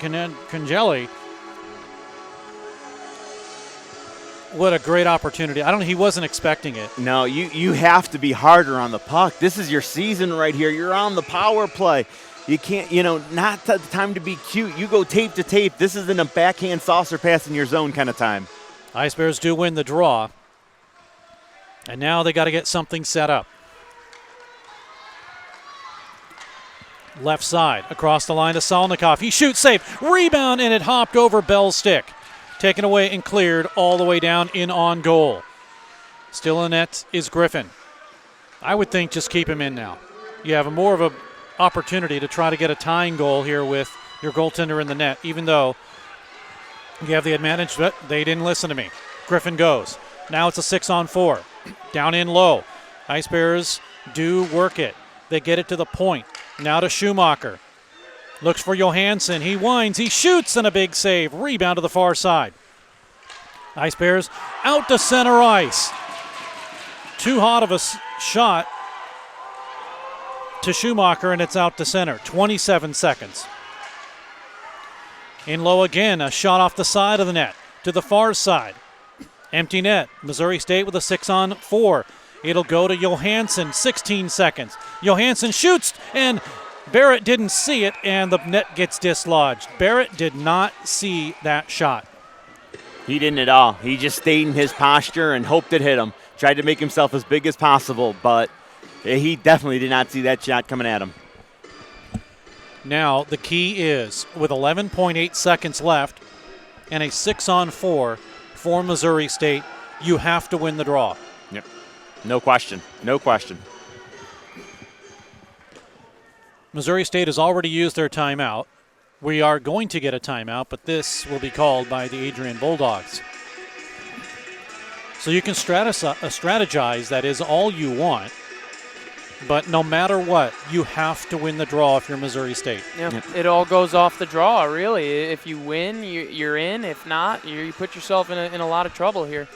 Congeli. What a great opportunity. He wasn't expecting it. No, you have to be harder on the puck. This is your season right here. You're on the power play. You can't, not the time to be cute. You go tape to tape. This isn't a backhand saucer pass in your zone kind of time. Ice Bears do win the draw. And now they got to get something set up. Left side, across the line to Salnikov. He shoots, save, rebound, and it hopped over Bell's stick. Taken away and cleared all the way down in on goal. Still in net is Griffin. I would think just keep him in now. You have more of an opportunity to try to get a tying goal here with your goaltender in the net, even though you have the advantage, but they didn't listen to me. Griffin goes. Now it's a 6-on-4. Down in low. Ice Bears do work it. They get it to the point. Now to Schumacher. Looks for Johansson. He winds. He shoots, and a big save. Rebound to the far side. Ice Bears out to center ice. Too hot of a shot to Schumacher, and it's out to center. 27 seconds. In low again. A shot off the side of the net to the far side. Empty net. Missouri State with a 6-on-4. It'll go to Johansson. 16 seconds. Johansson shoots, and Barrett didn't see it, and the net gets dislodged. Barrett did not see that shot. He didn't at all. He just stayed in his posture and hoped it hit him. Tried to make himself as big as possible, but he definitely did not see that shot coming at him. Now the key is, with 11.8 seconds left and a 6-on-4 for Missouri State, you have to win the draw. Yep. No question. No question. Missouri State has already used their timeout. We are going to get a timeout, but this will be called by the Adrian Bulldogs. So you can strategize, that is all you want. But no matter what, you have to win the draw if you're Missouri State. Yeah, it all goes off the draw, really. If you win, you're in. If not, you put yourself in a lot of trouble here.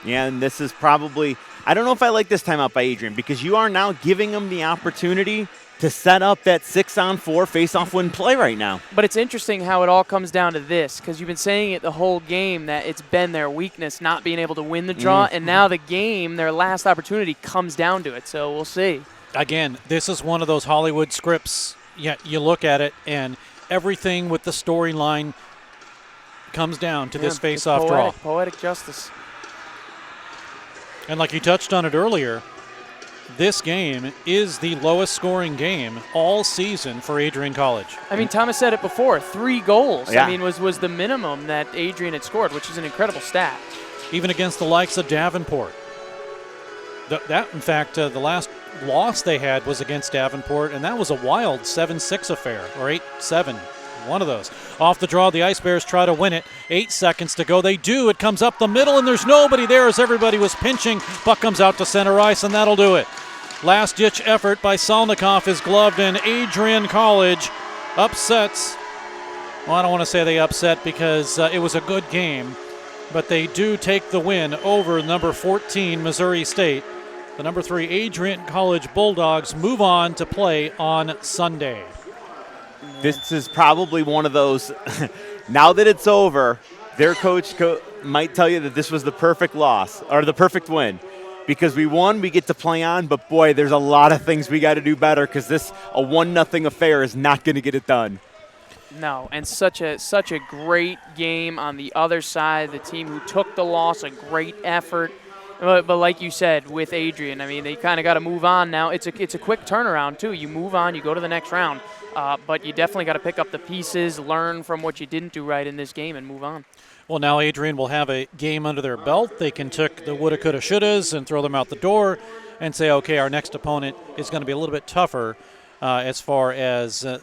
Yeah, and this is probably, I don't know if I like this timeout by Adrian, because you are now giving them the opportunity to set up that 6-on-4 face-off win play right now. But it's interesting how it all comes down to this, because you've been saying it the whole game that it's been their weakness not being able to win the draw, and now the game, their last opportunity, comes down to it. So we'll see. Again, this is one of those Hollywood scripts. Yeah, you look at it, and everything with the storyline comes down to this face-off draw. Poetic justice. And like you touched on it earlier, this game is the lowest scoring game all season for Adrian College. I mean, Thomas said it before, 3 goals. Yeah. I mean, was the minimum that Adrian had scored, which is an incredible stat. Even against the likes of Davenport. In fact, the last loss they had was against Davenport, and that was a wild 7-6 affair, or 8-7, one of those. Off the draw, the Ice Bears try to win it. 8 seconds to go. They do. It comes up the middle, and there's nobody there as everybody was pinching. Puck comes out to center ice, and that'll do it. Last-ditch effort by Salnikov is gloved, and Adrian College upsets. Well, I don't want to say they upset because it was a good game, but they do take the win over number 14, Missouri State. The number 3 Adrian College Bulldogs move on to play on Sunday. This is probably one of those, now that it's over, their coach might tell you that this was the perfect loss, or the perfect win. Because we won, we get to play on, but boy, there's a lot of things we got to do better because this a 1-0 affair is not going to get it done. No, and such a great game on the other side. The team who took the loss, a great effort. But like you said, with Adrian, I mean, they kind of got to move on now. It's a quick turnaround, too. You move on, you go to the next round. But you definitely got to pick up the pieces, learn from what you didn't do right in this game, and move on. Well, now Adrian will have a game under their belt. They can take the woulda, coulda, shouldas and throw them out the door and say, okay, our next opponent is going to be a little bit tougher as far as the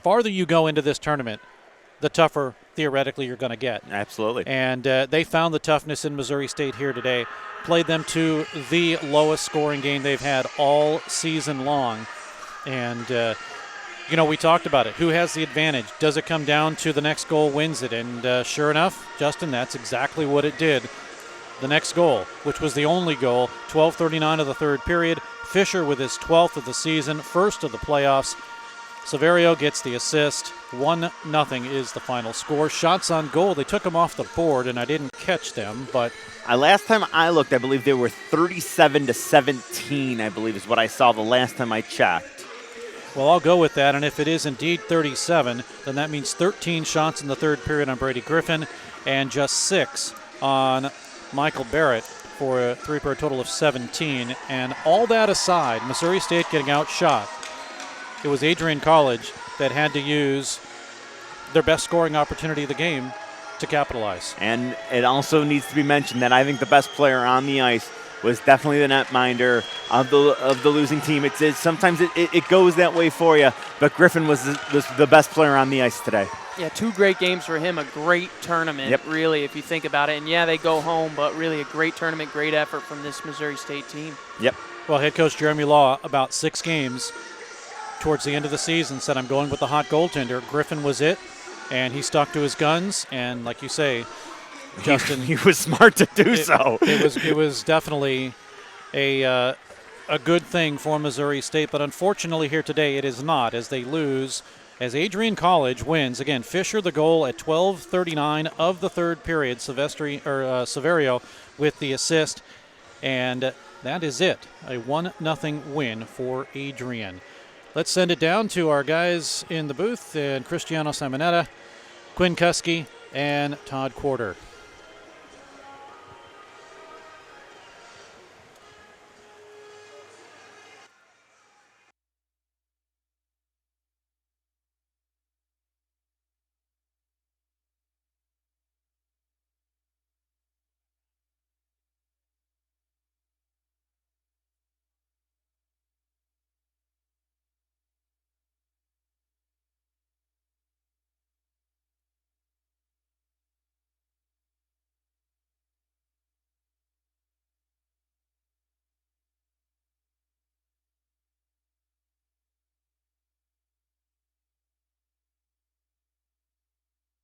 farther you go into this tournament, the tougher theoretically you're going to get. Absolutely. And they found the toughness in Missouri State here today, played them to the lowest scoring game they've had all season long. And we talked about it. Who has the advantage? Does it come down to the next goal wins it? And sure enough, Justin, that's exactly what it did. The next goal, which was the only goal, 12:39 of the third period. Fisher with his 12th of the season, first of the playoffs. Severio gets the assist. 1-0 is the final score. Shots on goal, they took them off the board, and I didn't catch them, but last time I looked, I believe they were 37-17, I believe is what I saw the last time I checked. Well, I'll go with that, and if it is indeed 37, then that means 13 shots in the third period on Brady Griffin and just 6 on Michael Barrett for a total of 17. And all that aside, Missouri State getting outshot. It was Adrian College that had to use their best scoring opportunity of the game to capitalize. And it also needs to be mentioned that I think the best player on the ice was definitely the netminder of the losing team. Sometimes it goes that way for you, but Griffin was the best player on the ice today. Yeah, 2 great games for him, a great tournament, really, if you think about it. And, yeah, they go home, but really a great tournament, great effort from this Missouri State team. Yep. Well, head coach Jeremy Law, about 6 games towards the end of the season, said, I'm going with the hot goaltender. Griffin was it, and he stuck to his guns, and like you say, Justin, he was smart to do so. It was definitely a good thing for Missouri State, but unfortunately here today it is not, as they lose, as Adrian College wins. Again, Fisher the goal at 12:39 of the third period. Severio with the assist, and that is it. A 1-0 win for Adrian. Let's send it down to our guys in the booth, and Cristiano Simonetta, Quinn Kuski, and Todd Quarter.